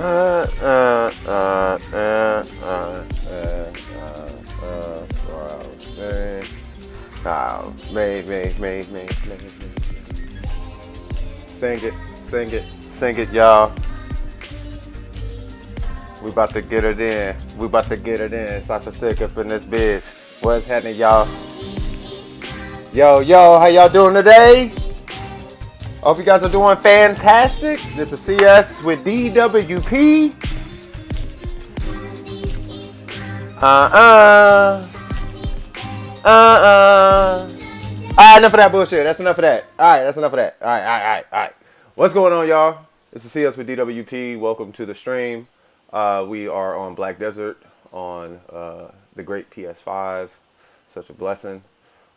Uh, uh, uh, uh, uh, well, oh, sing it, sing it, sing it, y'all. We about to get it in. We about to get it in. Cypher Sick up in this bitch. What's happening, y'all? Yo, yo, how y'all doing today? Hope you guys are doing fantastic. This is CS with DWP. Uh-uh. Uh-uh. Alright, enough of that bullshit. That's enough of that. Alright, that's enough of that. Alright. What's going on, y'all? This is CS with DWP. Welcome to the stream. We are on Black Desert on the great PS5. Such a blessing.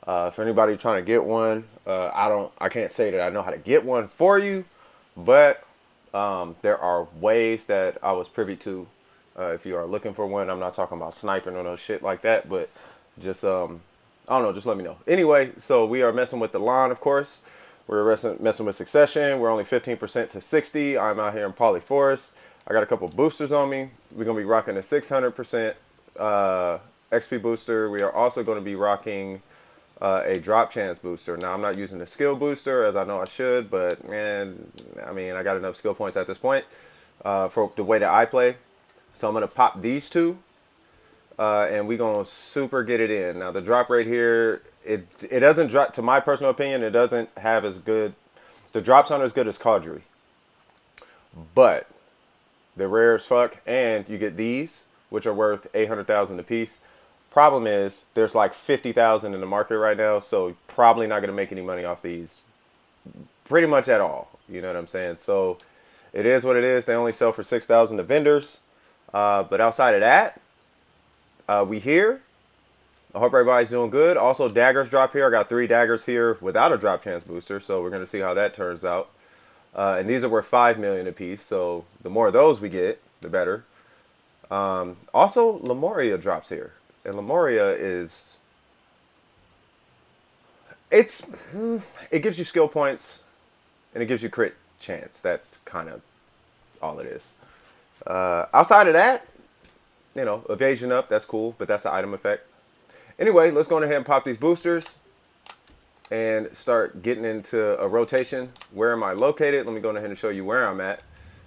For anybody trying to get one, I can't say that I know how to get one for you, but there are ways that I was privy to. If you are looking for one, I'm not talking about sniping or no shit like that, but just I don't know, just let me know. Anyway, so we are messing with the line, of course. We're messing with Succession. We're only 15% to 60. I'm out here in Poly Forest. I got a couple boosters on me. We're gonna be rocking a 600% XP booster. We are also going to be rocking a drop chance booster. Now, I'm not using the skill booster as I know I should, but man, I mean, I got enough skill points at this point for the way that I play. So I'm going to pop these two and we're going to super get it in. Now, the drop rate here, it doesn't drop, to my personal opinion, it doesn't have as good, the drops aren't as good as Caudry. But they're rare as fuck, and you get these, which are worth 800,000 a piece. Problem is, there's like 50,000 in the market right now, so probably not going to make any money off these pretty much at all. You know what I'm saying? So it is what it is. They only sell for 6,000 to vendors. But outside of that, we here. I hope everybody's doing good. Also, daggers drop here. I got 3 daggers here without a drop chance booster, so we're going to see how that turns out. And these are worth 5 million a piece, so the more of those we get, the better. Also, Lemuria drops here. And Lemuria is, it gives you skill points and it gives you crit chance. That's kind of all it is. Outside of that, you know, evasion up, that's cool, but that's the item effect. Anyway, let's go ahead and pop these boosters and start getting into a rotation. Where am I located? Let me go ahead and show you where I'm at.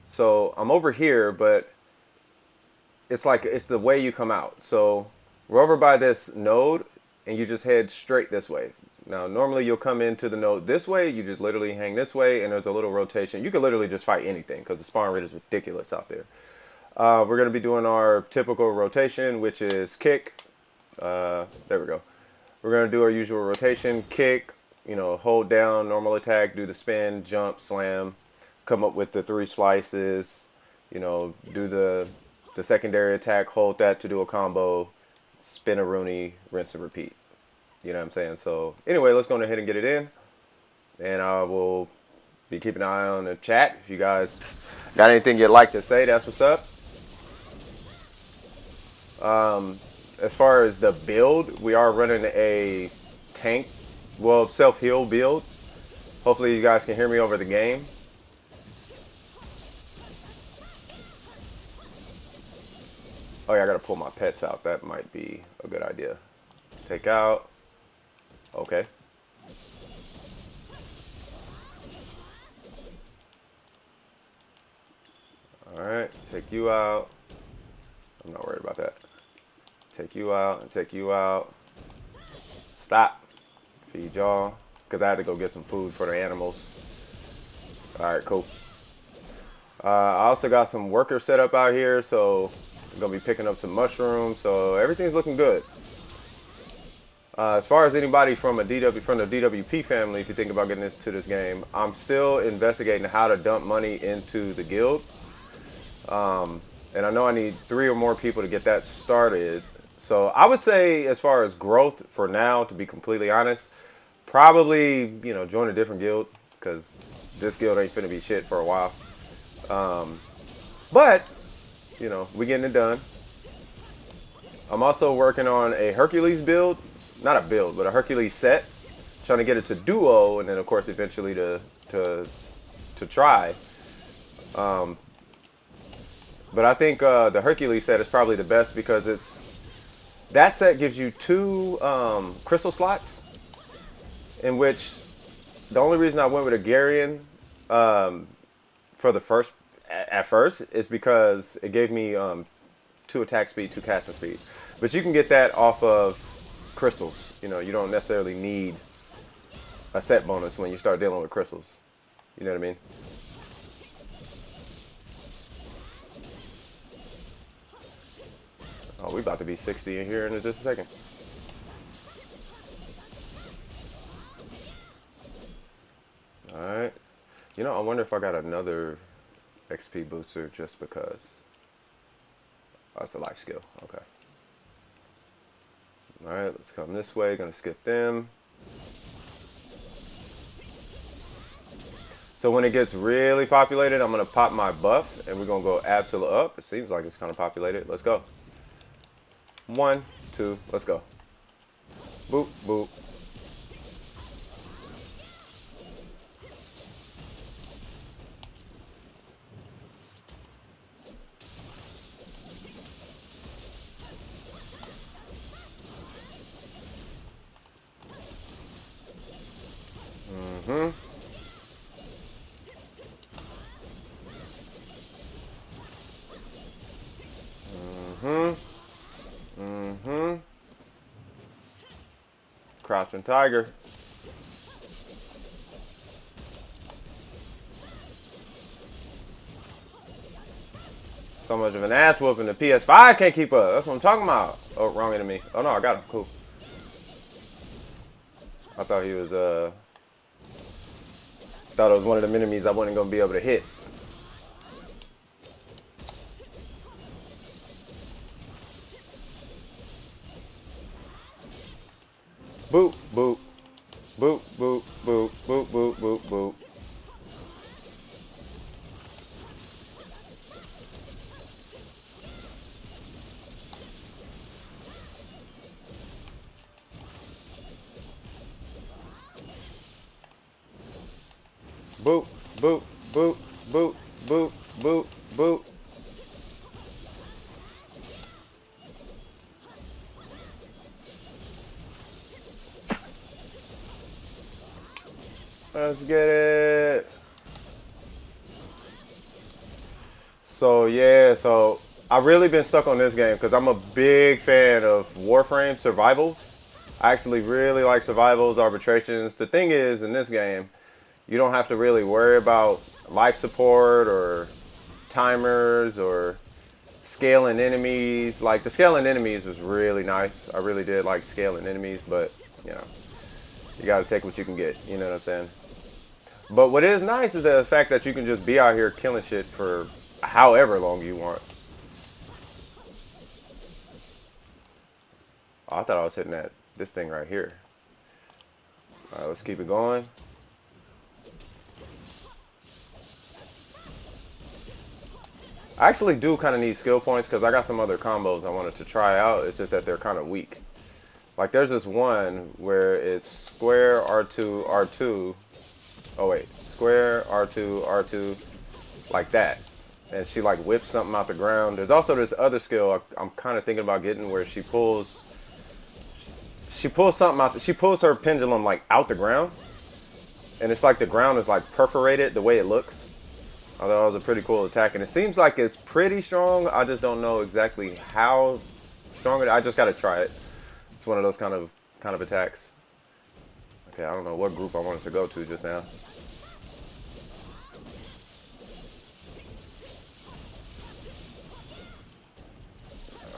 So I'm over here, but it's like, it's the way you come out. So we're over by this node, and you just head straight this way. Now, normally you'll come into the node this way. You just literally hang this way, and there's a little rotation. You can literally just fight anything because the spawn rate is ridiculous out there. We're going to be doing our typical rotation, which is kick. There we go. We're going to do our usual rotation, kick, you know, hold down, normal attack, do the spin, jump, slam, come up with the 3 slices, you know, do the secondary attack, hold that to do a combo, spin a Rooney, rinse and repeat. You know what I'm saying? So anyway, let's go ahead and get it in. And I will be keeping an eye on the chat. If you guys got anything you'd like to say, that's what's up. As far as the build, we are running a tank, well, self-heal build. Hopefully you guys can hear me over the game. Oh yeah, I gotta pull my pets out. That might be a good idea. Take out. Okay. Alright, take you out. I'm not worried about that. Take you out and take you out. Stop. Feed y'all. Because I had to go get some food for the animals. Alright, cool. I also got some workers set up out here, so I'm going to be picking up some mushrooms. So everything's looking good. As far as anybody from the DWP family, if you think about getting into this game, I'm still investigating how to dump money into the guild. And I know I need 3 or more people to get that started. So I would say, as far as growth for now, to be completely honest, probably, you know, join a different guild, because this guild ain't finna be shit for a while. But, you know, we getting it done. I'm also working on a Hercules build. Not a build, but a Hercules set. Trying to get it to duo, and then, of course, eventually to try. But I think the Hercules set is probably the best because that set gives you two crystal slots, in which the only reason I went with a Garian for the first at first is because it gave me two attack speed, two casting speed. But you can get that off of crystals. You know, you don't necessarily need a set bonus when you start dealing with crystals. You know what I mean? Oh, we about to be 60 in here in just a second. Alright. You know, I wonder if I got another XP booster just because. Oh, it's a life skill. Okay. Alright, let's come this way. Gonna skip them. So when it gets really populated, I'm gonna pop my buff and we're gonna go absolute up. It seems like it's kind of populated. Let's go. 1, 2, let's go. Boop, boop. Mm-hmm. Mm-hmm. Mm-hmm. Crouching tiger. So much of an ass whooping the PS5 can't keep up. That's what I'm talking about. Oh, wrong enemy. Oh no, I got him. Cool. I thought he was thought it was one of them enemies I wasn't gonna be able to hit. Boop, boop. Boop, boop, boop, boop, boop, boop, boop. Boop, boop, boop, boop, boop, boop, boop. Let's get it. So yeah, so I've really been stuck on this game because I'm a big fan of Warframe survivals. I actually really like survivals, arbitrations. The thing is, in this game, you don't have to really worry about life support or timers or scaling enemies. Like the scaling enemies was really nice. I really did like scaling enemies, but you know, you got to take what you can get. You know what I'm saying? But what is nice is the fact that you can just be out here killing shit for however long you want. Oh, I thought I was hitting this thing right here. All right, let's keep it going. I actually do kind of need skill points because I got some other combos I wanted to try out. It's just that they're kind of weak. Like there's this one where it's square R2 R2. Oh wait, square R2 R2, like that, and she like whips something out the ground. There's also this other skill I'm kind of thinking about getting where she pulls something out. She pulls her pendulum like out the ground, and it's like the ground is like perforated the way it looks. I thought it was a pretty cool attack, and it seems like it's pretty strong. I just don't know exactly how strong it is. I just gotta try it. It's one of those kind of attacks. Okay, I don't know what group I wanted to go to just now.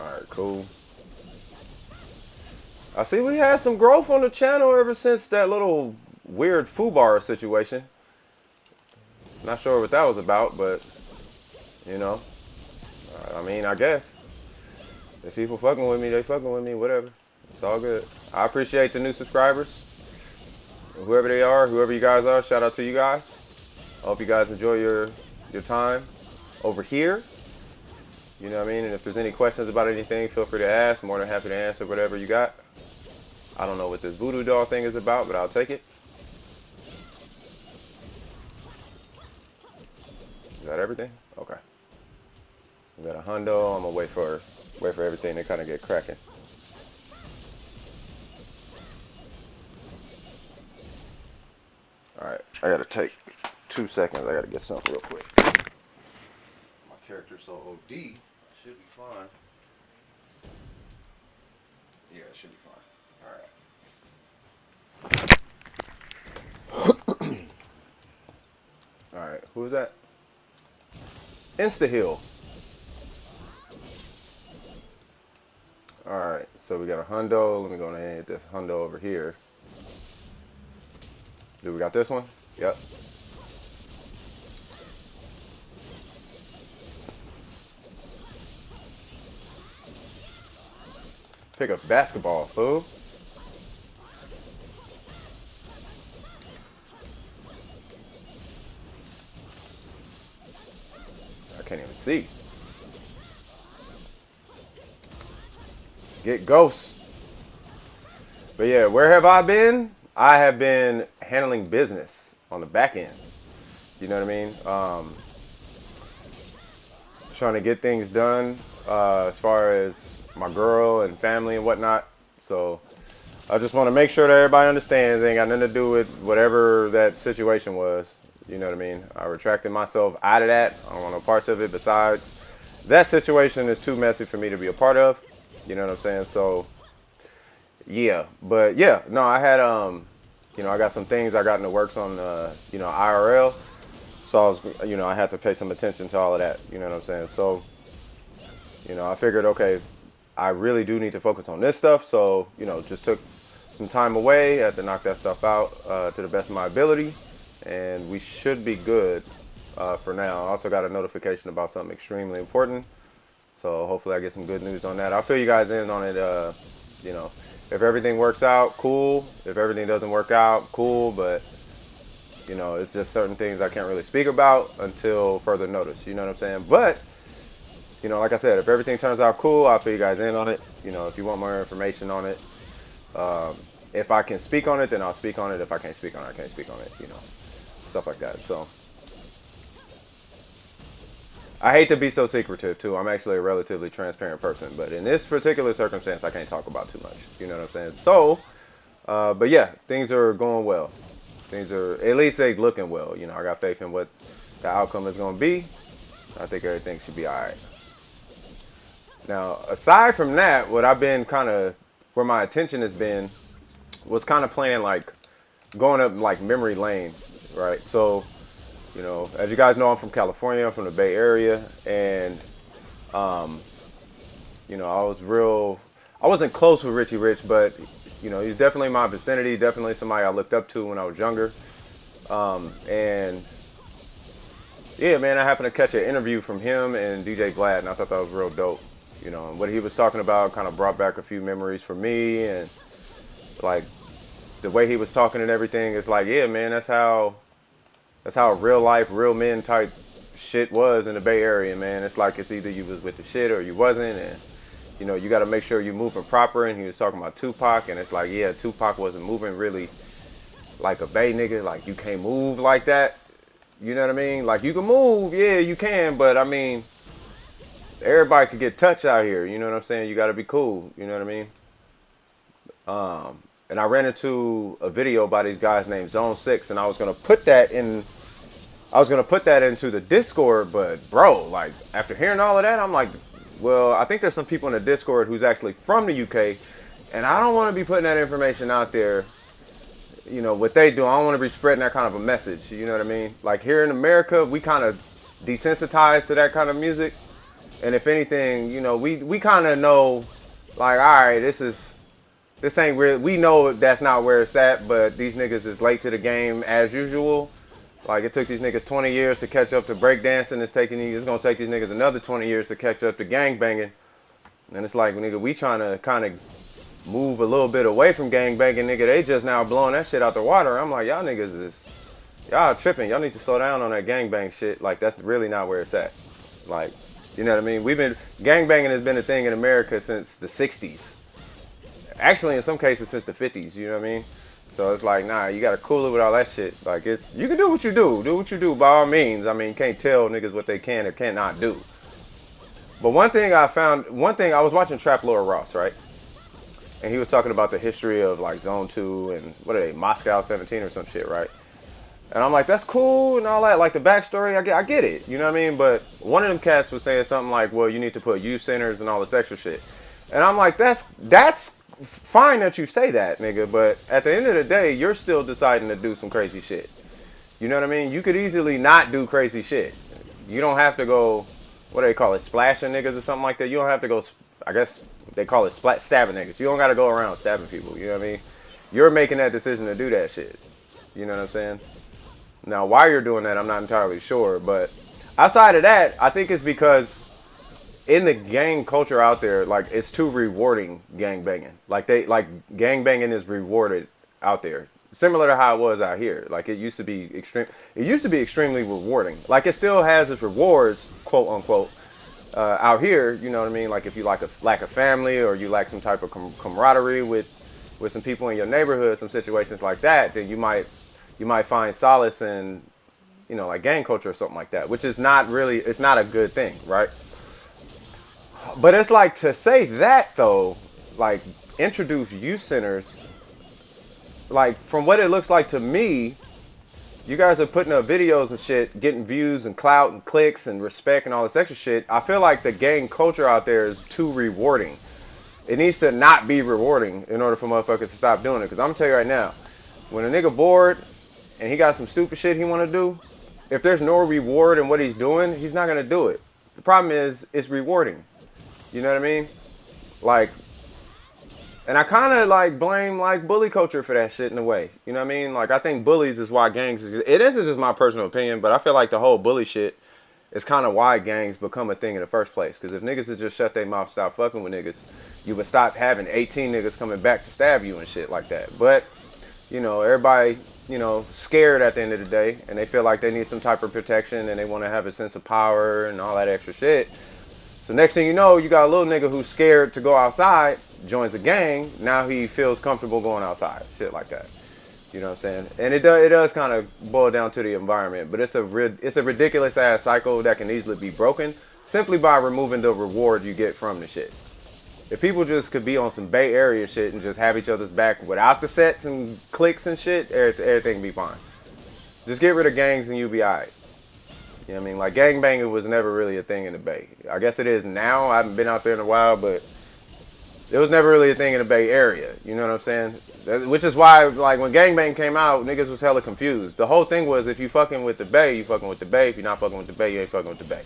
Alright, cool. I see we had some growth on the channel ever since that little weird foobar situation. Not sure what that was about, but, you know. I mean, I guess. If people fucking with me, they fucking with me, whatever. It's all good. I appreciate the new subscribers. Whoever they are, whoever you guys are, shout out to you guys. I hope you guys enjoy your time over here. You know what I mean? And if there's any questions about anything, feel free to ask. More than happy to answer whatever you got. I don't know what this voodoo doll thing is about, but I'll take it. Is that everything? Okay. We got a hundo. I'm gonna wait for everything to kind of get cracking. All right, I gotta take 2 seconds. I gotta get something real quick. My character's so OD, I should be fine. Yeah, it should be fine. All right. All right, who is that? Insta Hill. All right, so we got a hundo. Let me go ahead and hit this hundo over here. Do we got this one? Yep. Pick up basketball, fool. I can't even see. Get ghosts. But yeah, where have I been? I have been handling business on the back end. You know what I mean? Trying to get things done as far as my girl and family and whatnot. So I just want to make sure that everybody understands. It ain't got nothing to do with whatever that situation was. You know what I mean? I retracted myself out of that. I don't want no parts of it. Besides, that situation is too messy for me to be a part of. You know what I'm saying? So yeah, but yeah, no, I had you know, I got some things I got in the works on you know, IRL. So I was, you know, I had to pay some attention to all of that. You know what I'm saying? So, you know, I figured, okay, I really do need to focus on this stuff. So, you know, just took some time away, had to knock that stuff out to the best of my ability, and we should be good for now. I also got a notification about something extremely important. So hopefully I get some good news on that. I'll fill you guys in on it. You know, if everything works out, cool. If everything doesn't work out, cool. But, you know, it's just certain things I can't really speak about until further notice. You know what I'm saying? But, you know, like I said, if everything turns out cool, I'll fill you guys in on it. You know, if you want more information on it. If I can speak on it, then I'll speak on it. If I can't speak on it, I can't speak on it. You know, stuff like that. So I hate to be so secretive too. I'm actually a relatively transparent person, but in this particular circumstance, I can't talk about too much. You know what I'm saying? So, but yeah, things are going well. Things are, at least they looking well. You know, I got faith in what the outcome is going to be. I think everything should be all right. Now, aside from that, what I've been kind of, where my attention has been, was kind of playing like, going up like memory lane, right? So, you know, as you guys know, I'm from California. I'm from the Bay Area, and you know, I wasn't close with Richie Rich, but you know, he's definitely in my vicinity. Definitely somebody I looked up to when I was younger. And yeah, man, I happened to catch an interview from him and DJ Vlad, and I thought that was real dope. You know, and what he was talking about kind of brought back a few memories for me, and like the way he was talking and everything. It's like, yeah, man, that's how real life, real men type shit was in the Bay Area, man. It's like it's either you was with the shit or you wasn't, and you know, you got to make sure you're moving proper. And he was talking about Tupac, and it's like, yeah, Tupac wasn't moving really like a Bay nigga. Like, you can't move like that. You know what I mean? Like, you can move, yeah, you can, but I mean, everybody could get touched out here. You know what I'm saying? You got to be cool. You know what I mean? And I ran into a video by these guys named Zone 6, and I was gonna put that into the Discord, but bro, like after hearing all of that, I'm like, well, I think there's some people in the Discord who's actually from the UK, and I don't want to be putting that information out there. You know what they do. I don't want to be spreading that kind of a message. You know what I mean? Like here in America, we kind of desensitized to that kind of music, and if anything, you know, we kind of know, like, all right, this ain't real. We know that's not where it's at, but these niggas is late to the game as usual. Like, it took these niggas 20 years to catch up to breakdancing. It's gonna take these niggas another 20 years to catch up to gangbanging. And it's like, nigga, we trying to kind of move a little bit away from gangbanging, nigga. They just now blowing that shit out the water. I'm like, y'all niggas y'all tripping. Y'all need to slow down on that gangbang shit. Like, that's really not where it's at. Like, you know what I mean? Gangbanging has been a thing in America since the 60s. Actually, in some cases, since the 50s, you know what I mean? So it's like, nah, you got to cool it with all that shit. Like, you can do what you do. Do what you do by all means. I mean, you can't tell niggas what they can or cannot do. But one thing I was watching Trap Lord Ross, right? And he was talking about the history of like Zone 2 and what are they, Moscow 17 or some shit, right? And I'm like, that's cool and all that, like the backstory, I get it, you know what I mean? But one of them cats was saying something like, well, you need to put youth centers and all this extra shit. And I'm like, that's fine that you say that, nigga, but at the end of the day, you're still deciding to do some crazy shit. You know what I mean? You could easily not do crazy shit. You don't have to go, what do they call it, splashing niggas or something like that. You don't have to go, I guess they call it stabbing niggas. You don't got to go around stabbing people, you know what I mean? You're making that decision to do that shit. You know what I'm saying? Now, why you're doing that, I'm not entirely sure. But outside of that, I think it's because in the gang culture out there, like it's too rewarding gang banging. Like gang banging is rewarded out there, similar to how it was out here. Like it used to be extremely rewarding. Like it still has its rewards, quote unquote, out here. You know what I mean? Like if you lack a family or you lack some type of camaraderie with some people in your neighborhood, some situations like that, then you might find solace in, you know, like gang culture or something like that, which is not really, it's not a good thing, right? But it's like to say that though, like introduce youth centers, like from what it looks like to me, you guys are putting up videos and shit, getting views and clout and clicks and respect and all this extra shit. I feel like the gang culture out there is too rewarding. It needs to not be rewarding in order for motherfuckers to stop doing it. Because I'm going to tell you right now, when a nigga bored and he got some stupid shit he want to do, if there's no reward in what he's doing, he's not going to do it. The problem is, it's rewarding. You know what I mean? Like, and I kind of like blame like bully culture for that shit in a way. You know what I mean? Like, I think bullies is why gangs exist. This is just my personal opinion, but I feel like the whole bully shit is kind of why gangs become a thing in the first place. Because if niggas would just shut their mouth, stop fucking with niggas, you would stop having 18 niggas coming back to stab you and shit like that. But, you know, everybody, you know, scared at the end of the day, and they feel like they need some type of protection, and they want to have a sense of power and all that extra shit. So next thing you know, you got a little nigga who's scared to go outside, joins a gang. Now he feels comfortable going outside, shit like that. You know what I'm saying? And it does kind of boil down to the environment, but it's a ridiculous ass cycle that can easily be broken simply by removing the reward you get from the shit. If people just could be on some Bay Area shit and just have each other's back without the sets and clicks and shit, everything would be fine. Just get rid of gangs and you'll be alright. You know what I mean? Like, gangbanging was never really a thing in the Bay. I guess it is now. I haven't been out there in a while, but it was never really a thing in the Bay Area. You know what I'm saying? Which is why, like, when gangbang came out, niggas was hella confused. The whole thing was, if you fucking with the Bay, you fucking with the Bay. If you're not fucking with the Bay, you ain't fucking with the Bay.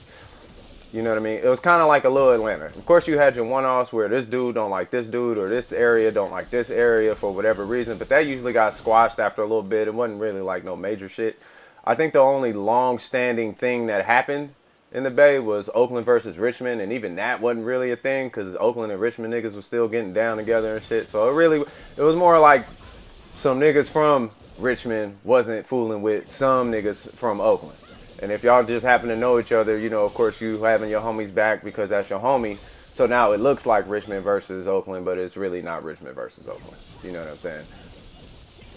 You know what I mean? It was kind of like a little Atlanta. Of course, you had your one-offs where this dude don't like this dude or this area don't like this area for whatever reason. But that usually got squashed after a little bit. It wasn't really like no major shit. I think the only long-standing thing that happened in the Bay was Oakland versus Richmond. And even that wasn't really a thing because Oakland and Richmond niggas was still getting down together and shit. So it was more like some niggas from Richmond wasn't fooling with some niggas from Oakland. And if y'all just happen to know each other, you know, of course, you having your homies back because that's your homie. So now it looks like Richmond versus Oakland, but it's really not Richmond versus Oakland. You know what I'm saying?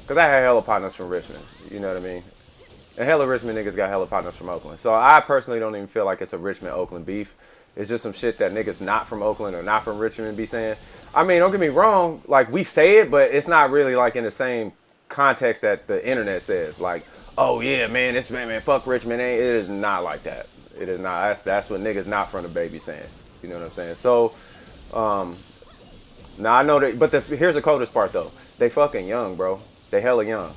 Because I had hella partners from Richmond. You know what I mean? And hella Richmond niggas got hella partners from Oakland. So I personally don't even feel like it's a Richmond-Oakland beef. It's just some shit that niggas not from Oakland or not from Richmond be saying. I mean, don't get me wrong. Like, we say it, but it's not really like in the same context that the internet says. Like, oh yeah, man, this man, fuck Richmond. It is not like that. It is not. That's what niggas not from the baby saying. You know what I'm saying? So, now I know that, but here's the coldest part though. They fucking young, bro. They hella young.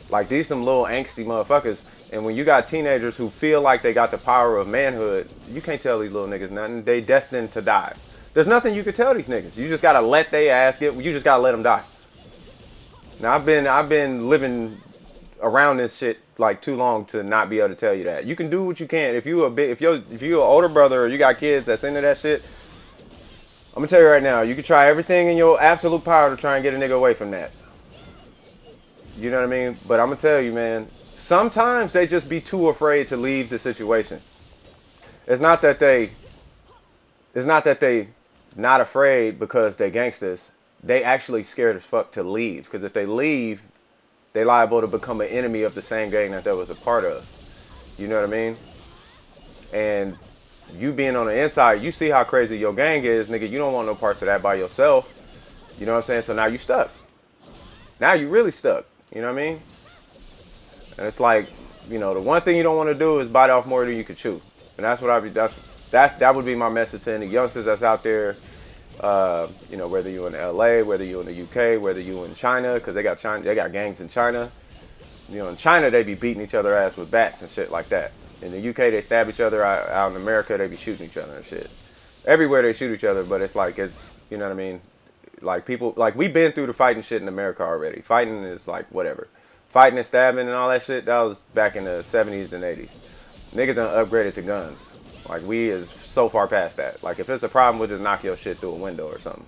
Like, these some little angsty motherfuckers. And when you got teenagers who feel like they got the power of manhood, you can't tell these little niggas nothing. They destined to die. There's nothing you can tell these niggas. You just gotta let they ass get. You just gotta let them die. Now I've been living around this shit like too long to not be able to tell you that. You can do what you can. If you're an older brother or you got kids that's into that shit, I'm gonna tell you right now, you can try everything in your absolute power to try and get a nigga away from that. You know what I mean? But I'm gonna tell you, man, sometimes they just be too afraid to leave the situation. It's not that they not afraid because they gangsters. They actually scared as fuck to leave. Because if they leave, they liable to become an enemy of the same gang that they was a part of. You know what I mean? And you being on the inside, you see how crazy your gang is, nigga. You don't want no parts of that by yourself. You know what I'm saying? So now you stuck. Now you really stuck. You know what I mean? And it's like, you know, the one thing you don't want to do is bite off more than you can chew. And that's what that would be my message to any youngsters that's out there. You know, whether you're in LA, whether you're in the UK, whether you're in China, because they got gangs in China. You know, in China they be beating each other ass with bats and shit like that. In the UK they stab each other. Out in America they be shooting each other and shit. Everywhere they shoot each other, but it's like you know what I mean. Like people, like we've been through the fighting shit in America already. Fighting is like whatever. Fighting and stabbing and all that shit, that was back in the 70s and 80s. Niggas done upgraded to guns. Like we is so far past that. Like if it's a problem, we'll just knock your shit through a window or something.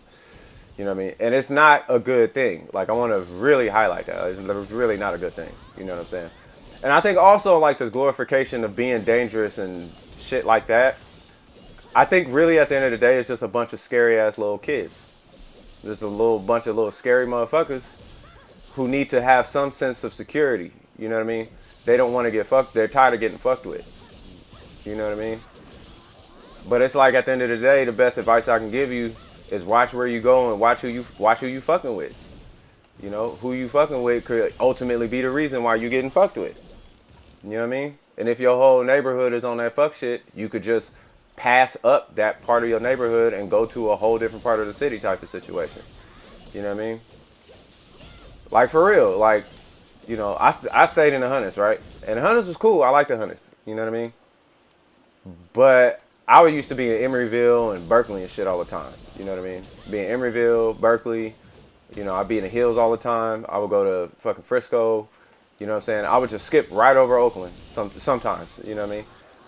You know what I mean? And it's not a good thing. Like I want to really highlight that. It's really not a good thing. You know what I'm saying? And I think also like this glorification of being dangerous and shit like that. I think really at the end of the day, it's just a bunch of scary ass little kids. Just a bunch of little scary motherfuckers who need to have some sense of security. You know what I mean? They don't want to get fucked. They're tired of getting fucked with. You know what I mean? But it's like at the end of the day, the best advice I can give you is watch where you go and watch who you fucking with. You know, who you fucking with could ultimately be the reason why you getting fucked with. You know what I mean? And if your whole neighborhood is on that fuck shit, you could just pass up that part of your neighborhood and go to a whole different part of the city type of situation. You know what I mean? Like for real, like, you know, I stayed in the Hunters, right? And the Hunters was cool. I like the Hunters. You know what I mean? But I used to be in Emeryville and Berkeley and shit all the time. You know what I mean? Be in Emeryville, Berkeley. You know, I'd be in the hills all the time. I would go to fucking Frisco. You know what I'm saying? I would just skip right over Oakland sometimes. You know what I mean?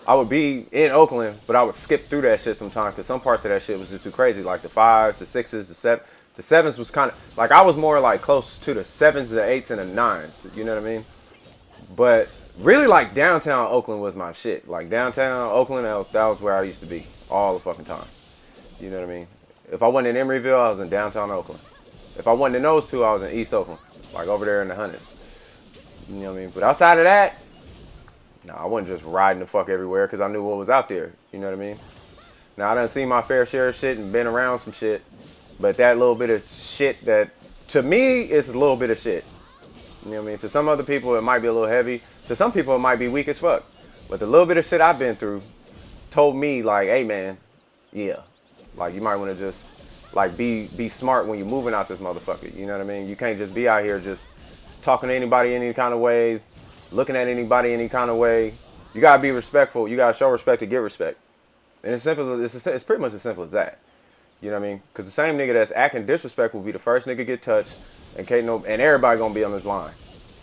I would be in Oakland, but I would skip through that shit sometimes because some parts of that shit was just too crazy. Like the 5s, the 6s, the 7s. The 7s was kind of, like I was more like close to the 7s, the 8s, and the 9s. You know what I mean? But really like downtown Oakland was my shit. Like downtown Oakland, that was where I used to be all the fucking time. You know what I mean? If I wasn't in Emeryville, I was in downtown Oakland. If I wasn't in those two, I was in East Oakland. Like over there in the Hunters. You know what I mean? But outside of that, no, I wasn't just riding the fuck everywhere because I knew what was out there. You know what I mean? Now, I done seen my fair share of shit and been around some shit. But that little bit of shit that, to me, is a little bit of shit. You know what I mean? To some other people, it might be a little heavy. To some people, it might be weak as fuck. But the little bit of shit I've been through told me, like, hey, man, yeah. Like, you might want to just, like, be smart when you're moving out this motherfucker. You know what I mean? You can't just be out here just talking to anybody any kind of way, looking at anybody any kind of way. You got to be respectful. You got to show respect to get respect. And it's pretty much as simple as that. You know what I mean? Because the same nigga that's acting disrespectful will be the first nigga get touched, and everybody gonna be on this line.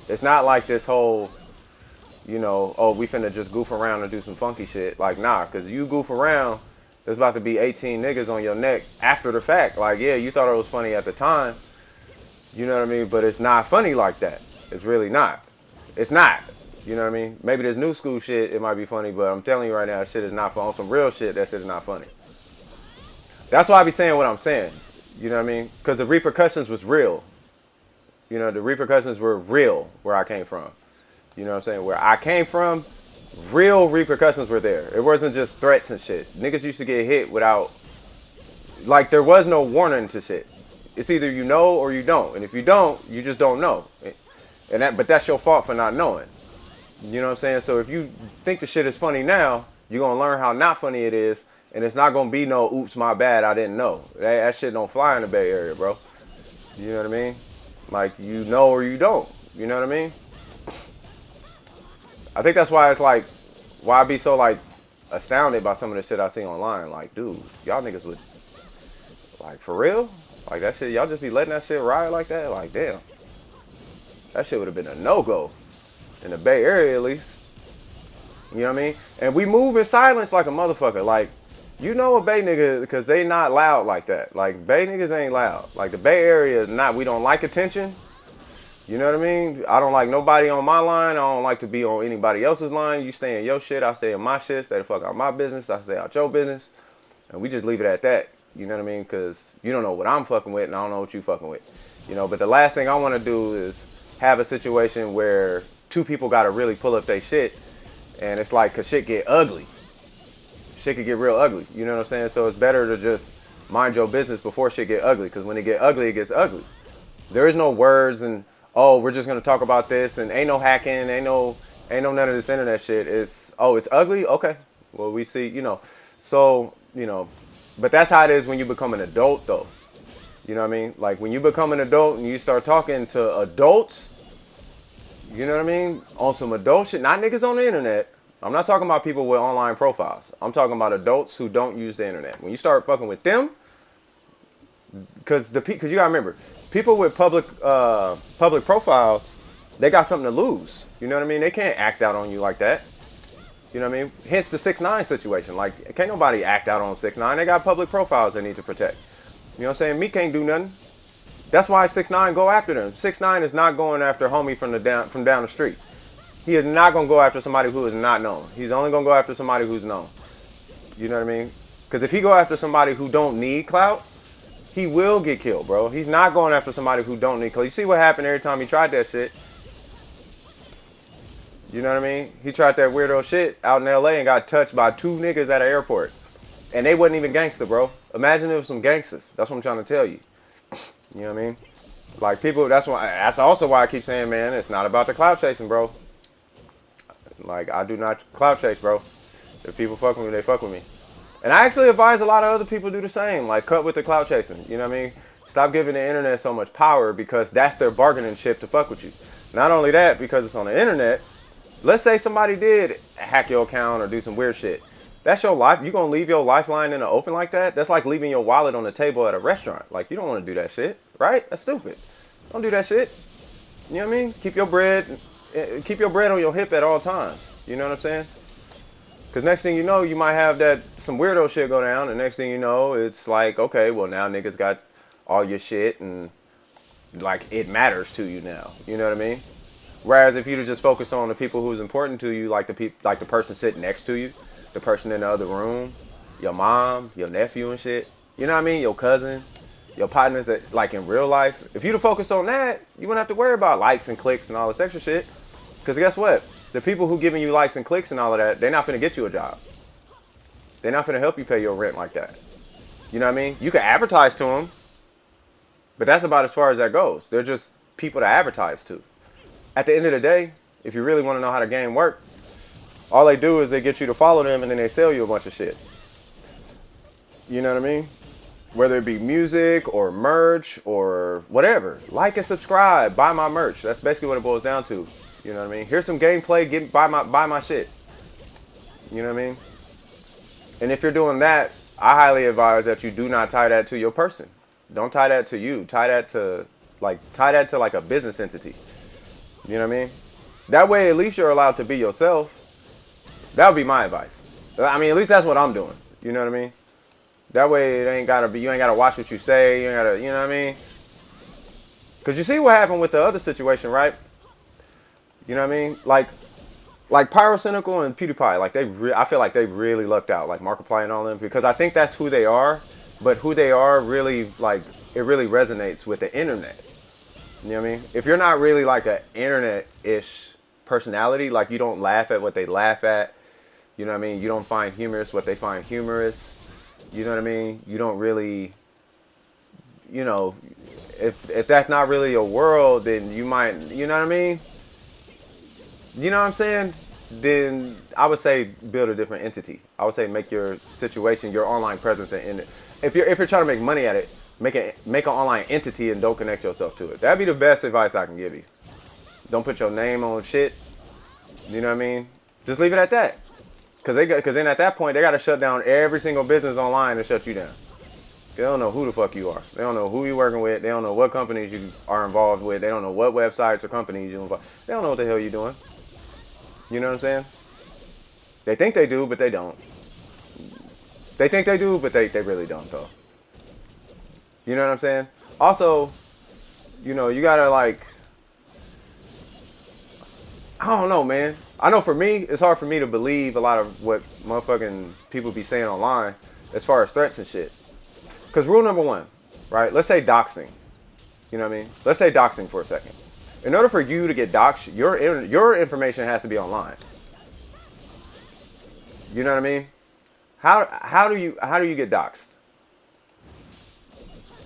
It's not like this whole, you know, oh, we finna just goof around and do some funky shit. Like, nah, because you goof around, there's about to be 18 niggas on your neck after the fact. Like, yeah, you thought it was funny at the time. You know what I mean? But it's not funny like that. It's really not. It's not. You know what I mean? Maybe this new school shit, it might be funny, but I'm telling you right now, that shit is not funny. On some real shit, that shit is not funny. That's why I be saying what I'm saying. You know what I mean? Because the repercussions was real. You know, the repercussions were real where I came from. You know what I'm saying? Where I came from, real repercussions were there. It wasn't just threats and shit. Niggas used to get hit without, like, there was no warning to shit. It's either you know or you don't. And if you don't, you just don't know. But that's your fault for not knowing. You know what I'm saying? So if you think the shit is funny now, you're going to learn how not funny it is. And it's not going to be no, oops, my bad, I didn't know. That shit don't fly in the Bay Area, bro. You know what I mean? Like, you know or you don't. You know what I mean? I think that's why it's like, why I be so, like, astounded by some of the shit I see online. Like, dude, y'all niggas would, like, for real? Like, that shit, y'all just be letting that shit ride like that? Like, damn. That shit would have been a no-go. In the Bay Area, at least. You know what I mean? And we move in silence like a motherfucker. Like, you know a Bay nigga, because they not loud like that. Like, Bay niggas ain't loud. Like, the Bay Area is not, we don't like attention. You know what I mean? I don't like nobody on my line. I don't like to be on anybody else's line. You stay in your shit, I stay in my shit. Stay the fuck out my business, I stay out your business. And we just leave it at that. You know what I mean? Because you don't know what I'm fucking with, and I don't know what you fucking with. You know, but the last thing I want to do is have a situation where two people got to really pull up their shit. And it's like, cause shit get ugly. shit could get real ugly. You know what I'm saying? So it's better to just mind your business before shit get ugly. Because when it get ugly, it gets ugly. There is no words and, oh, we're just gonna talk about this and ain't no hacking, ain't no none of this internet shit. It's, oh, it's ugly? Okay. Well, we see, So, but that's how it is when you become an adult, though. You know what I mean? Like, when you become an adult and you start talking to adults, you know what I mean? On some adult shit, not niggas on the internet. I'm not talking about people with online profiles. I'm talking about adults who don't use the internet. When you start fucking with them, because you gotta remember, people with public profiles, they got something to lose. You know what I mean? They can't act out on you like that. You know what I mean? Hence the 6ix9ine situation. Like, can't nobody act out on 6ix9ine. They got public profiles they need to protect. You know what I'm saying? Me can't do nothing. That's why 6ix9ine go after them. 6ix9ine is not going after homie from down the street. He is not going to go after somebody who is not known. He's only going to go after somebody who's known. You know what I mean? Because if he go after somebody who don't need clout, he will get killed, bro. He's not going after somebody who don't need clout. You see what happened every time he tried that shit? You know what I mean? He tried that weirdo shit out in LA and got touched by 2 niggas at an airport. And they wasn't even gangster, bro. Imagine it was some gangsters. That's what I'm trying to tell you. You know what I mean? Like, people, that's also why I keep saying, man, it's not about the clout chasing, bro. Like, I do not clout chase, bro. If people fuck with me, they fuck with me. And I actually advise a lot of other people do the same. Like, cut with the clout chasing. You know what I mean? Stop giving the internet so much power, because that's their bargaining chip to fuck with you. Not only that, because it's on the internet. Let's say somebody did hack your account or do some weird shit. That's your life. You gonna leave your lifeline in the open like that? That's like leaving your wallet on the table at a restaurant. Like, you don't want to do that shit, right? That's stupid. Don't do that shit. You know what I mean? Keep your bread on your hip at all times. You know what I'm saying? Because next thing you know, you might have some weirdo shit go down, and next thing you know, it's like, okay, well, now niggas got all your shit, and like, it matters to you now. You know what I mean? Whereas if you'd just focus on the people who's important to you, like the person sitting next to you, the person in the other room, your mom, your nephew and shit, you know what I mean? Your cousin, your partners that, like, in real life. If you'd have focused on that, you wouldn't have to worry about likes and clicks and all this extra shit. Because guess what? The people who giving you likes and clicks and all of that, they're not finna get you a job. They're not finna help you pay your rent like that. You know what I mean? You can advertise to them, but that's about as far as that goes. They're just people to advertise to. At the end of the day, if you really want to know how the game works, all they do is they get you to follow them, and then they sell you a bunch of shit. You know what I mean? Whether it be music or merch or whatever. Like and subscribe. Buy my merch. That's basically what it boils down to. You know what I mean? Here's some gameplay. Buy my shit. You know what I mean? And if you're doing that, I highly advise that you do not tie that to your person. Don't tie that to you. Tie that to like a business entity. You know what I mean? That way, at least you're allowed to be yourself. That would be my advice. I mean, at least that's what I'm doing. You know what I mean? That way, you ain't gotta watch what you say. You know what I mean? Because you see what happened with the other situation, right? You know what I mean? Like Pyrocynical and PewDiePie, like I feel like they really lucked out, like Markiplier and all them, because I think that's who they are. But who they are really, like, it really resonates with the internet. You know what I mean? If you're not really like an internet-ish personality, like you don't laugh at what they laugh at, you know what I mean? You don't find humorous what they find humorous. You know what I mean? You don't really, you know, if that's not really your world, then you might, you know what I mean? You know what I'm saying? Then I would say build a different entity. I would say make your situation, your online presence, and if you're trying to make money at it, make an online entity and don't connect yourself to it. That'd be the best advice I can give you. Don't put your name on shit. You know what I mean? Just leave it at that. Because then at that point, they got to shut down every single business online and shut you down. They don't know who the fuck you are. They don't know who you're working with. They don't know what companies you are involved with. They don't know what websites or companies you're involved with. They don't know what the hell you're doing. You know what I'm saying? They think they do, but they don't. They think they do, but they really don't, though. You know what I'm saying? Also, you know, you gotta, like, I don't know, man. I know for me, it's hard for me to believe a lot of what motherfucking people be saying online as far as threats and shit. Because rule number one, right? Let's say doxing. You know what I mean? Let's say doxing for a second. In order for you to get doxed, your information has to be online. You know what I mean? How do you get doxxed?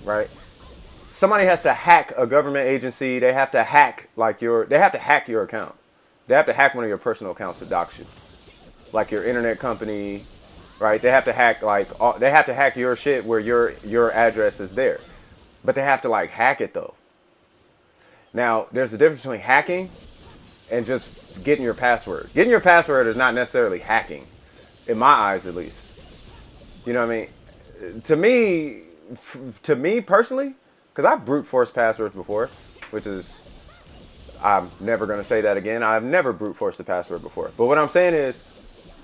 Right? Somebody has to hack a government agency. They have to hack they have to hack your account. They have to hack one of your personal accounts to dox you. Like your internet company, right? They have to hack they have to hack your shit where your address is there. But they have to like hack it though. Now, there's a difference between hacking and just getting your password. Getting your password is not necessarily hacking, in my eyes at least. You know what I mean? To me personally, because I've brute forced passwords before, which is, I'm never going to say that again. I've never brute forced a password before. But what I'm saying is,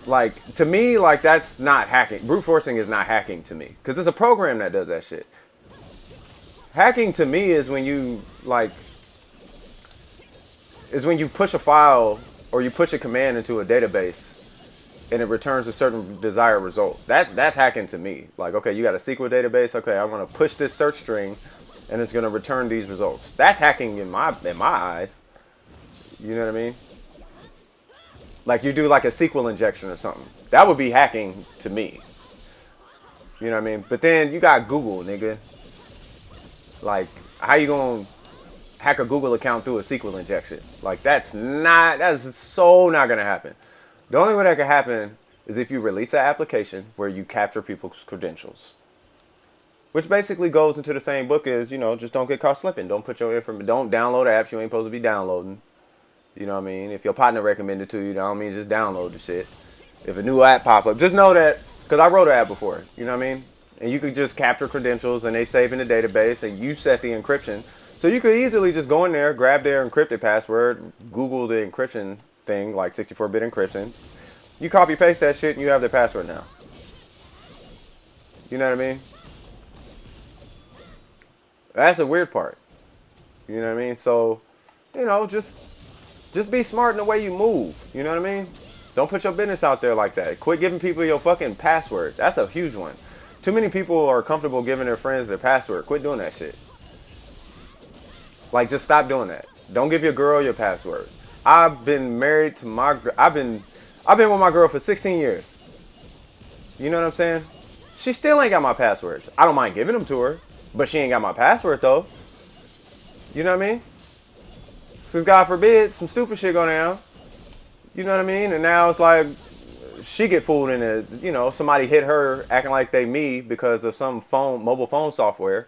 like, to me, like, that's not hacking. Brute forcing is not hacking to me. Because it's a program that does that shit. Hacking to me is when you, like, push a file or you push a command into a database and it returns a certain desired result. That's hacking to me. Like, okay, you got a SQL database. Okay, I'm going to push this search string and it's going to return these results. That's hacking in my eyes. You know what I mean? Like you do like a SQL injection or something. That would be hacking to me. You know what I mean? But then you got Google, nigga. Like, how you going to hack a Google account through a SQL injection? Like, that's so not going to happen. The only way that can happen is if you release an application where you capture people's credentials. Which basically goes into the same book as, you know, just don't get caught slipping. Don't put your information, don't download apps you ain't supposed to be downloading. You know what I mean? If your partner recommended to you, that don't mean just download the shit. If a new app pop up, just know that, because I wrote an app before, you know what I mean? And you could just capture credentials and they save in the database and you set the encryption. So you could easily just go in there, grab their encrypted password, Google the encryption thing, like 64-bit encryption. You copy paste that shit and you have their password now. You know what I mean? That's the weird part. You know what I mean? So, you know, just be smart in the way you move. You know what I mean? Don't put your business out there like that. Quit giving people your fucking password. That's a huge one. Too many people are comfortable giving their friends their password. Quit doing that shit. Like, just stop doing that. Don't give your girl your password. I've been married to I've been with my girl for 16 years. You know what I'm saying? She still ain't got my passwords. I don't mind giving them to her, but she ain't got my password though. You know what I mean? Because God forbid some stupid shit go down. You know what I mean? And now it's like she get fooled into, you know, somebody hit her acting like they me because of some mobile phone software.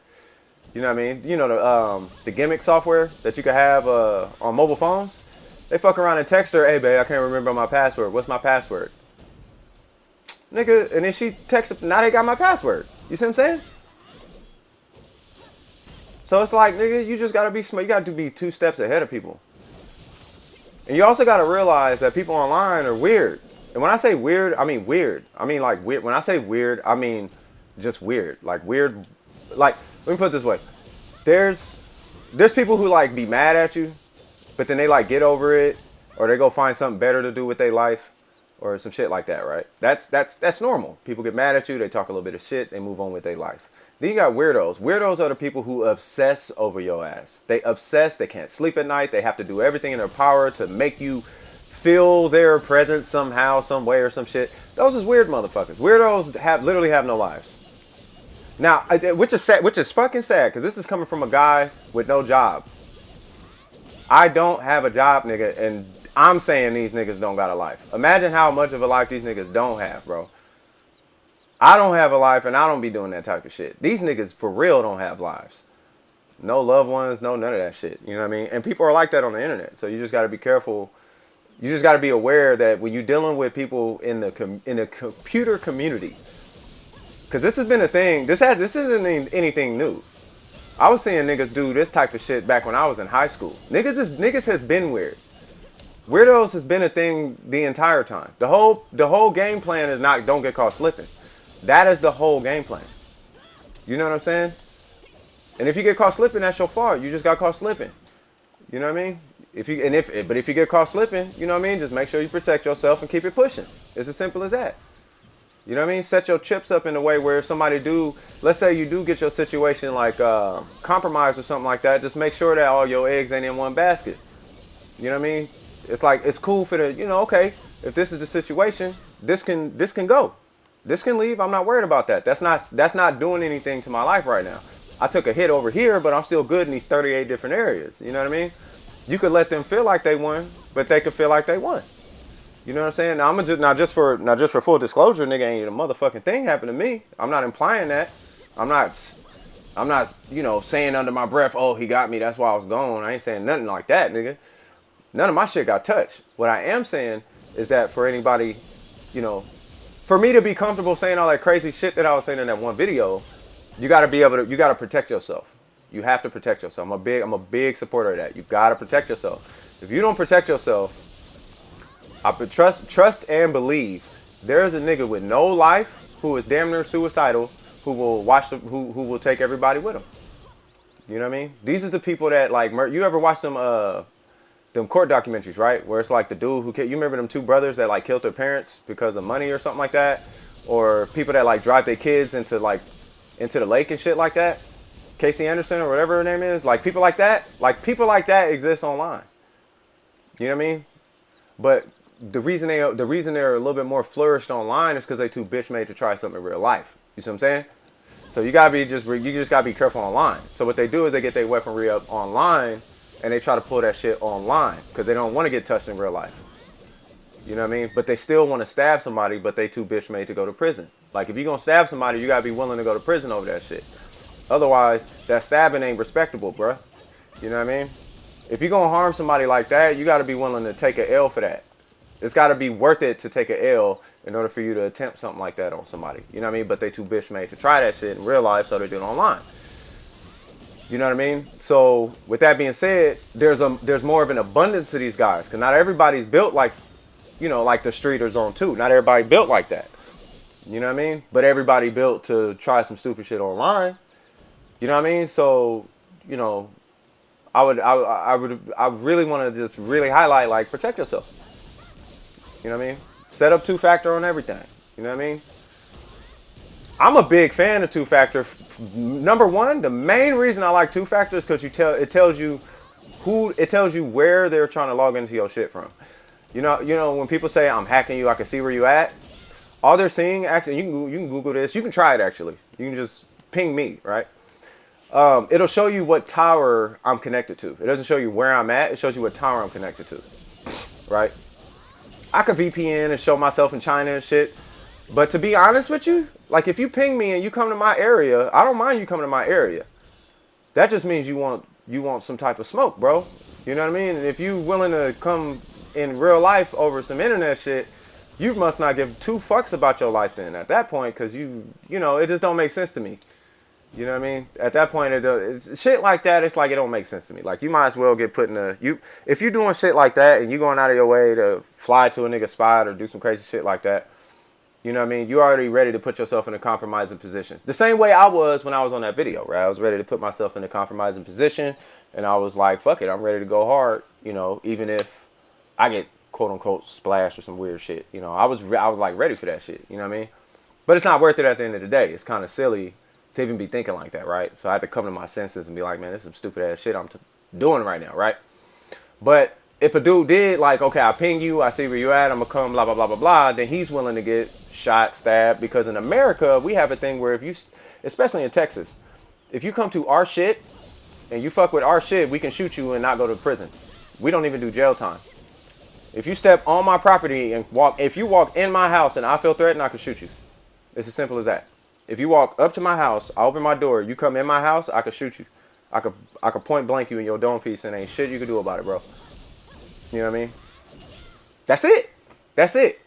You know what I mean? You know the gimmick software that you can have on mobile phones? They fuck around and text her, hey babe, I can't remember my password. What's my password? Nigga, and then she texts, now they got my password. You see what I'm saying? So it's like, nigga, you just gotta be smart. You gotta be 2 steps ahead of people. And you also gotta realize that people online are weird. And when I say weird, I mean weird. I mean like weird. When I say weird, I mean just weird. Like weird, like, let me put it this way. There's people who like be mad at you, but then they like get over it, or they go find something better to do with their life, or some shit like that, right? That's normal. People get mad at you, they talk a little bit of shit, they move on with their life. Then you got weirdos. Weirdos are the people who obsess over your ass. They obsess, they can't sleep at night, they have to do everything in their power to make you feel their presence somehow, some way, or some shit. Those is weird motherfuckers. Weirdos literally have no lives. Now, which is sad, which is fucking sad, because this is coming from a guy with no job. I don't have a job, nigga, and I'm saying these niggas don't got a life. Imagine how much of a life these niggas don't have, bro. I don't have a life, and I don't be doing that type of shit. These niggas, for real, don't have lives. No loved ones, no none of that shit. You know what I mean? And people are like that on the internet, so you just got to be careful. You just got to be aware that when you're dealing with people in the computer community, because this has been a thing. This isn't anything new. I was seeing niggas do this type of shit back when I was in high school. Niggas has been weird. Weirdos has been a thing the entire time. The whole game plan is not don't get caught slipping. That is the whole game plan. You know what I'm saying? And if you get caught slipping, that's your fault. You just got caught slipping. You know what I mean? If you get caught slipping, you know what I mean? Just make sure you protect yourself and keep it pushing. It's as simple as that. You know what I mean? Set your chips up in a way where if somebody let's say you do get your situation like compromised or something like that, just make sure that all your eggs ain't in one basket. You know what I mean? It's like, it's cool for the, you know, okay, if this is the situation, this can go. This can leave. I'm not worried about that. That's not doing anything to my life right now. I took a hit over here, but I'm still good in these 38 different areas. You know what I mean? You could let them feel like they won, but they could feel like they won. You know what I'm saying? Now I'm gonna just for full disclosure, nigga, ain't a motherfucking thing happened to me. I'm not implying that. I'm not, saying under my breath, oh, he got me, that's why I was gone. I ain't saying nothing like that, nigga. None of my shit got touched. What I am saying is that for anybody, for me to be comfortable saying all that crazy shit that I was saying in that one video, you gotta protect yourself. You have to protect yourself. I'm a big supporter of that. You gotta protect yourself. If you don't protect yourself, I trust and believe there's a nigga with no life who is damn near suicidal who will who will take everybody with him. You know what I mean? These are the people that like you ever watch them court documentaries, right? Where it's like the dude who you remember them two brothers that like killed their parents because of money or something like that, or people that like drive their kids into the lake and shit like that. Casey Anderson or whatever her name is, like people like that exist online. You know what I mean? But the reason they're a little bit more flourished online is because they too bitch made to try something in real life. You see what I'm saying? So you just gotta be careful online. So what they do is they get their weaponry up online and they try to pull that shit online because they don't want to get touched in real life. You know what I mean? But they still want to stab somebody, but they too bitch made to go to prison. Like if you're gonna stab somebody, you gotta be willing to go to prison over that shit. Otherwise, that stabbing ain't respectable, bruh. You know what I mean? If you're gonna harm somebody like that, you gotta be willing to take an L for that. It's gotta be worth it to take an L in order for you to attempt something like that on somebody. You know what I mean? But they too bitch made to try that shit in real life, so they do it online. You know what I mean? So with that being said, there's more of an abundance of these guys, because not everybody's built like, like the street or zone 2. Not everybody built like that. You know what I mean? But everybody built to try some stupid shit online. You know what I mean? So, I really want to just really highlight, like, protect yourself. You know what I mean? Set up two-factor on everything. You know what I mean? I'm a big fan of two-factor. Number one, the main reason I like two-factor is because it tells you where they're trying to log into your shit from. You know when people say I'm hacking you, I can see where you at. All they're seeing, actually, you can Google this. You can try it actually. You can just ping me, right? It'll show you what tower I'm connected to. It doesn't show you where I'm at. It shows you what tower I'm connected to, right? I could VPN and show myself in China and shit. But to be honest with you, like if you ping me and you come to my area, I don't mind you coming to my area. That just means you want some type of smoke, bro. You know what I mean? And if you willing to come in real life over some internet shit, you must not give two fucks about your life then at that point, because it just don't make sense to me. You know what I mean? At that point, it's shit like that. It's like it don't make sense to me. Like you might as well get put in if you doing shit like that and you going out of your way to fly to a nigga spot or do some crazy shit like that. You know what I mean? You already ready to put yourself in a compromising position. The same way I was when I was on that video, right? I was ready to put myself in a compromising position, and I was like, fuck it, I'm ready to go hard. Even if I get quote unquote splashed or some weird shit. I was like ready for that shit. You know what I mean? But it's not worth it at the end of the day. It's kind of silly to even be thinking like that, right? So I had to come to my senses and be like, man, this is some stupid ass shit I'm doing right now, right? But if a dude did like, okay, I ping you, I see where you at, I'm gonna come, blah, blah, blah, blah, blah, then he's willing to get shot, stabbed, because in America, we have a thing where especially in Texas, if you come to our shit and you fuck with our shit, we can shoot you and not go to prison. We don't even do jail time. If you step on my property and if you walk in my house and I feel threatened, I can shoot you. It's as simple as that. If you walk up to my house, I open my door, you come in my house, I could shoot you. I could point blank you in your dome piece and ain't shit you could do about it, bro. You know what I mean? That's it. That's it.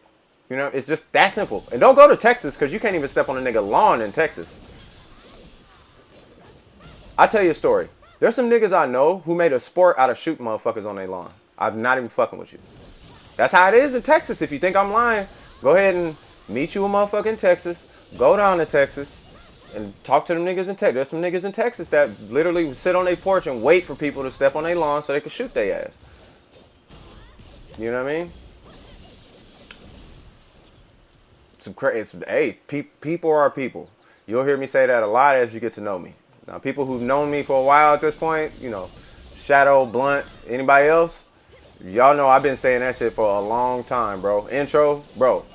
It's just that simple. And don't go to Texas because you can't even step on a nigga lawn in Texas. I'll tell you a story. There's some niggas I know who made a sport out of shooting motherfuckers on their lawn. I'm not even fucking with you. That's how it is in Texas. If you think I'm lying, go ahead and meet you a motherfucker in Texas. Go down to Texas and talk to them niggas in Texas. There's some niggas in Texas that literally sit on their porch and wait for people to step on their lawn so they can shoot their ass. You know what I mean? Hey, people are people. You'll hear me say that a lot as you get to know me. Now, people who've known me for a while at this point, Shadow, Blunt, anybody else, y'all know I've been saying that shit for a long time, bro. Intro, bro.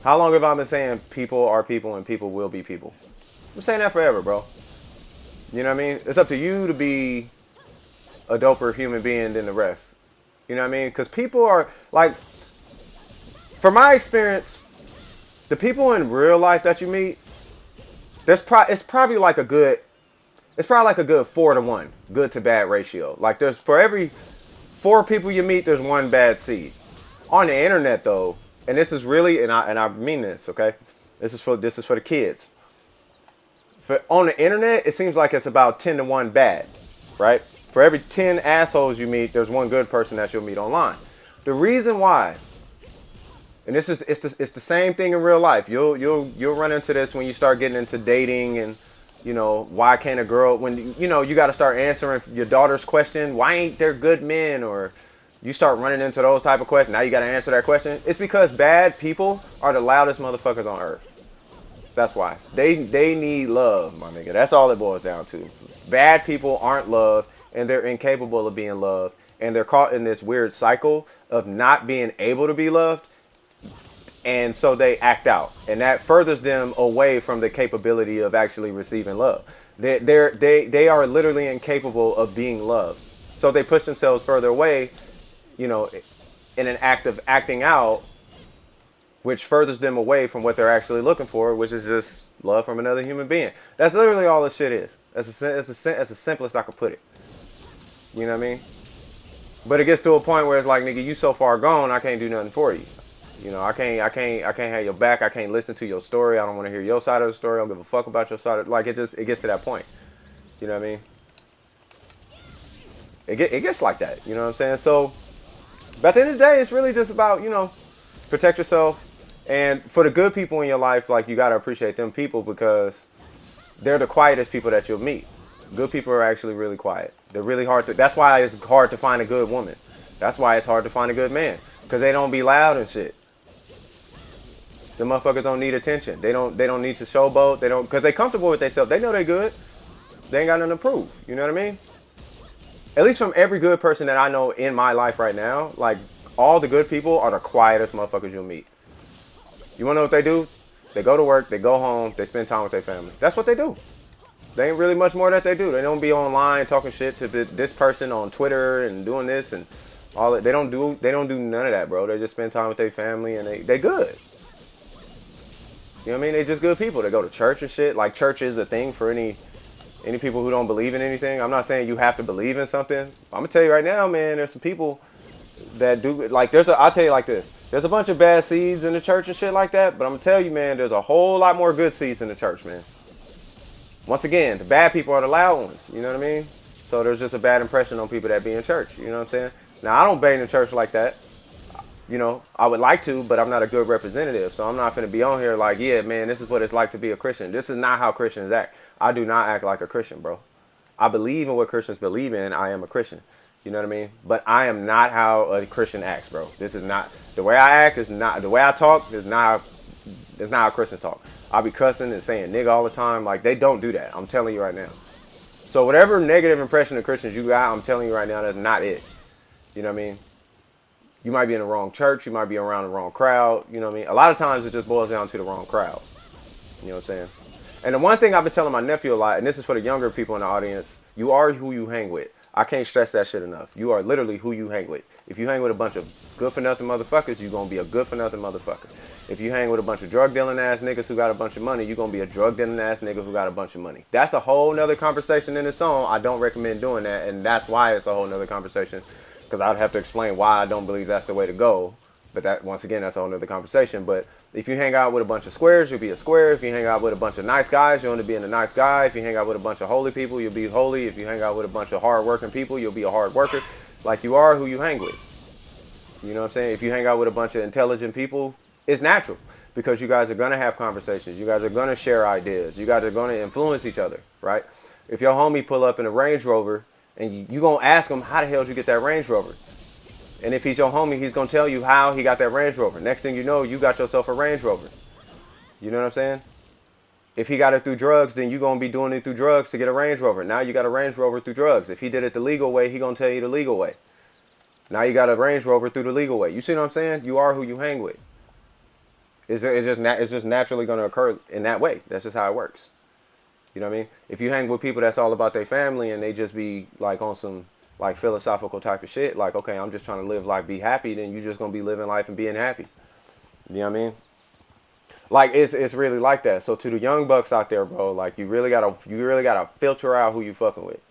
How long have I been saying people are people and people will be people? I'm saying that forever, bro. You know what I mean? It's up to you to be a doper human being than the rest. You know what I mean? Because people are like, from my experience, the people in real life that you meet, it's probably like a good, it's probably like a good 4-to-1, good to bad ratio. Like there's for every 4 people you meet, there's 1 bad seed. On the internet though, and this is really, and I mean this, okay? This is for the kids. On the internet, it seems like it's about 10-to-1 bad, right? For every 10 assholes you meet, there's 1 good person that you'll meet online. The reason why, and it's the same thing in real life. You'll run into this when you start getting into dating, and why can't a girl, when you got to start answering your daughter's question, why ain't there good men, or you start running into those type of questions. Now you got to answer that question. It's because bad people are the loudest motherfuckers on earth. That's why. They need love, my nigga. That's all it boils down to. Bad people aren't loved, and they're incapable of being loved. And they're caught in this weird cycle of not being able to be loved. And so they act out. And that furthers them away from the capability of actually receiving love. They are literally incapable of being loved. So they push themselves further away, in an act of acting out, which furthers them away from what they're actually looking for, which is just love from another human being. That's literally all this shit is. That's the simplest I could put it. You know what I mean? But it gets to a point where it's like, nigga, you so far gone, I can't do nothing for you. I can't have your back. I can't listen to your story. I don't want to hear your side of the story. I don't give a fuck about your side. Like it gets to that point. You know what I mean? It gets like that. You know what I'm saying? So, but at the end of the day, it's really just about, protect yourself. And for the good people in your life, like, you got to appreciate them people because they're the quietest people that you'll meet. Good people are actually really quiet. They're really hard to, that's why it's hard to find a good woman. That's why it's hard to find a good man. Because they don't be loud and shit. The motherfuckers don't need attention. They don't need to showboat. Because they comfortable with themselves. They know they good. They ain't got nothing to prove. You know what I mean? At least from every good person that I know in my life right now, like, all the good people are the quietest motherfuckers you'll meet. You want to know what they do? They go to work, they go home, they spend time with their family. That's what they do. They ain't really much more that they do. They don't be online talking shit to this person on Twitter and doing this and all that. They don't do none of that, bro. They just spend time with their family and they good. You know what I mean? They just good people. They go to church and shit. Like, church is a thing for any people who don't believe in anything. I'm not saying you have to believe in something. I'm gonna tell you right now, man, there's some people that do, like, I'll tell you like this. There's a bunch of bad seeds in the church and shit like that, but I'm gonna tell you, man, there's a whole lot more good seeds in the church, man. Once again, the bad people are the loud ones, you know what I mean? So there's just a bad impression on people that be in church, you know what I'm saying? Now, I don't bang in church like that. I would like to, but I'm not a good representative, so I'm not finna be on here like, yeah, man, this is what it's like to be a Christian. This is not how Christians act. I do not act like a Christian, bro. I believe in what Christians believe in. I am a Christian. You know what I mean? But I am not how a Christian acts, bro. This is not, the way I act is not, the way I talk is not how Christians talk. I'll be cussing and saying nigga all the time. Like, they don't do that. I'm telling you right now. So whatever negative impression of Christians you got, I'm telling you right now, that's not it. You know what I mean? You might be in the wrong church. You might be around the wrong crowd. You know what I mean? A lot of times it just boils down to the wrong crowd. You know what I'm saying? And the one thing I've been telling my nephew a lot, and this is for the younger people in the audience, you are who you hang with. I can't stress that shit enough. You are literally who you hang with. If you hang with a bunch of good-for-nothing motherfuckers, you're going to be a good-for-nothing motherfucker. If you hang with a bunch of drug-dealing ass niggas who got a bunch of money, you're going to be a drug-dealing ass nigga who got a bunch of money. That's a whole nother conversation in its own. I don't recommend doing that, and that's why it's a whole nother conversation, because I'd have to explain why I don't believe that's the way to go. But that, once again, that's a whole nother conversation. But if you hang out with a bunch of squares, you'll be a square. If you hang out with a bunch of nice guys, you'll end up being a nice guy. If you hang out with a bunch of holy people, you'll be holy. If you hang out with a bunch of hard-working people, you'll be a hard worker. Like, you are who you hang with. You know what I'm saying? If you hang out with a bunch of intelligent people, it's natural. Because you guys are going to have conversations. You guys are going to share ideas. You guys are going to influence each other, right? If your homie pull up in a Range Rover, and you going to ask him, how the hell did you get that Range Rover? And if he's your homie, he's going to tell you how he got that Range Rover. Next thing you know, you got yourself a Range Rover. You know what I'm saying? If he got it through drugs, then you're going to be doing it through drugs to get a Range Rover. Now you got a Range Rover through drugs. If he did it the legal way, he going to tell you the legal way. Now you got a Range Rover through the legal way. You see what I'm saying? You are who you hang with. It's just naturally going to occur in that way. That's just how it works. You know what I mean? If you hang with people that's all about their family and they just be like on some like philosophical type of shit, like okay, I'm just trying to live life, be happy, then you just gonna be living life and being happy. You know what I mean? Like it's really like that. So to the young bucks out there, bro, like you really gotta filter out who you fucking with.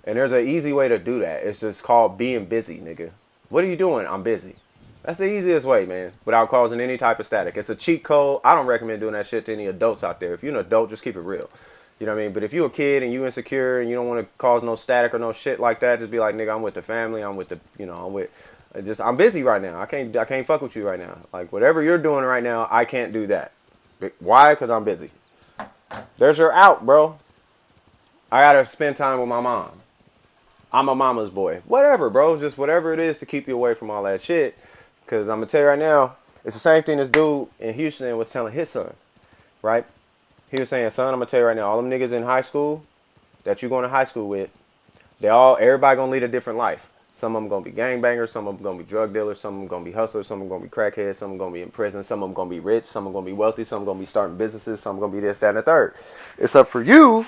And there's an easy way to do that. It's just called being busy, nigga. What are you doing? I'm busy. That's the easiest way, man, without causing any type of static. It's a cheat code. I don't recommend doing that shit to any adults out there. If you're an adult, just keep it real. You know what I mean? But if you're a kid and you insecure and you don't want to cause no static or no shit like that, just be like, nigga, I'm with the family. I'm with the, I'm with, I'm busy right now. I can't fuck with you right now. Like whatever you're doing right now, I can't do that. Why? Because I'm busy. There's your out, bro. I gotta spend time with my mom. I'm a mama's boy. Whatever, bro. Just whatever it is to keep you away from all that shit. Because I'm going to tell you right now, it's the same thing this dude in Houston was telling his son, right? He was saying, son, I'm going to tell you right now, all them niggas in high school that you're going to high school with, everybody going to lead a different life. Some of them going to be gangbangers, some of them going to be drug dealers, some of them going to be hustlers, some of them going to be crackheads, some of them going to be in prison, some of them going to be rich, some of them going to be wealthy, some of them going to be starting businesses, some going to be this, that, and the third. It's up for you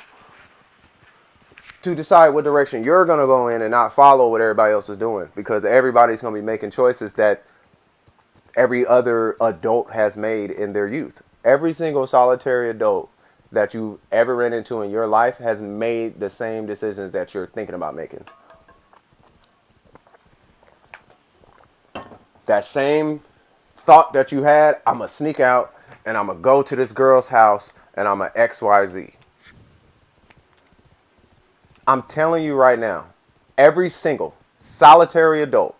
to decide what direction you're going to go in and not follow what everybody else is doing, because everybody's going to be making choices that every other adult has made in their youth. Every single solitary adult that you've ever ran into in your life has made the same decisions that you're thinking about making. That same thought that you had, I'm going to sneak out and I'm going to go to this girl's house and I'm going to XYZ. I'm telling you right now, every single solitary adult,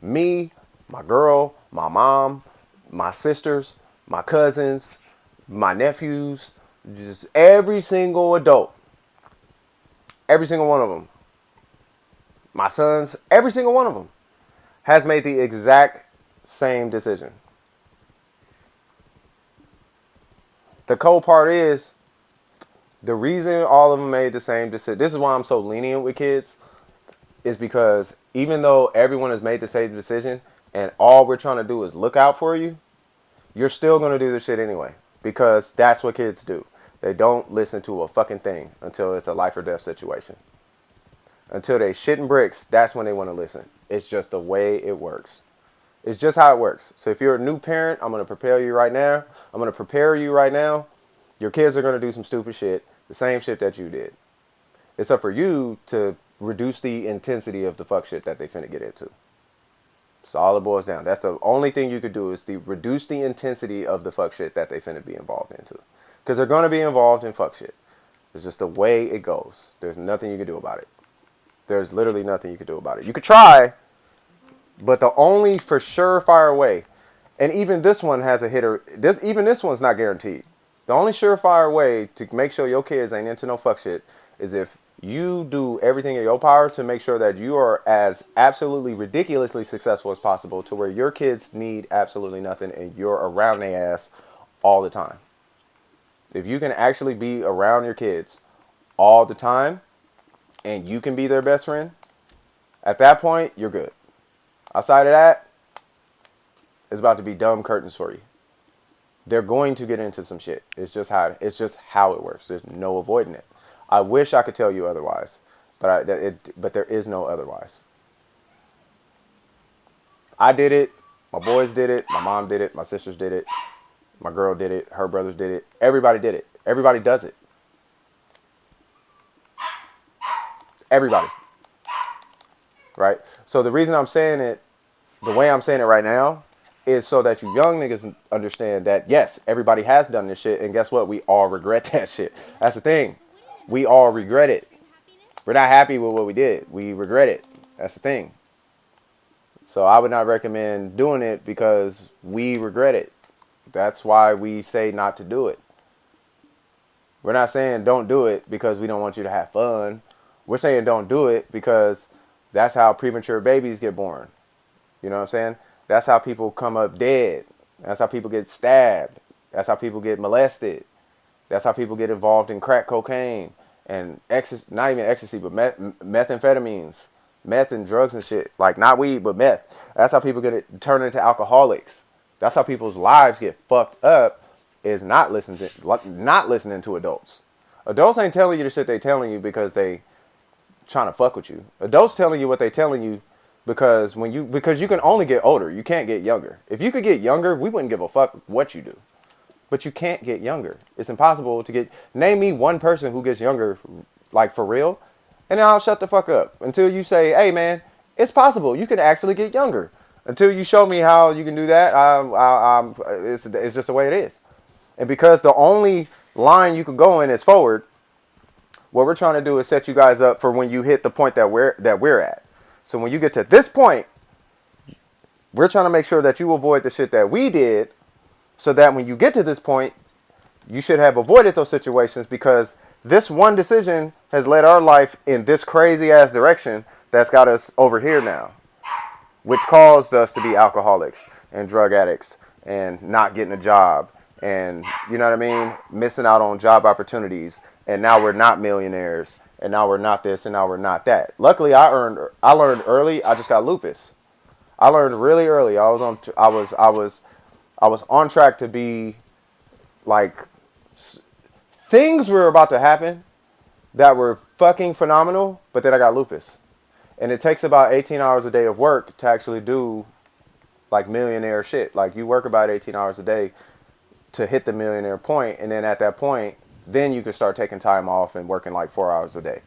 me, my girl, my mom, my sisters, my cousins, my nephews, just every single adult, every single one of them, my sons, every single one of them has made the exact same decision. The cold part is, the reason all of them made the same decision, this is why I'm so lenient with kids, is because even though everyone has made the same decision and all we're trying to do is look out for you, you're still going to do this shit anyway. Because that's what kids do. They don't listen to a fucking thing until it's a life or death situation. Until they shitting bricks, that's when they want to listen. It's just the way it works. It's just how it works. So if you're a new parent, I'm going to prepare you right now. Your kids are going to do some stupid shit, the same shit that you did. It's up for you to reduce the intensity of the fuck shit that they finna get into. That's all it boils down. That's the only thing you could do, is reduce the intensity of the fuck shit that they finna be involved into. Because they're going to be involved in fuck shit. It's just the way it goes. There's nothing you can do about it. There's literally nothing you can do about it. You could try, but the only for surefire way, and even this one has a hitter, even this one's not guaranteed. The only surefire way to make sure your kids ain't into no fuck shit is if you do everything in your power to make sure that you are as absolutely ridiculously successful as possible, to where your kids need absolutely nothing and you're around their ass all the time. If you can actually be around your kids all the time and you can be their best friend, at that point, you're good. Outside of that, it's about to be dumb curtains for you. They're going to get into some shit. It's just how it works. There's no avoiding it. I wish I could tell you otherwise, but there is no otherwise. I did it. My boys did it. My mom did it. My sisters did it. My girl did it. Her brothers did it. Everybody did it. Everybody does it. Everybody. Right? So the reason I'm saying it, the way I'm saying it right now, is so that you young niggas understand that, yes, everybody has done this shit, and guess what? We all regret that shit. That's the thing. We all regret it. We're not happy with what we did. We regret it. That's the thing. So I would not recommend doing it because we regret it. That's why we say not to do it. We're not saying don't do it because we don't want you to have fun. We're saying don't do it because that's how premature babies get born. You know what I'm saying? That's how people come up dead. That's how people get stabbed. That's how people get molested. That's how people get involved in crack cocaine and not even ecstasy, but methamphetamines, meth and drugs and shit. Like not weed, but meth. That's how people turn into alcoholics. That's how people's lives get fucked up, is not listening to adults. Adults ain't telling you the shit they telling you because they trying to fuck with you. Adults telling you what they telling you because because you can only get older. You can't get younger. If you could get younger, we wouldn't give a fuck what you do. But you can't get younger. It's impossible to get. Name me one person who gets younger, like for real, and then I'll shut the fuck up until you say, "Hey, man, it's possible. You can actually get younger." Until you show me how you can do that, it's just the way it is. And because the only line you can go in is forward, what we're trying to do is set you guys up for when you hit the point that we're at. So when you get to this point, we're trying to make sure that you avoid the shit that we did, so that when you get to this point, you should have avoided those situations, because this one decision has led our life in this crazy ass direction that's got us over here now, which caused us to be alcoholics and drug addicts and not getting a job and, you know what I mean, missing out on job opportunities. And now we're not millionaires, and now we're not this, and now we're not that. Luckily, I learned early. I just got lupus. I learned really early. I was on track to be like, things were about to happen that were fucking phenomenal, but then I got lupus. And it takes about 18 hours a day of work to actually do like millionaire shit. Like, you work about 18 hours a day to hit the millionaire point, and then at that point, then you can start taking time off and working like 4 hours a day.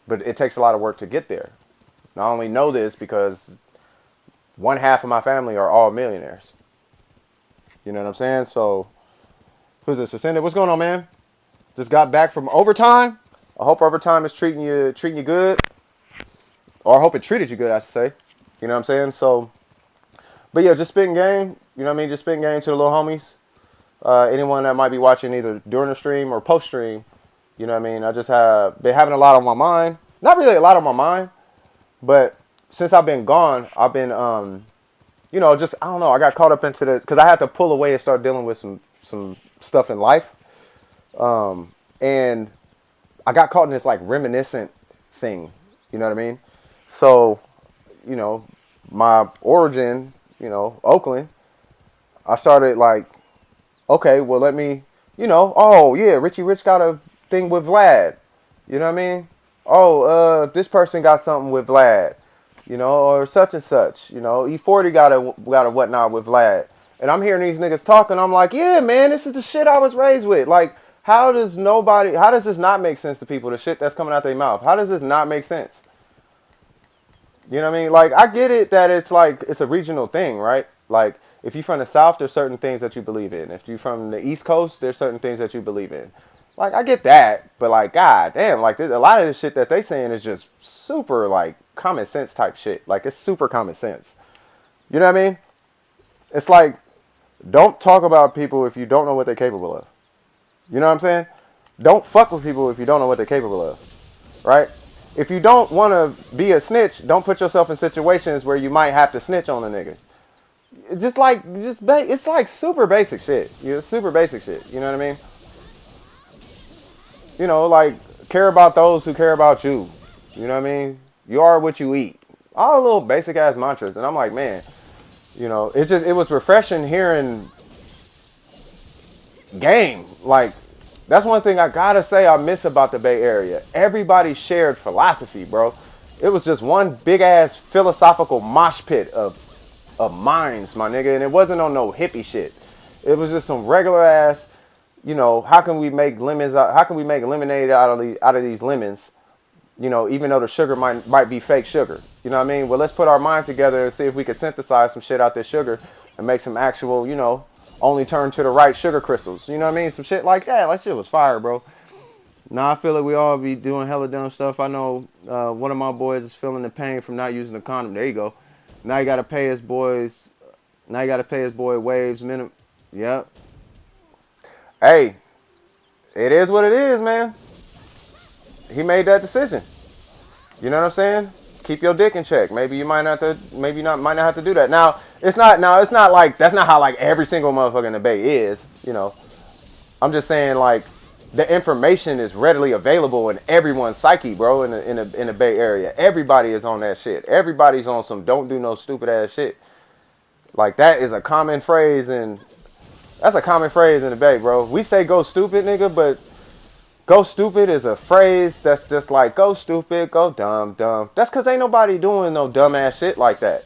But it takes a lot of work to get there. And I only know this because one half of my family are all millionaires. You know what I'm saying? So, who's this? Ascendant? What's going on, man? Just got back from overtime. I hope overtime is treating you good. Or I hope it treated you good, I should say. You know what I'm saying? So, but yeah, just spitting game. You know what I mean? Just spitting game to the little homies. Anyone that might be watching either during the stream or post stream. You know what I mean? I just have been having a lot on my mind. Not really a lot on my mind, but since I've been gone, I've been, you know, just, I don't know. I got caught up into this because I had to pull away and start dealing with some stuff in life. And I got caught in this like reminiscent thing. You know what I mean? So, you know, my origin, you know, Oakland, I started like, okay, well, let me, you know, oh, yeah, Richie Rich got a thing with Vlad. You know what I mean? Oh, this person got something with Vlad, you know, or such and such, you know. E40 got a whatnot with Vlad. And I'm hearing these niggas talking. I'm like, yeah, man, this is the shit I was raised with. Like, how does this not make sense to people, the shit that's coming out their mouth? How does this not make sense? You know what I mean? Like, I get it that it's like, it's a regional thing, right? Like, if you're from the South, there's certain things that you believe in. If you're from the East Coast, there's certain things that you believe in. Like, I get that, but like, god damn, like, a lot of this shit that they saying is just super, like, common sense type shit. Like, it's super common sense. You know what I mean? It's like, don't talk about people if you don't know what they're capable of. You know what I'm saying? Don't fuck with people if you don't know what they're capable of. Right? If you don't want to be a snitch, don't put yourself in situations where you might have to snitch on a nigga. It's like super basic shit. Super basic shit. You know what I mean? You know, like, care about those who care about you. You know what I mean? You are what you eat. All little basic ass mantras. And I'm like, man, you know, it was refreshing hearing game. Like, that's one thing I gotta say I miss about the Bay Area. Everybody shared philosophy, bro. It was just one big ass philosophical mosh pit of minds, my nigga. And it wasn't on no hippie shit. It was just some regular ass, you know, how can we make lemonade out of these lemons? You know, even though the sugar might be fake sugar. You know what I mean? Well, let's put our minds together and see if we can synthesize some shit out this sugar and make some actual, you know, only turn to the right sugar crystals. You know what I mean? Some shit like that. That shit was fire, bro. Now I feel like we all be doing hella dumb stuff. I know one of my boys is feeling the pain from not using a condom. There you go. Now you got to pay his boy Waves minimum. Yep. Hey, it is what it is, man. He made that decision. You know what I'm saying? Keep your dick in check. Maybe you might not have to do that. Now, it's not like, that's not how like every single motherfucker in the Bay is, you know. I'm just saying, like, the information is readily available in everyone's psyche, bro, in the Bay Area. Everybody is on that shit. Everybody's on some don't do no stupid ass shit. Like that is a common phrase in that's a common phrase in the Bay, bro. We say go stupid, nigga, but go stupid is a phrase that's just like go stupid, go dumb, dumb. That's cause ain't nobody doing no dumbass shit like that.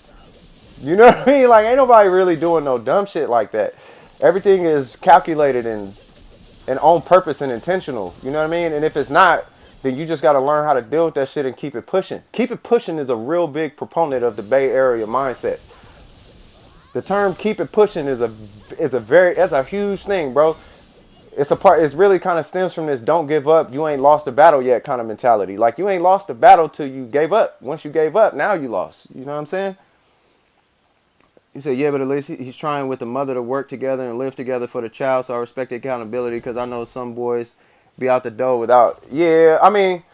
You know what I mean? Like ain't nobody really doing no dumb shit like that. Everything is calculated and on purpose and intentional. You know what I mean? And if it's not, then you just got to learn how to deal with that shit and keep it pushing. Keep it pushing is a real big proponent of the Bay Area mindset. The term "keep it pushing" that's a huge thing, bro. It's really kind of stems from this "don't give up, you ain't lost the battle yet" kind of mentality. Like you ain't lost the battle till you gave up. Once you gave up, now you lost. You know what I'm saying? He said, yeah, but at least he's trying with the mother to work together and live together for the child. So I respect the accountability because I know some boys be out the door without. Yeah, I mean,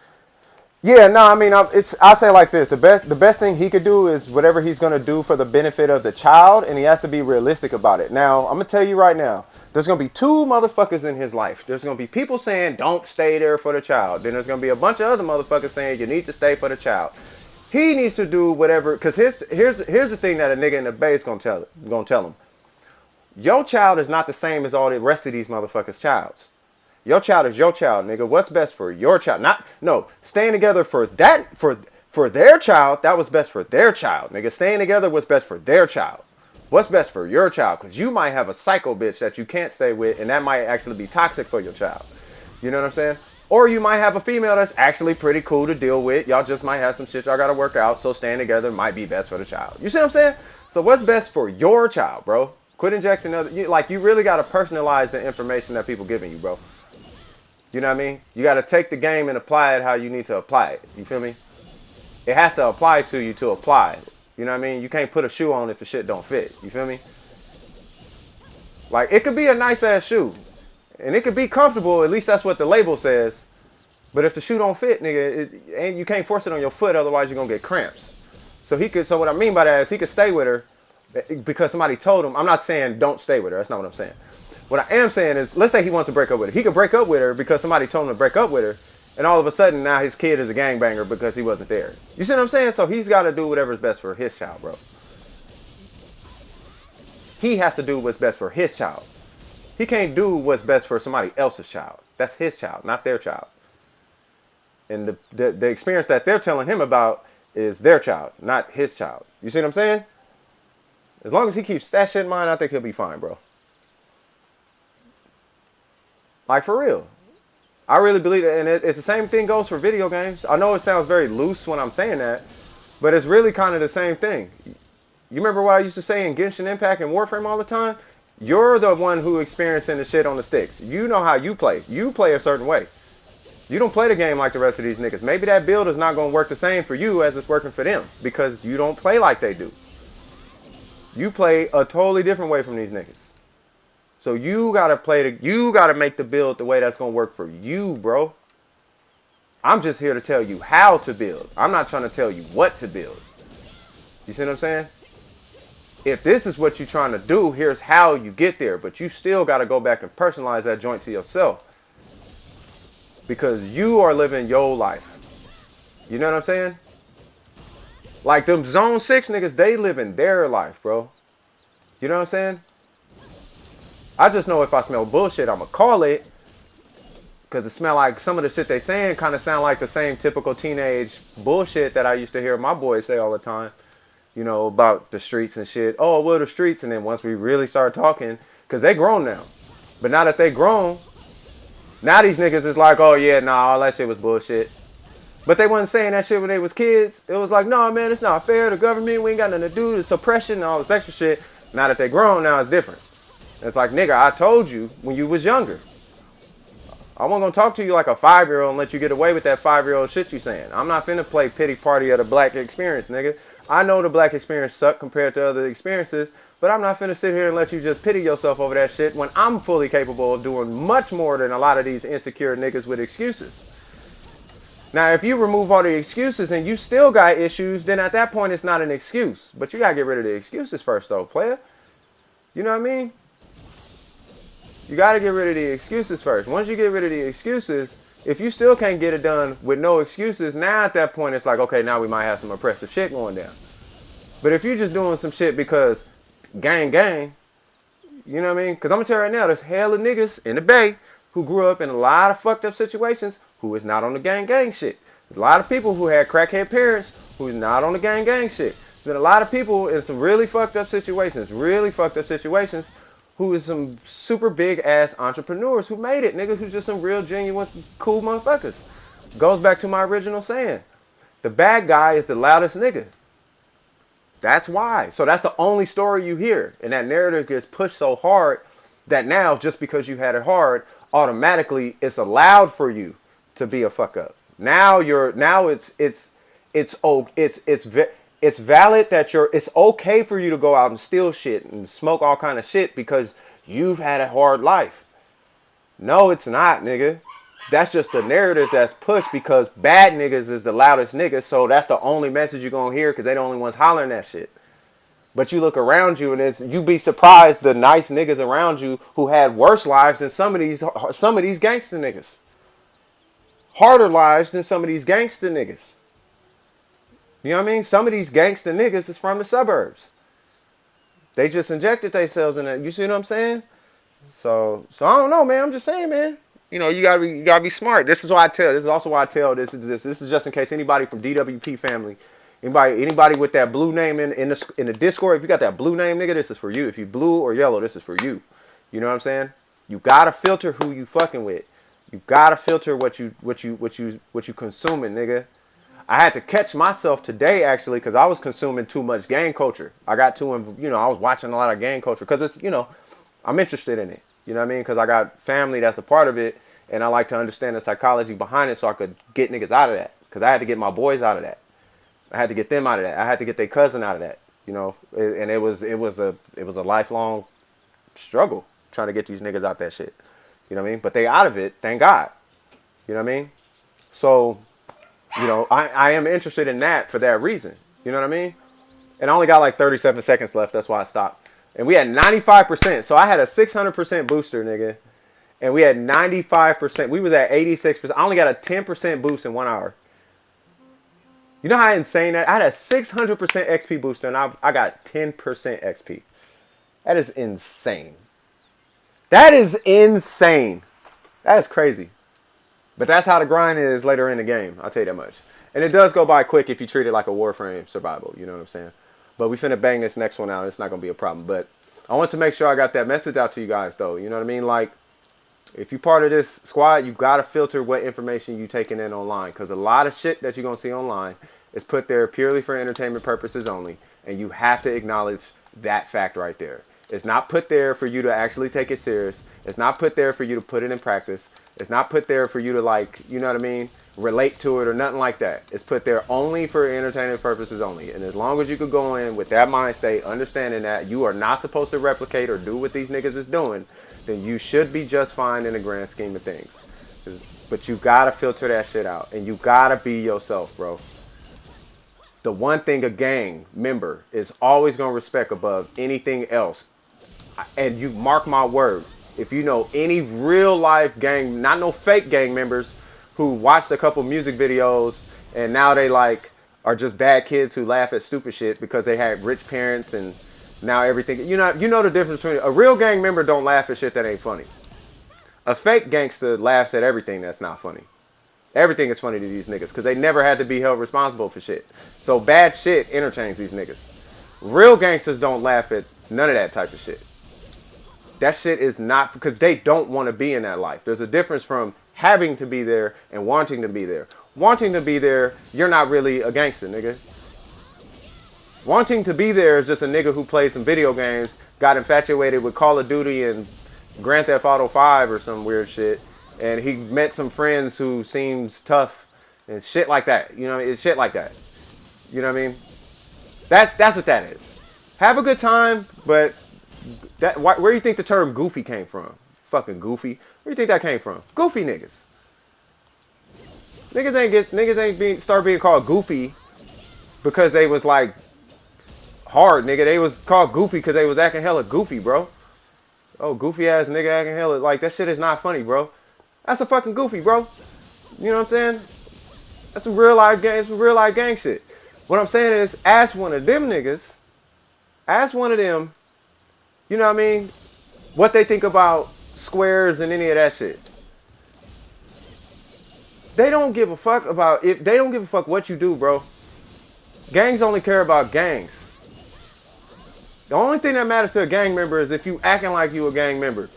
yeah, no, I mean, I'll say it like this: the best thing he could do is whatever he's gonna do for the benefit of the child, and he has to be realistic about it. Now, I'm gonna tell you right now, there's gonna be two motherfuckers in his life. There's gonna be people saying don't stay there for the child. Then there's gonna be a bunch of other motherfuckers saying you need to stay for the child. He needs to do whatever, because here's the thing that a nigga in the Bay is gonna tell him. Your child is not the same as all the rest of these motherfuckers' childs. Your child is your child, nigga. What's best for your child? Staying together for their child, that was best for their child, nigga. Staying together was best for their child. What's best for your child? Because you might have a psycho bitch that you can't stay with, and that might actually be toxic for your child. You know what I'm saying? Or you might have a female that's actually pretty cool to deal with. Y'all just might have some shit y'all gotta work out, so staying together might be best for the child. You see what I'm saying? So what's best for your child, bro? Quit injecting you really gotta personalize the information that people giving you, bro. You know what I mean? You gotta take the game and apply it how you need to apply it. You feel me? It has to apply to you to apply it. You know what I mean? You can't put a shoe on if the shit don't fit. You feel me? Like, it could be a nice ass shoe. And it could be comfortable, at least that's what the label says. But if the shoe don't fit, nigga, you can't force it on your foot, otherwise you're gonna get cramps. So what I mean by that is he could stay with her because somebody told him. I'm not saying don't stay with her, that's not what I'm saying. What I am saying is, let's say he wants to break up with her. He could break up with her because somebody told him to break up with her, and all of a sudden now his kid is a gangbanger because he wasn't there. You see what I'm saying? So he's gotta do whatever's best for his child, bro. He has to do what's best for his child. He can't do what's best for somebody else's child. That's his child, not their child. And the experience that they're telling him about is their child, not his child. You see what I'm saying? As long as he keeps that shit in mind, I think he'll be fine, bro. Like, for real. I really believe it. And it's the same thing goes for video games. I know it sounds very loose when I'm saying that, but it's really kind of the same thing. You remember what I used to say in Genshin Impact and Warframe all the time? You're the one who experiencing the shit on the sticks. You know how you play. You play a certain way. You don't play the game like the rest of these niggas. Maybe that build is not going to work the same for you as it's working for them because you don't play like they do. You play a totally different way from these niggas. So you got to make the build the way that's going to work for you, bro. I'm just here to tell you how to build. I'm not trying to tell you what to build. You see what I'm saying? If this is what you're trying to do, here's how you get there. But you still got to go back and personalize that joint to yourself. Because you are living your life. You know what I'm saying? Like them Zone 6 niggas, they living their life, bro. You know what I'm saying? I just know if I smell bullshit, I'ma call it. Because it smell like some of the shit they saying kind of sound like the same typical teenage bullshit that I used to hear my boys say all the time. You know, about the streets and shit. Oh, well, the streets. And then once we really start talking, because they grown now. But now that they grown, now these niggas is like, oh, yeah, nah, all that shit was bullshit. But they wasn't saying that shit when they was kids. It was like, no, man, it's not fair. The government, we ain't got nothing to do. The suppression and all this extra shit. Now that they grown, now it's different. It's like, nigga, I told you when you was younger. I wasn't going to talk to you like a 5-year-old and let you get away with that 5-year-old shit you saying. I'm not finna play pity party of the black experience, nigga. I know the black experience suck compared to other experiences, but I'm not finna sit here and let you just pity yourself over that shit when I'm fully capable of doing much more than a lot of these insecure niggas with excuses. Now, if you remove all the excuses and you still got issues, then at that point it's not an excuse. But you gotta get rid of the excuses first, though, player. You know what I mean? You gotta get rid of the excuses first. Once you get rid of the excuses, if you still can't get it done with no excuses, now at that point it's like, okay, now we might have some oppressive shit going down. But if you're just doing some shit because gang gang. You know what I mean? Because I'm going to tell you right now, there's hella niggas in the Bay who grew up in a lot of fucked up situations who is not on the gang gang shit. There's a lot of people who had crackhead parents who's not on the gang gang shit. There's been a lot of people in some really fucked up situations, who is some super big ass entrepreneurs who made it, nigga, who's just some real genuine cool motherfuckers. Goes back to my original saying. The bad guy is the loudest nigga. That's why. So that's the only story you hear. And that narrative gets pushed so hard that now, just because you had it hard, automatically it's allowed for you to be a fuck up. Now it's valid that it's okay for you to go out and steal shit and smoke all kind of shit because you've had a hard life. No, it's not, nigga. That's just the narrative that's pushed because bad niggas is the loudest niggas. So that's the only message you're going to hear because they the only ones hollering that shit. But you look around you and you be surprised the nice niggas around you who had worse lives than some of these gangster niggas. Harder lives than some of these gangster niggas. You know what I mean? Some of these gangster niggas is from the suburbs. They just injected themselves in that. You see what I'm saying? So I don't know, man. I'm just saying, man. You know, you gotta be smart. This is why I tell. This is also why I tell. This is just in case anybody from DWP family, anybody with that blue name in the Discord. If you got that blue name, nigga, this is for you. If you blue or yellow, this is for you. You know what I'm saying? You gotta filter who you fucking with. You gotta filter what you consuming, nigga. I had to catch myself today actually because I was consuming too much gang culture. I got too, I was watching a lot of gang culture because it's, I'm interested in it. You know what I mean? Because I got family that's a part of it, and I like to understand the psychology behind it so I could get niggas out of that. Because I had to get my boys out of that. I had to get them out of that. I had to get their cousin out of that. And it was a lifelong struggle trying to get these niggas out that shit. You know what I mean? But they out of it, thank God. You know what I mean? So, I am interested in that for that reason. You know what I mean? And I only got like 37 seconds left. That's why I stopped. And we had 95%. So I had a 600% booster, nigga. And we had 95%. We was at 86%. I only got a 10% boost in 1 hour. You know how insane that? I had a 600% XP booster and I got 10% XP. That is insane. That is insane. That is crazy. But that's how the grind is later in the game. I'll tell you that much. And it does go by quick if you treat it like a Warframe survival. You know what I'm saying? But we finna bang this next one out. It's not going to be a problem. But I want to make sure I got that message out to you guys, though. You know what I mean? Like, if you're part of this squad, you got to filter what information you taking in online. Because a lot of shit that you're going to see online is put there purely for entertainment purposes only. And you have to acknowledge that fact right there. It's not put there for you to actually take it serious. It's not put there for you to put it in practice. It's not put there for you to, like, you know what I mean, relate to it or nothing like that. It's put there only for entertainment purposes only. And as long as you could go in with that mind state, understanding that you are not supposed to replicate or do what these niggas is doing, then you should be just fine in the grand scheme of things. But you gotta filter that shit out. And you gotta be yourself, bro. The one thing a gang member is always gonna respect above anything else, and you mark my word, if you know any real life gang, not no fake gang members who watched a couple music videos and now they like are just bad kids who laugh at stupid shit because they had rich parents and now everything, you know the difference between a real gang member don't laugh at shit that ain't funny. A fake gangster laughs at everything that's not funny. Everything is funny to these niggas because they never had to be held responsible for shit. So bad shit entertains these niggas. Real gangsters don't laugh at none of that type of shit. That shit is not, because they don't want to be in that life. There's a difference from having to be there and wanting to be there. Wanting to be there, you're not really a gangster, nigga. Wanting to be there is just a nigga who played some video games, got infatuated with Call of Duty and Grand Theft Auto 5 or some weird shit, and he met some friends who seems tough and shit like that. It's shit like that. You know what I mean? That's what that is. Have a good time, but where do you think the term goofy came from? Fucking goofy. Where do you think that came from? Goofy niggas. Niggas ain't start being called goofy because they was like hard, nigga. They was called goofy because they was acting hella goofy, bro. Oh, goofy ass nigga acting hella, like, that shit is not funny, bro. That's a fucking goofy, bro. You know what I'm saying? That's some real life gang shit. What I'm saying is, ask one of them niggas, ask one of them You know what I mean? What they think about squares and any of that shit. They don't give a fuck about it. They don't give a fuck what you do, bro. Gangs only care about gangs. The only thing that matters to a gang member is if you acting like you a gang member.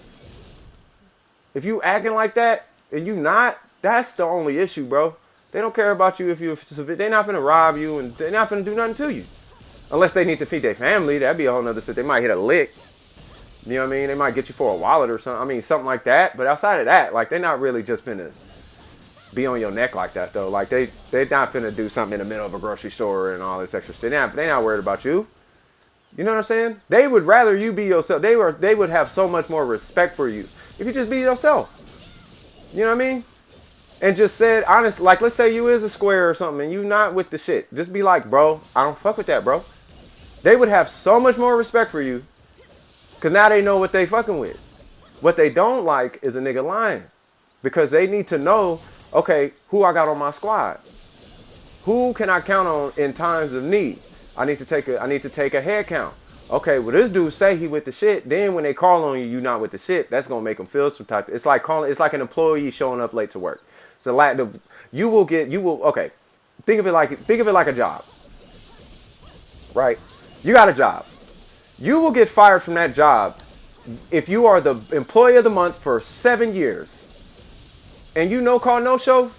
If you acting like that and you not, that's the only issue, bro. They don't care about you if you. They're not finna rob you and they're not finna do nothing to you, unless they need to feed their family. That'd be a whole nother shit. They might hit a lick. You know what I mean? They might get you for a wallet or something. I mean, something like that. But outside of that, like, they're not really just finna be on your neck like that, though. Like, they're not finna do something in the middle of a grocery store and all this extra shit. They're not worried about you. You know what I'm saying? They would rather you be yourself. They would have so much more respect for you if you just be yourself. You know what I mean? And just said, honest, like, let's say you is a square or something and you not with the shit. Just be like, bro, I don't fuck with that, bro. They would have so much more respect for you because now they know what they fucking with. What they don't like is a nigga lying because they need to know, okay, who I got on my squad. Who can I count on in times of need? I need to take a head count. Okay, well, this dude say he with the shit. Then when they call on you, you not with the shit. That's gonna make them feel some type. It's like an employee showing up late to work. So like okay. Think of it like a job, right? You got a job. You will get fired from that job if you are the employee of the month for 7 years, and you no call no show.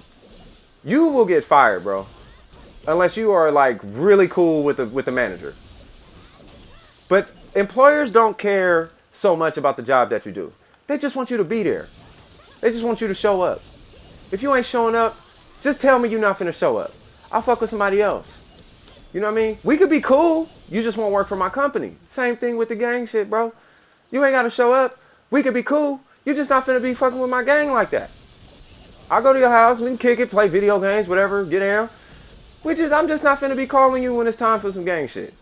You will get fired, bro, unless you are like really cool with the manager. But employers don't care so much about the job that you do. They just want you to be there. They just want you to show up. If you ain't showing up, just tell me you're not finna show up. I'll fuck with somebody else. You know what I mean? We could be cool. You just won't work for my company. Same thing with the gang shit, bro. You ain't gotta show up. We could be cool. You just not finna be fucking with my gang like that. I'll go to your house, we can kick it, play video games, whatever, get down. I'm just not finna be calling you when it's time for some gang shit.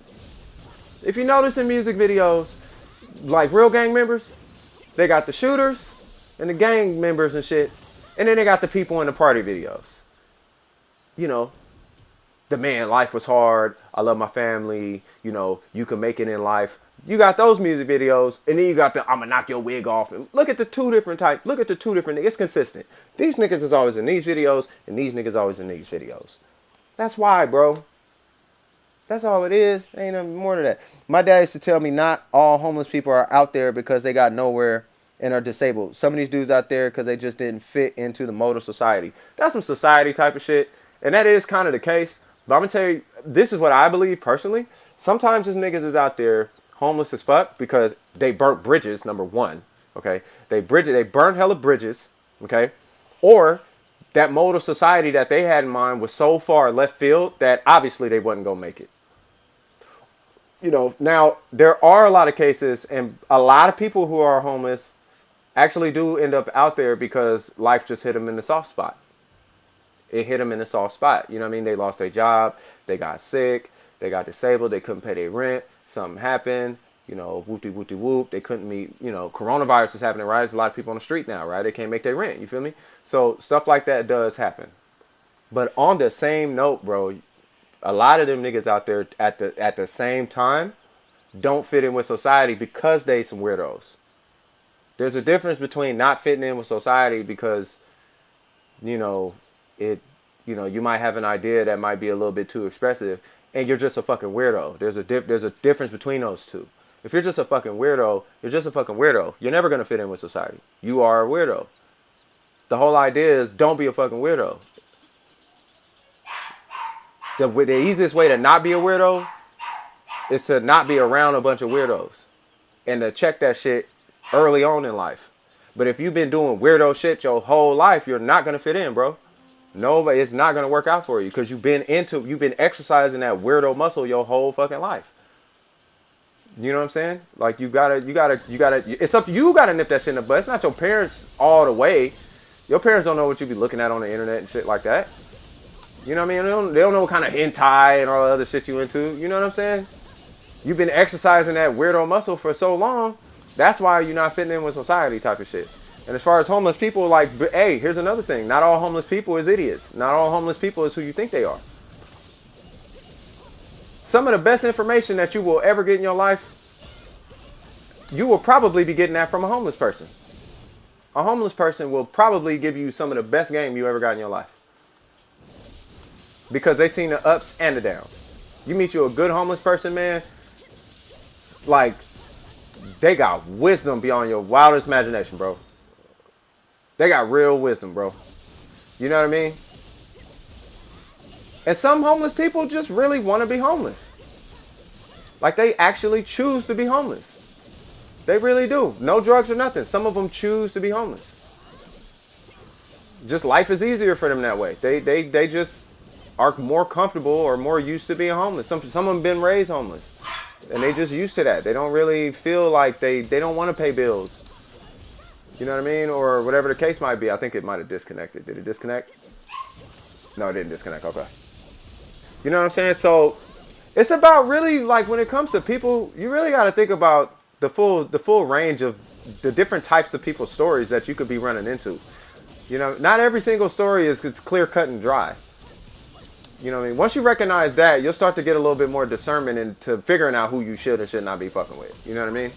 If you notice in music videos, like real gang members, they got the shooters and the gang members and shit. And then they got the people in the party videos. You know, the man, life was hard. I love my family. You know, you can make it in life. You got those music videos. And then you got the, I'ma knock your wig off. And look at the two different types. Look at the two different, it's consistent. These niggas is always in these videos. And these niggas always in these videos. That's why, bro. That's all it is. Ain't nothing more to that. My dad used to tell me not all homeless people are out there because they got nowhere and are disabled. Some of these dudes out there because they just didn't fit into the mode of society. That's some society type of shit. And that is kind of the case. But I'm going to tell you, this is what I believe personally. Sometimes these niggas is out there homeless as fuck because they burnt bridges, number one. Okay? They burnt hella bridges. Okay? Or that mode of society that they had in mind was so far left field that obviously they wasn't going to make it. You know, now there are a lot of cases and a lot of people who are homeless actually do end up out there because life just hit them in the soft spot. It hit them in the soft spot. You know what I mean? They lost their job. They got sick. They got disabled. They couldn't pay their rent. Something happened. You know, whoop-de-whoop-de-whoop. They couldn't meet, you know, coronavirus is happening, right? There's a lot of people on the street now, right? They can't make their rent. You feel me? So stuff like that does happen. But on the same note, bro, a lot of them niggas out there at the same time don't fit in with society because they some weirdos. There's a difference between not fitting in with society because, you know, you might have an idea that might be a little bit too expressive and you're just a fucking weirdo. There's a difference between those two. If you're just a fucking weirdo, you're just a fucking weirdo. You're never going to fit in with society. You are a weirdo. The whole idea is don't be a fucking weirdo. The easiest way to not be a weirdo is to not be around a bunch of weirdos and to check that shit early on in life. But if you've been doing weirdo shit your whole life, you're not going to fit in, bro. No, it's not going to work out for you because you've been exercising that weirdo muscle your whole fucking life. You know what I'm saying? Like you gotta, it's up to you, gotta nip that shit in the bud. It's not your parents all the way. Your parents don't know what you be looking at on the internet and shit like that. You know what I mean? They don't know what kind of hentai and all the other shit you into. You know what I'm saying? You've been exercising that weirdo muscle for so long. That's why you're not fitting in with society type of shit. And as far as homeless people, like, hey, here's another thing. Not all homeless people is idiots. Not all homeless people is who you think they are. Some of the best information that you will ever get in your life you will probably be getting that from a homeless person. A homeless person will probably give you some of the best game you ever got in your life. Because they seen the ups and the downs. You meet you a good homeless person, man, like, they got wisdom beyond your wildest imagination, bro. They got real wisdom, bro. You know what I mean? And some homeless people just really want to be homeless. Like, they actually choose to be homeless. They really do. No drugs or nothing. Some of them choose to be homeless. Just life is easier for them that way. They just are more comfortable or more used to being homeless. Some of them been raised homeless. And they just used to that. They don't really feel like they don't want to pay bills. You know what I mean? Or whatever the case might be. I think it might have disconnected. Did it disconnect? No, it didn't disconnect. Okay. You know what I'm saying? So it's about really, like, when it comes to people, you really got to think about the full range of the different types of people's stories that you could be running into. You know, not every single story is clear cut and dry. You know what I mean? Once you recognize that, you'll start to get a little bit more discernment into figuring out who you should and should not be fucking with. You know what I mean?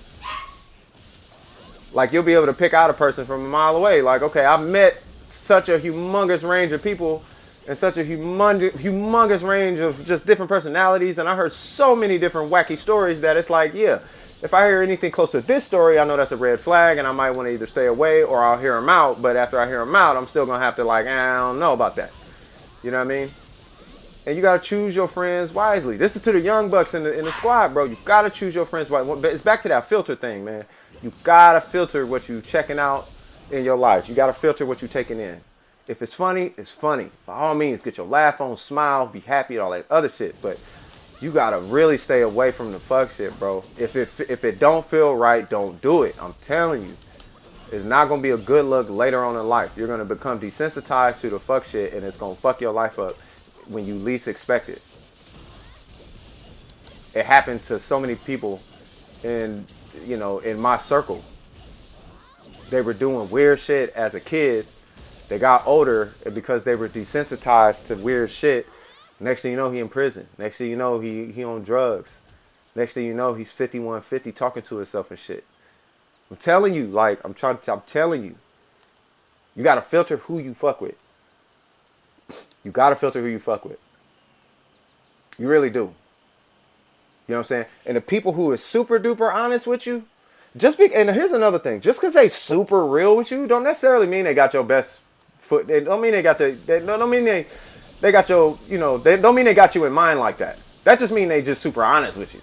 Like, you'll be able to pick out a person from a mile away. Like, okay, I've met such a humongous range of people and such a humongous range of just different personalities. And I heard so many different wacky stories that it's like, yeah, if I hear anything close to this story, I know that's a red flag and I might want to either stay away or I'll hear them out. But after I hear them out, I'm still going to have to, like, I don't know about that. You know what I mean? And you got to choose your friends wisely. This is to the young bucks in the squad, bro. You got to choose your friends wisely. But it's back to that filter thing, man. You got to filter what you checking out in your life. You got to filter what you taking in. If it's funny, it's funny. By all means, get your laugh on, smile, be happy, all that other shit. But you got to really stay away from the fuck shit, bro. If it don't feel right, don't do it. I'm telling you. It's not going to be a good look later on in life. You're going to become desensitized to the fuck shit, and it's going to fuck your life up when you least expect it. It happened to so many people in my circle. They were doing weird shit as a kid. They got older, and because they were desensitized to weird shit, next thing you know, he in prison. Next thing you know, he on drugs. Next thing you know, he's 5150 talking to himself and shit. I'm telling you, like, I'm telling you, you got to filter who you fuck with. You got to filter who you fuck with. You really do. You know what I'm saying? And the people who is super duper honest with you, and here's another thing. Just because they super real with you, don't necessarily mean they got your best foot. They don't mean they got don't mean they got your, they don't mean they got you in mind like that. That just mean they just super honest with you.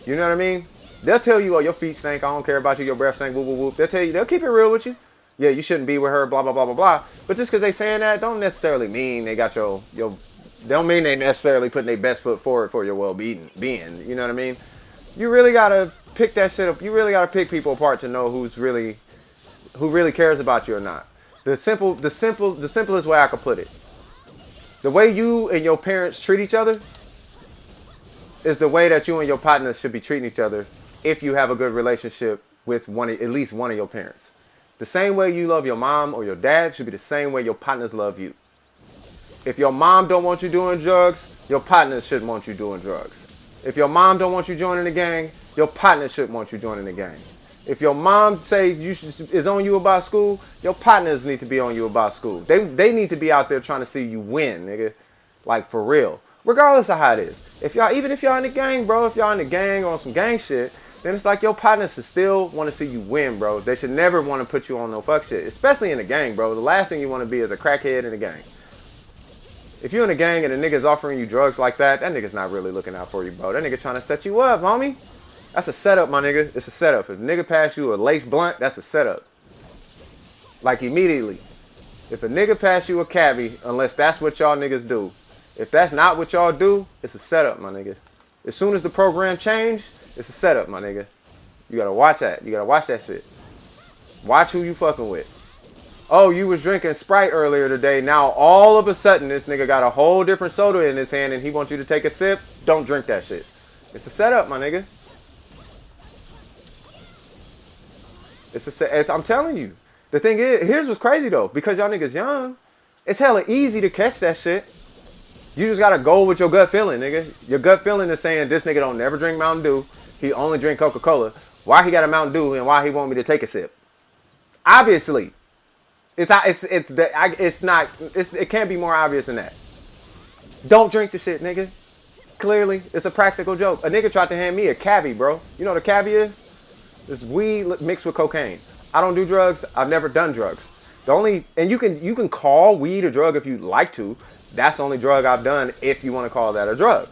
You know what I mean? They'll tell you, oh, your feet stink. I don't care about you. Your breath stink. Whoop, whoop, whoop. They'll tell you, they'll keep it real with you. Yeah, you shouldn't be with her, blah, blah, blah, blah, blah. But just because they saying that, don't necessarily mean they got don't mean they necessarily putting their best foot forward for your well-being. You know what I mean? You really got to pick that shit up. You really got to pick people apart to know who really cares about you or not. The simplest way I could put it. The way you and your parents treat each other is the way that you and your partners should be treating each other if you have a good relationship with at least one of your parents. The same way you love your mom or your dad should be the same way your partners love you. If your mom don't want you doing drugs, your partners shouldn't want you doing drugs. If your mom don't want you joining the gang, your partner shouldn't want you joining the gang. If your mom says is on you about school, your partners need to be on you about school. They need to be out there trying to see you win, nigga. Like, for real. Regardless of how it is. Even if y'all in the gang, bro, if y'all in the gang or on some gang shit, then it's like your partners should still want to see you win, bro. They should never want to put you on no fuck shit. Especially in the gang, bro. The last thing you want to be is a crackhead in the gang. If you're in a gang and a nigga's offering you drugs like that nigga's not really looking out for you, bro. That nigga trying to set you up, homie. That's a setup, my nigga. It's a setup. If a nigga pass you a lace blunt, that's a setup. Like, immediately. If a nigga pass you a cabbie, unless that's what y'all niggas do. If that's not what y'all do, it's a setup, my nigga. As soon as the program change, it's a setup, my nigga. You gotta watch that. You gotta watch that shit. Watch who you fucking with. Oh, you was drinking Sprite earlier today. Now all of a sudden this nigga got a whole different soda in his hand and he wants you to take a sip. Don't drink that shit. It's a setup, my nigga. I'm telling you. The thing is, here's what's crazy though. Because y'all niggas young, it's hella easy to catch that shit. You just gotta go with your gut feeling, nigga. Your gut feeling is saying this nigga don't never drink Mountain Dew. He only drink Coca-Cola. Why he got a Mountain Dew and why he want me to take a sip? Obviously, it can't be more obvious than that. Don't drink the shit, nigga. Clearly, it's a practical joke. A nigga tried to hand me a cabbie, bro. You know what a cabbie is? It's weed mixed with cocaine. I don't do drugs. I've never done drugs. And you can call weed a drug if you like to. That's the only drug I've done if you want to call that a drug.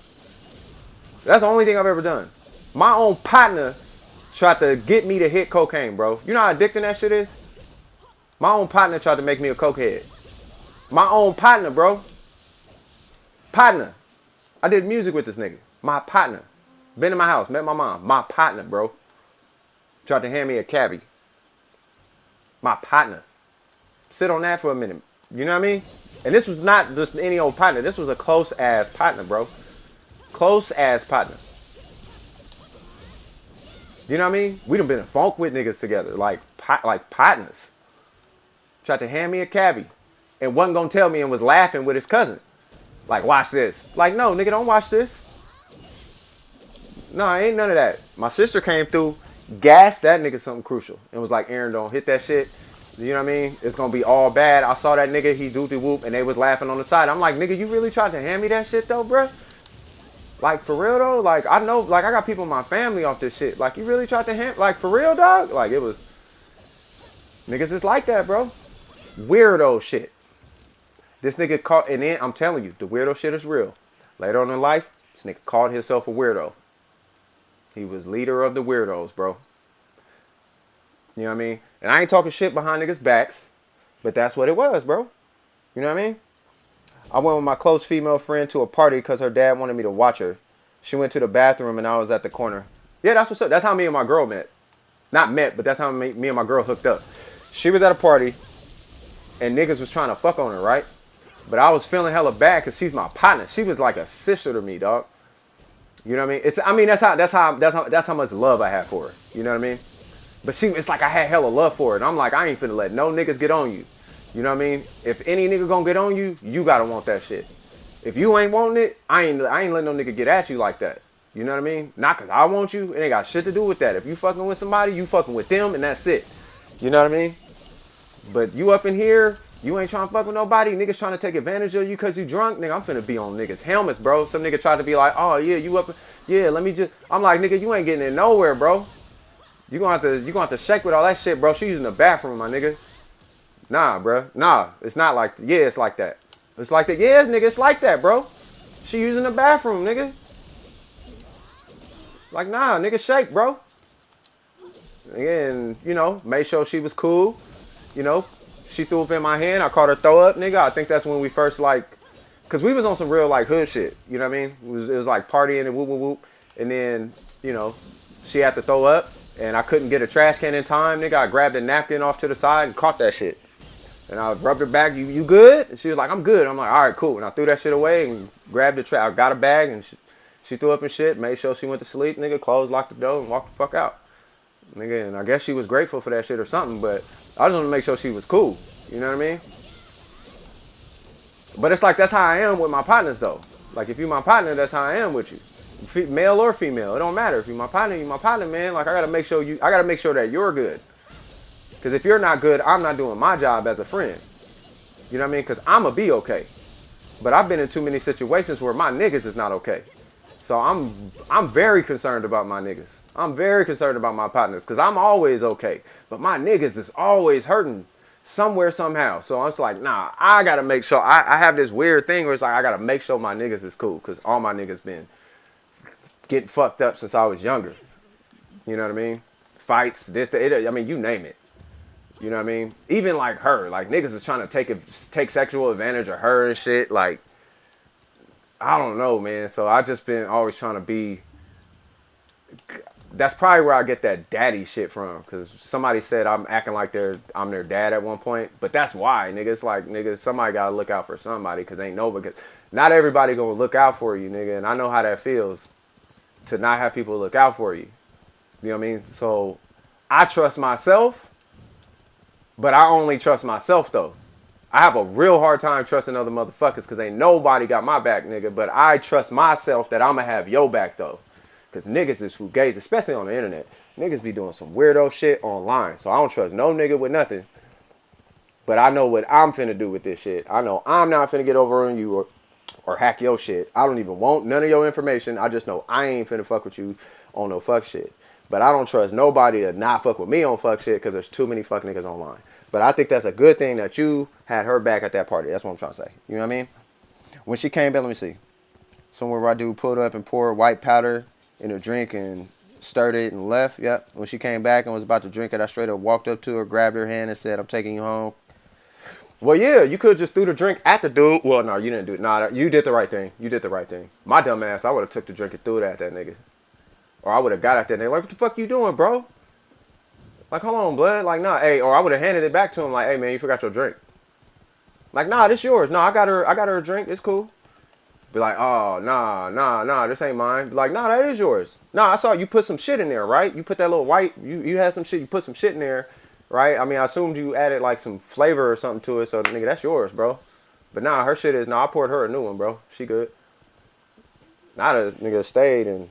That's the only thing I've ever done. My own partner tried to get me to hit cocaine, bro. You know how addicting that shit is? My own partner tried to make me a cokehead. My own partner, bro. Partner. I did music with this nigga. My partner. Been in my house, met my mom. My partner, bro. Tried to hand me a cabbie. My partner. Sit on that for a minute. You know what I mean? And this was not just any old partner. This was a close ass partner, bro. Close ass partner. You know what I mean? We done been in funk with niggas together. Like partners. Tried to hand me a cabbie. And wasn't gonna tell me and was laughing with his cousin. Like, watch this. Like, no, nigga, don't watch this. No, ain't none of that. My sister came through, gassed that nigga something crucial. And was like, Aaron, don't hit that shit. You know what I mean? It's gonna be all bad. I saw that nigga, he doopty whoop, and they was laughing on the side. I'm like, nigga, you really tried to hand me that shit though, bruh? Like, for real though? Like, I know, like, I got people in my family off this shit. Like, you really tried to hand, like, for real, dog? Like, it was, niggas is like that, bro. Weirdo shit. This nigga caught, and then, I'm telling you, the weirdo shit is real. Later on in life, this nigga called himself a weirdo. He was leader of the weirdos, bro. You know what I mean? And I ain't talking shit behind niggas' backs, but that's what it was, bro. You know what I mean? I went with my close female friend to a party because her dad wanted me to watch her. She went to the bathroom and I was at the corner. Yeah, that's what's up. That's how me and my girl met. Not met, but that's how me and my girl hooked up. She was at a party and niggas was trying to fuck on her, right? But I was feeling hella bad because she's my partner. She was like a sister to me, dog. You know what I mean? That's how much love I have for her. You know what I mean? But it's like I had hella love for her. And I'm like, I ain't finna let no niggas get on you. You know what I mean? If any nigga gonna get on you, you gotta want that shit. If you ain't wanting it, I ain't letting no nigga get at you like that. You know what I mean? Not cause I want you. It ain't got shit to do with that. If you fucking with somebody, you fucking with them and that's it. You know what I mean? But you up in here, you ain't trying to fuck with nobody. Niggas trying to take advantage of you cause you drunk. Nigga, I'm finna be on niggas' helmets, bro. Some nigga tried to be like, oh yeah, you up. Yeah, let me just. I'm like, nigga, you ain't getting in nowhere, bro. You gonna have to shake with all that shit, bro. She using the bathroom, my nigga. Nah, bro. Nah, it's not like that. Yeah, it's like that. It's like that. Yeah, nigga, it's like that, bro. She using the bathroom, nigga. Like, nah, nigga, shake, bro. And, you know, made sure she was cool. You know, she threw up in my hand. I caught her throw up, nigga. I think that's when we first, like, because we was on some real, like, hood shit. You know what I mean? It was like partying and whoop, whoop, whoop. And then, you know, she had to throw up. And I couldn't get a trash can in time, nigga. I grabbed a napkin off to the side and caught that shit. And I rubbed her back. You good? And she was like, I'm good. I'm like, all right, cool. And I threw that shit away and grabbed the trash. I got a bag and she threw up and shit. Made sure she went to sleep, nigga. Closed, locked the door, and walked the fuck out. Nigga, and I guess she was grateful for that shit or something. But I just want to make sure she was cool. You know what I mean? But it's like, that's how I am with my partners, though. Like, if you my partner, that's how I am with you. Male or female, it don't matter. If you're my partner, man. Like, I gotta make sure that you're good. Because if you're not good, I'm not doing my job as a friend. You know what I mean? Because I'ma be okay. But I've been in too many situations where my niggas is not okay. So I'm very concerned about my niggas. I'm very concerned about my partners because I'm always okay. But my niggas is always hurting somewhere, somehow. So I'm just like, nah, I gotta make sure. I have this weird thing where it's like, I gotta make sure my niggas is cool because all my niggas been getting fucked up since I was younger. You know what I mean? Fights, I mean, you name it. You know what I mean? Even like her, like niggas is trying to take sexual advantage of her and shit. Like, I don't know, man. So I just been always trying to be. That's probably where I get that daddy shit from. Because somebody said I'm acting like I'm their dad at one point. But that's why, nigga. It's like, nigga, somebody gotta look out for somebody. Because not everybody gonna look out for you, nigga. And I know how that feels to not have people look out for you. You know what I mean? So I trust myself. But I only trust myself, though. I have a real hard time trusting other motherfuckers because ain't nobody got my back, nigga. But I trust myself that I'm going to have your back, though. Because niggas is fugazi, especially on the internet. Niggas be doing some weirdo shit online. So I don't trust no nigga with nothing. But I know what I'm finna do with this shit. I know I'm not finna get over on you or hack your shit. I don't even want none of your information. I just know I ain't finna fuck with you on no fuck shit. But I don't trust nobody to not fuck with me on fuck shit because there's too many fuck niggas online. But I think that's a good thing that you had her back at that party. That's what I'm trying to say. You know what I mean? When she came back, let me see. Somewhere where I do pulled up and poured white powder in a drink and stirred it and left. Yep. When she came back and was about to drink it, I straight up walked up to her, grabbed her hand and said, I'm taking you home. Well, yeah, you could just threw the drink at the dude. Well, no, you didn't do it. Nah, you did the right thing. You did the right thing. My dumb ass, I would have took the drink and threw it at that nigga. Or I would have got at that nigga. Like, what the fuck you doing, bro? Like, hold on, blood. Like, nah, hey. Or I would have handed it back to him. Like, hey, man, you forgot your drink. Like, nah, this yours. Nah, I got her a drink. It's cool. Be like, oh, nah, this ain't mine. Be like, nah, that is yours. Nah, I saw you put some shit in there, right? You put that little white, you had some shit, you put some shit in there, right? I mean, I assumed you added like some flavor or something to it, so nigga, that's yours, bro. But nah, her shit is, I poured her a new one, bro. She good. Not a nigga stayed and,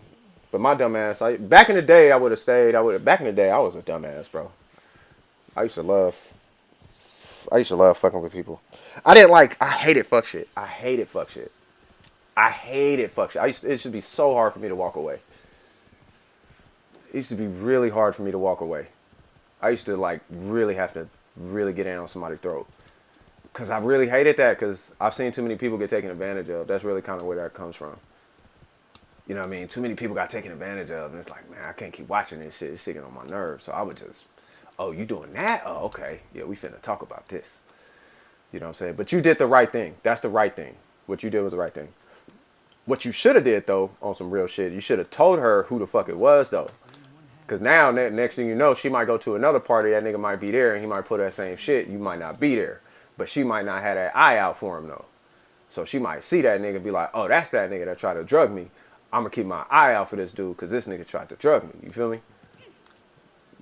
but my dumb ass, back in the day, I would have stayed. Back in the day, I was a dumb ass, bro. I used to love fucking with people. I hated fuck shit. I hated fuck shit. It used to be so hard for me to walk away. It used to be really hard for me to walk away. I used to like really have to really get in on somebody's throat. Because I really hated that because I've seen too many people get taken advantage of. That's really kind of where that comes from. You know what I mean? Too many people got taken advantage of. And it's like, man, I can't keep watching this shit. This shit get on my nerves. So I would just, oh, you doing that? Oh, okay. Yeah, we finna talk about this. You know what I'm saying? But you did the right thing. That's the right thing. What you did was the right thing. What you should have did, though, on some real shit, you should have told her who the fuck it was, though. Because now, next thing you know, she might go to another party, that nigga might be there, and he might put that same shit. You might not be there. But she might not have that eye out for him, though. So she might see that nigga and be like, oh, that's that nigga that tried to drug me. I'm going to keep my eye out for this dude because this nigga tried to drug me. You feel me?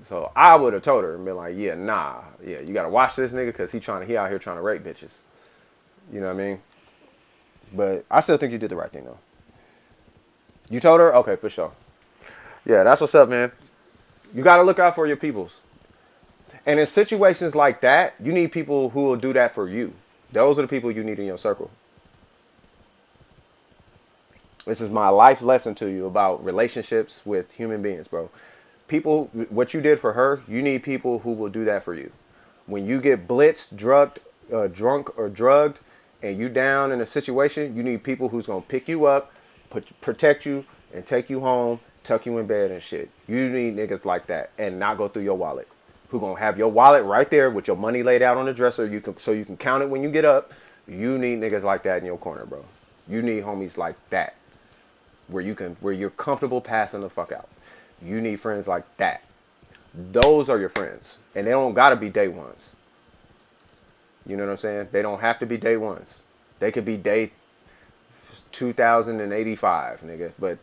So I would have told her and been like, yeah, nah. Yeah, you got to watch this nigga because he out here trying to rape bitches. You know what I mean? But I still think you did the right thing, though. You told her? Okay, for sure. Yeah, that's what's up, man. You got to look out for your peoples. And in situations like that, you need people who will do that for you. Those are the people you need in your circle. This is my life lesson to you about relationships with human beings, bro. People, what you did for her, you need people who will do that for you. When you get blitzed, drunk or drugged, and you down in a situation, you need people who's going to pick you up, protect you, and take you home, tuck you in bed and shit. You need niggas like that and not go through your wallet. Who going to have your wallet right there with your money laid out on the dresser so you can count it when you get up. You need niggas like that in your corner, bro. You need homies like that where you're comfortable passing the fuck out. You need friends like that. Those are your friends. And they don't got to be day ones. You know what I'm saying? They don't have to be day ones. They could be day 2085, nigga. But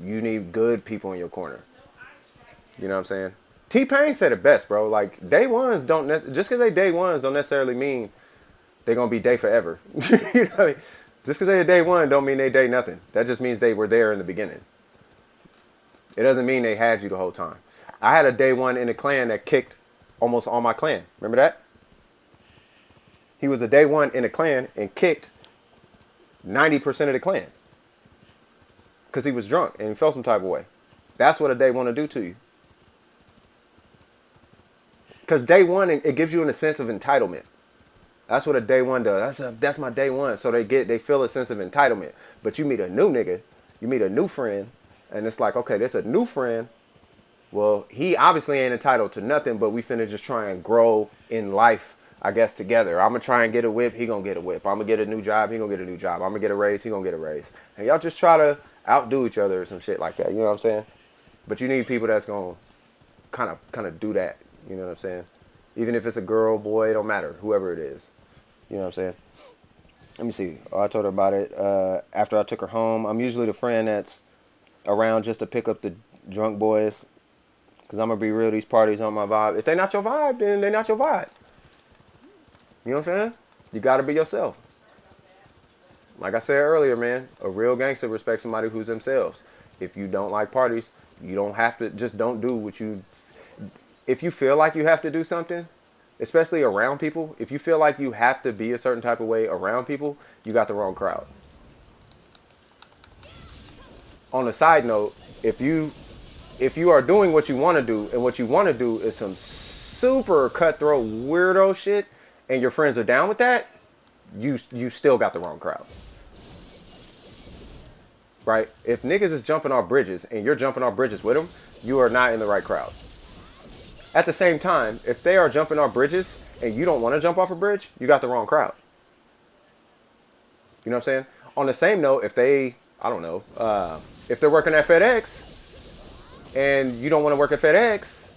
you need good people in your corner. You know what I'm saying? T-Pain said it best, bro. Like, day ones just because they day ones don't necessarily mean they're going to be day forever. You know what I mean? Just because they're day one don't mean they day nothing. That just means they were there in the beginning. It doesn't mean they had you the whole time. I had a day one in the clan that kicked almost all my clan. Remember that? He was a day one in a clan and kicked 90% of the clan. Because he was drunk and he felt some type of way. That's what a day one will do to you. Because day one, it gives you a sense of entitlement. That's what a day one does. That's my day one. So they feel a sense of entitlement. But you meet a new nigga, you meet a new friend, and it's like, okay, there's a new friend. Well, he obviously ain't entitled to nothing, but we finna just try and grow in life, I guess, together. I'm gonna try and get a whip, he gonna get a whip. I'm gonna get a new job, he gonna get a new job. I'm gonna get a raise, he gonna get a raise. And y'all just try to outdo each other or some shit like that. You know what I'm saying? But you need people that's gonna kind of do that. You know what I'm saying? Even if it's a girl, boy, it don't matter. Whoever it is. You know what I'm saying? Let me see. Oh, I told her about it after I took her home. I'm usually the friend that's around just to pick up the drunk boys. Because I'm going to be real, these parties aren't my vibe. If they not your vibe, then they not your vibe. You know what I'm saying? You got to be yourself. Like I said earlier, man, a real gangster respects somebody who's themselves. If you don't like parties, you don't have to, just don't do what you, if you feel like you have to do something, especially around people, if you feel like you have to be a certain type of way around people, you got the wrong crowd. On a side note, if you are doing what you want to do, and what you want to do is some super cutthroat weirdo shit, and your friends are down with that, you still got the wrong crowd. Right? If niggas is jumping off bridges and you're jumping off bridges with them, you are not in the right crowd. At the same time, if they are jumping off bridges and you don't want to jump off a bridge, you got the wrong crowd. You know what I'm saying? On the same note, if they, I don't know, if they're working at FedEx and you don't want to work at FedEx,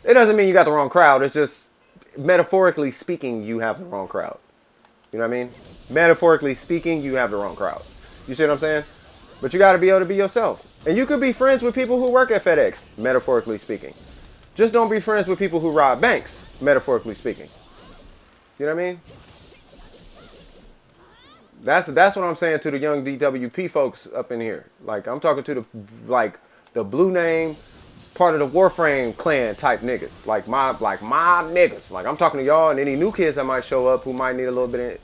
it doesn't mean you got the wrong crowd. It's just, metaphorically speaking, you have the wrong crowd. You know what I mean? Metaphorically speaking, you have the wrong crowd. You see what I'm saying? But you got to be able to be yourself. And you could be friends with people who work at FedEx, metaphorically speaking. Just don't be friends with people who rob banks, metaphorically speaking. You know what I mean? That's what I'm saying to the young DWP folks up in here. Like, I'm talking to the blue name, part of the Warframe clan type niggas. Like my niggas. Like, I'm talking to y'all and any new kids that might show up who might need a little bit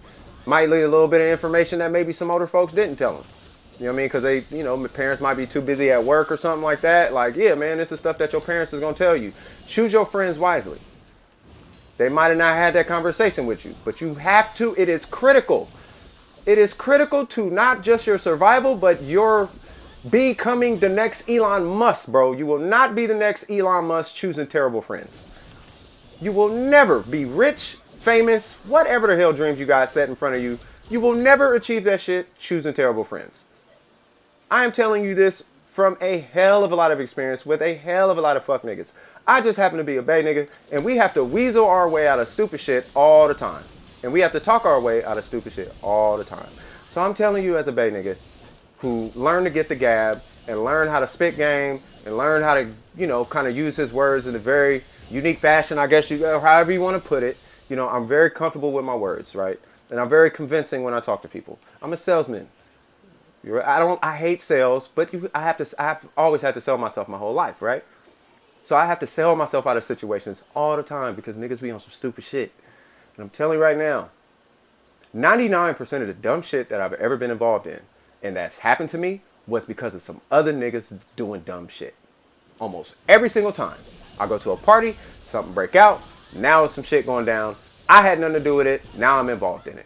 of information that maybe some older folks didn't tell them. You know what I mean? Because they, you know, parents might be too busy at work or something like that. Like, yeah, man, this is stuff that your parents is going to tell you. Choose your friends wisely. They might have not had that conversation with you, but you have to. It is critical. It is critical to not just your survival, but your becoming the next Elon Musk, bro. You will not be the next Elon Musk choosing terrible friends. You will never be rich, famous, whatever the hell dreams you got set in front of you. You will never achieve that shit choosing terrible friends. I am telling you this from a hell of a lot of experience with a hell of a lot of fuck niggas. I just happen to be a bae nigga, and we have to weasel our way out of stupid shit all the time. And we have to talk our way out of stupid shit all the time. So I'm telling you, as a bae nigga who learned to get the gab and learn how to spit game and learn how to, you know, kind of use his words in a very unique fashion, I guess, however you want to put it. You know, I'm very comfortable with my words, right? And I'm very convincing when I talk to people. I'm a salesman. I hate sales, but I've always had to sell myself my whole life, right? So I have to sell myself out of situations all the time because niggas be on some stupid shit. And I'm telling you right now, 99% of the dumb shit that I've ever been involved in, and that's happened to me, was because of some other niggas doing dumb shit. Almost every single time. I go to a party, something break out, now it's some shit going down. I had nothing to do with it, now I'm involved in it.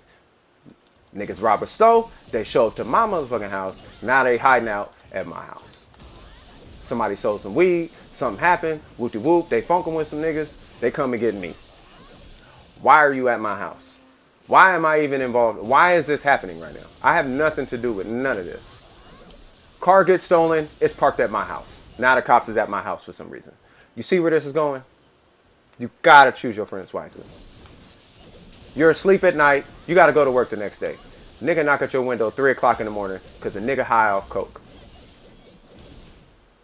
Niggas rob a store, they show up to my motherfucking house, now they hiding out at my house. Somebody sold some weed, something happened, whoop-de-whoop, they funking with some niggas, they come and get me. Why are you at my house? Why am I even involved? Why is this happening right now? I have nothing to do with none of this. Car gets stolen, it's parked at my house. Now the cops is at my house for some reason. You see where this is going? You gotta choose your friends wisely. You're asleep at night, you gotta go to work the next day. Nigga knock at your window 3 o'clock in the morning because a nigga high off coke.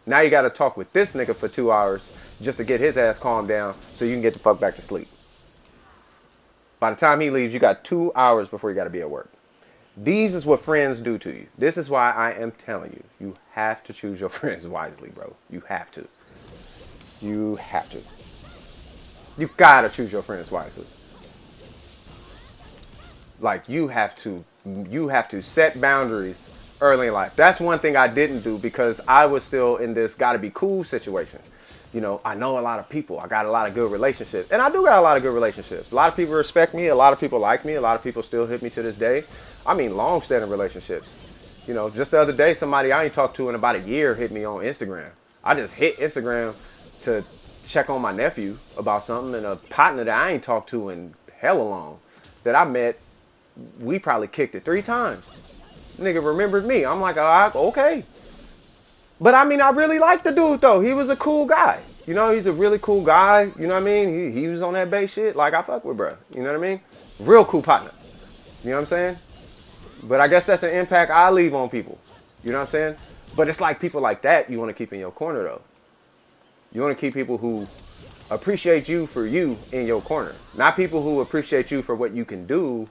Now you gotta talk with this nigga for 2 hours just to get his ass calmed down so you can get the fuck back to sleep. By the time he leaves, you got 2 hours before you gotta be at work. These is what friends do to you. This is why I am telling you, you have to choose your friends wisely, bro. You have to. You have to. You gotta choose your friends wisely. Like, you have to set boundaries early in life. That's one thing I didn't do because I was still in this gotta be cool situation. You know, I know a lot of people. I got a lot of good relationships. And I do got a lot of good relationships. A lot of people respect me. A lot of people like me. A lot of people still hit me to this day. I mean, long-standing relationships. You know, just the other day, somebody I ain't talked to in about a year hit me on Instagram. I just hit Instagram to check on my nephew about something, and a partner that I ain't talked to in hella long that I met, we probably kicked it 3 times. Nigga remembered me. I'm like, okay. But I mean, I really liked the dude though. He was a cool guy. You know, he's a really cool guy. You know what I mean? He was on that bass shit. Like, I fuck with bro. You know what I mean? Real cool partner. You know what I'm saying? But I guess that's an impact I leave on people. You know what I'm saying? But it's like people like that you want to keep in your corner though. You want to keep people who appreciate you for you in your corner. Not people who appreciate you for what you can do.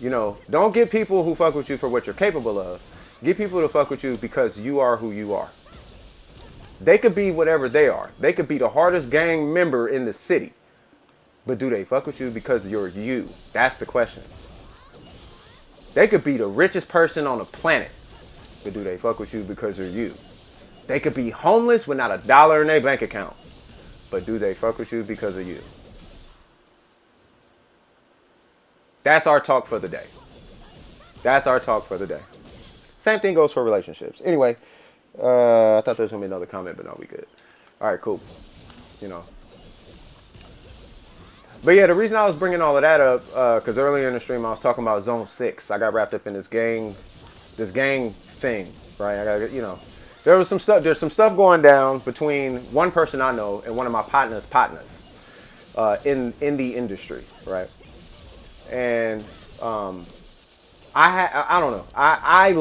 You know, don't get people who fuck with you for what you're capable of. Get people to fuck with you because you are who you are. They could be whatever they are. They could be the hardest gang member in the city. But do they fuck with you because you're you? That's the question. They could be the richest person on the planet. But do they fuck with you because you're you? They could be homeless with not a dollar in their bank account. But do they fuck with you because of you? That's our talk for the day. That's our talk for the day. Same thing goes for relationships. Anyway, I thought there was going to be another comment, but no, we good. All right, cool. You know. But yeah, the reason I was bringing all of that up, because earlier in the stream I was talking about Zone 6. I got wrapped up in this gang thing, right? There's some stuff going down between one person I know and one of my partners in the industry, right? And I don't know. I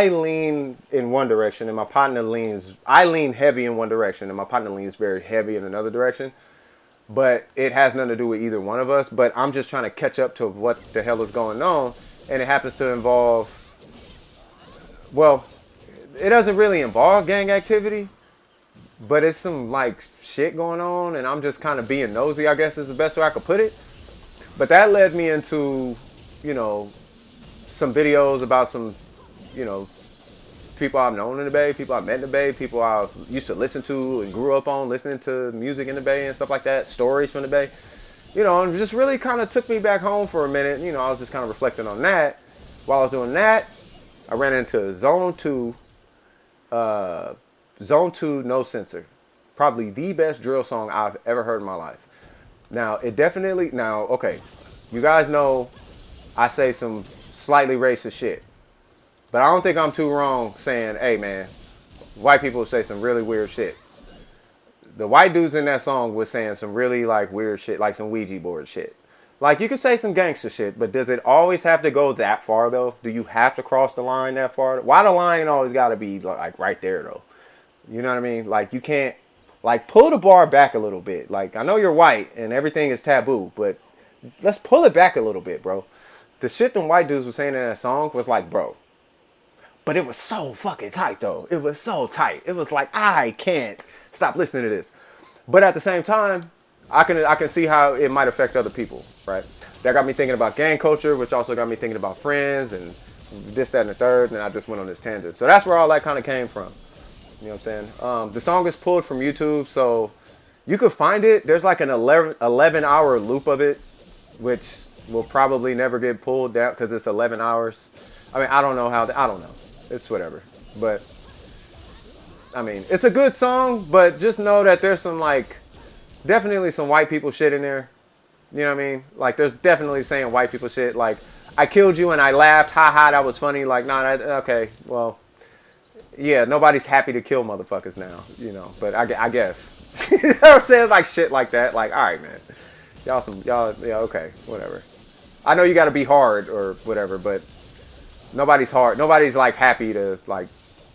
lean in one direction, and my partner leans. I lean heavy in one direction, and my partner leans very heavy in another direction. But it has nothing to do with either one of us. But I'm just trying to catch up to what the hell is going on, and it happens to involve. Well, it doesn't really involve gang activity, but it's some like shit going on, and I'm just kind of being nosy, I guess is the best way I could put it. But that led me into, some videos about some, people I've known in the Bay, people I've met in the Bay, people I used to listen to and grew up on listening to music in the Bay and stuff like that, stories from the Bay, and just really kind of took me back home for a minute. I was just kind of reflecting on that. While I was doing that, I ran into Zone 2 No Censor, probably the best drill song I've ever heard in my life. Now, okay, you guys know I say some slightly racist shit. But I don't think I'm too wrong saying, hey, man, white people say some really weird shit. The white dudes in that song was saying some really, weird shit, like some Ouija board shit. You can say some gangster shit, but does it always have to go that far, though? Do you have to cross the line that far? Why the line always got to be, right there, though? You know what I mean? You can't, pull the bar back a little bit. I know you're white and everything is taboo, but let's pull it back a little bit, bro. The shit them white dudes were saying in that song was bro. But it was so fucking tight, though. It was so tight. It was I can't stop listening to this. But at the same time, I can see how it might affect other people, right? That got me thinking about gang culture, which also got me thinking about friends and this, that, and the third. And I just went on this tangent. So that's where all that kind of came from. You know what I'm saying? The song is pulled from YouTube, so you could find it. There's an 11-hour loop of it, which will probably never get pulled down because it's 11 hours. I mean, I don't know. It's whatever. But, I mean, it's a good song, but just know that there's some, definitely some white people shit in there. You know what I mean? There's definitely saying white people shit. I killed you and I laughed. Ha ha, that was funny. Okay, well, yeah, nobody's happy to kill motherfuckers now, but I guess. You know what I'm saying? Shit like that. All right, man. Y'all, yeah, okay, whatever. I know you got to be hard or whatever, but nobody's hard. Nobody's happy to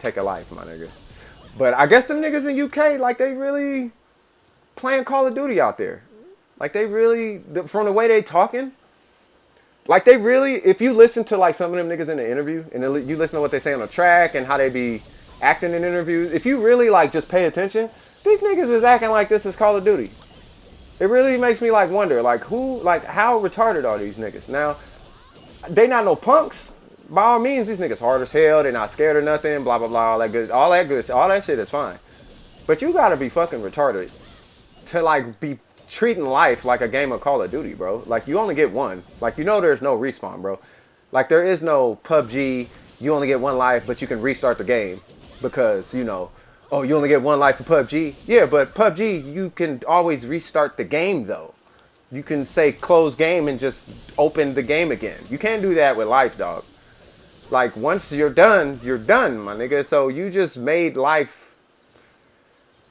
take a life, my nigga. But I guess them niggas in UK, they really playing Call of Duty out there. They really, from the way they talking, they really, if you listen to some of them niggas in the interview and you listen to what they say on the track and how they be acting in interviews, if you really just pay attention, these niggas is acting like this is Call of Duty. It really makes me wonder, how retarded are these niggas? Now, they not no punks. By all means, these niggas hard as hell. They're not scared of nothing. Blah blah blah. All that shit is fine. But you gotta be fucking retarded to be treating life like a game of Call of Duty, bro. You only get one. There's no respawn, bro. There is no PUBG. You only get one life, but you can restart the game because oh, you only get one life for PUBG? Yeah, but PUBG, you can always restart the game, though. You can say close game and just open the game again. You can't do that with life, dog. Once you're done, my nigga. So you just made life.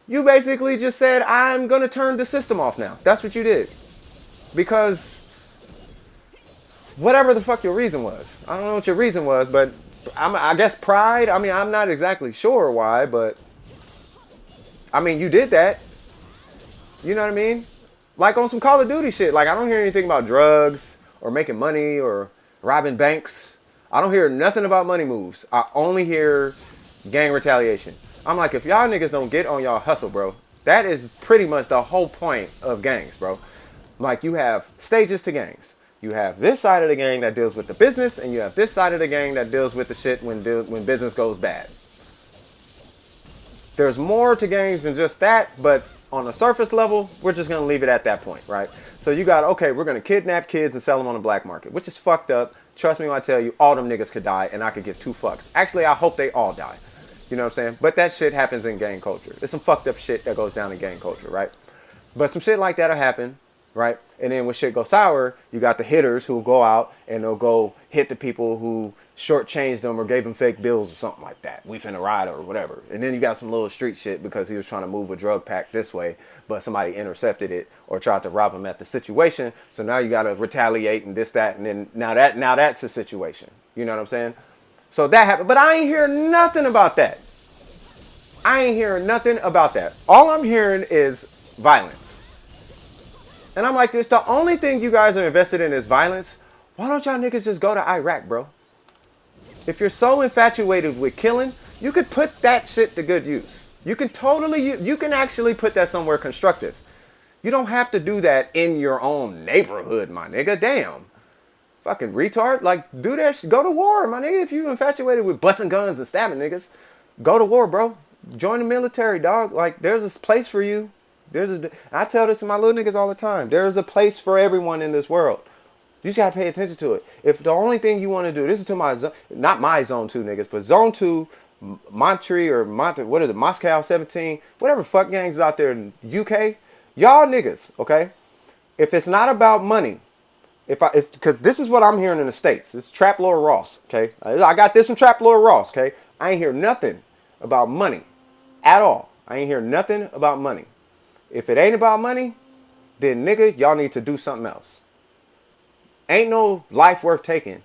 You basically just said, I'm going to turn the system off now. That's what you did. Because whatever the fuck your reason was. I don't know what your reason was, but I guess pride. I mean, I'm not exactly sure why, but I mean, you did that. You know what I mean? On some Call of Duty shit. I don't hear anything about drugs or making money or robbing banks. I don't hear nothing about money moves. I only hear gang retaliation. I'm like, if y'all niggas don't get on y'all hustle, bro, that is pretty much the whole point of gangs, bro. Like, you have stages to gangs. You have this side of the gang that deals with the business, and you have this side of the gang that deals with the shit when business goes bad. There's more to gangs than just that, but on the surface level, we're just going to leave it at that point, right? So you got, okay, we're going to kidnap kids and sell them on the black market, which is fucked up. Trust me when I tell you, all them niggas could die, and I could give two fucks. Actually, I hope they all die. You know what I'm saying? But that shit happens in gang culture. There's some fucked up shit that goes down in gang culture, right? But some shit like that'll happen, right? And then when shit goes sour, you got the hitters who will go out and they'll go hit the people who shortchanged them or gave them fake bills or something like that. We finna ride or whatever. And then you got some little street shit because he was trying to move a drug pack this way, but somebody intercepted it or tried to rob him at the situation. So now you got to retaliate and this, that, and then now that's the situation. You know what I'm saying? So that happened. But I ain't hearing nothing about that. I ain't hearing nothing about that. All I'm hearing is violence. And I'm like, this the only thing you guys are invested in is violence. Why don't y'all niggas just go to Iraq, bro? If you're so infatuated with killing, you could put that shit to good use. You can you can actually put that somewhere constructive. You don't have to do that in your own neighborhood, my nigga. Damn. Fucking retard. Like, do that shit. Go to war, my nigga. If you infatuated with busting guns and stabbing niggas, go to war, bro. Join the military, dog. Like, there's a place for you. I tell this to my little niggas all the time. There's a place for everyone in this world. You just gotta pay attention to it. If the only thing you want to do, this is to my zone, not my zone 2 niggas, but zone 2, what is it, Moscow 17, whatever fuck gangs out there in UK, y'all niggas, okay? If it's not about money, because this is what I'm hearing in the States. It's Trap Lord Ross, okay? I got this from Trap Lord Ross, okay? I ain't hear nothing about money at all. I ain't hear nothing about money. If it ain't about money, then nigga, y'all need to do something else. Ain't no life worth taking,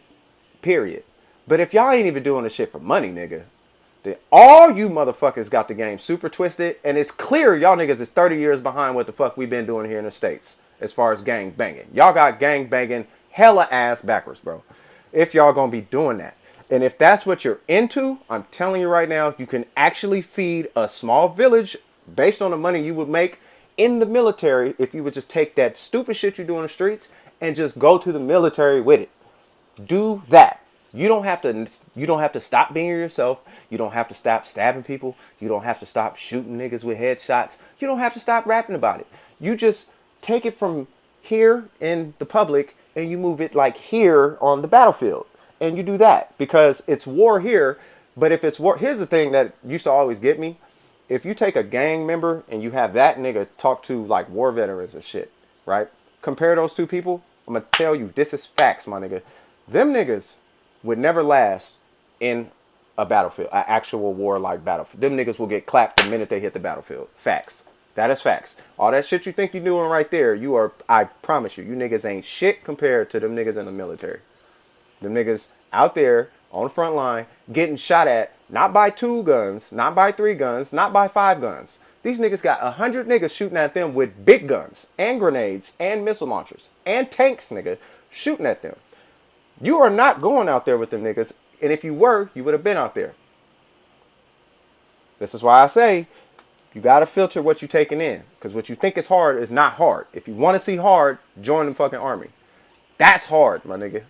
period. But if y'all ain't even doing the shit for money, nigga, then all you motherfuckers got the game super twisted, and it's clear y'all niggas is 30 years behind what the fuck we been doing here in the States as far as gang banging. Y'all got gang banging hella ass backwards, bro. If y'all gonna be doing that. And if that's what you're into, I'm telling you right now, you can actually feed a small village based on the money you would make in the military if you would just take that stupid shit you do in the streets and just go to the military with it. Do that. You don't have to stop being yourself. You don't have to stop stabbing people. You don't have to stop shooting niggas with headshots. You don't have to stop rapping about it. You just take it from here in the public and you move it like here on the battlefield. And you do that because it's war here. But if it's war, here's the thing that used to always get me. If you take a gang member and you have that nigga talk to like war veterans and shit, right? Compare those two people. I'm going to tell you, this is facts, my nigga. Them niggas would never last in a battlefield, an actual war like battlefield. Them niggas will get clapped the minute they hit the battlefield. Facts. That is facts. All that shit you think you're doing right there, I promise you niggas ain't shit compared to them niggas in the military. Them niggas out there on the front line getting shot at, not by 2 guns, not by 3 guns, not by 5 guns. These niggas got 100 niggas shooting at them with big guns and grenades and missile launchers and tanks, nigga, shooting at them. You are not going out there with them niggas. And if you were, you would have been out there. This is why I say you got to filter what you're taking in. Because what you think is hard is not hard. If you want to see hard, join the fucking army. That's hard, my nigga.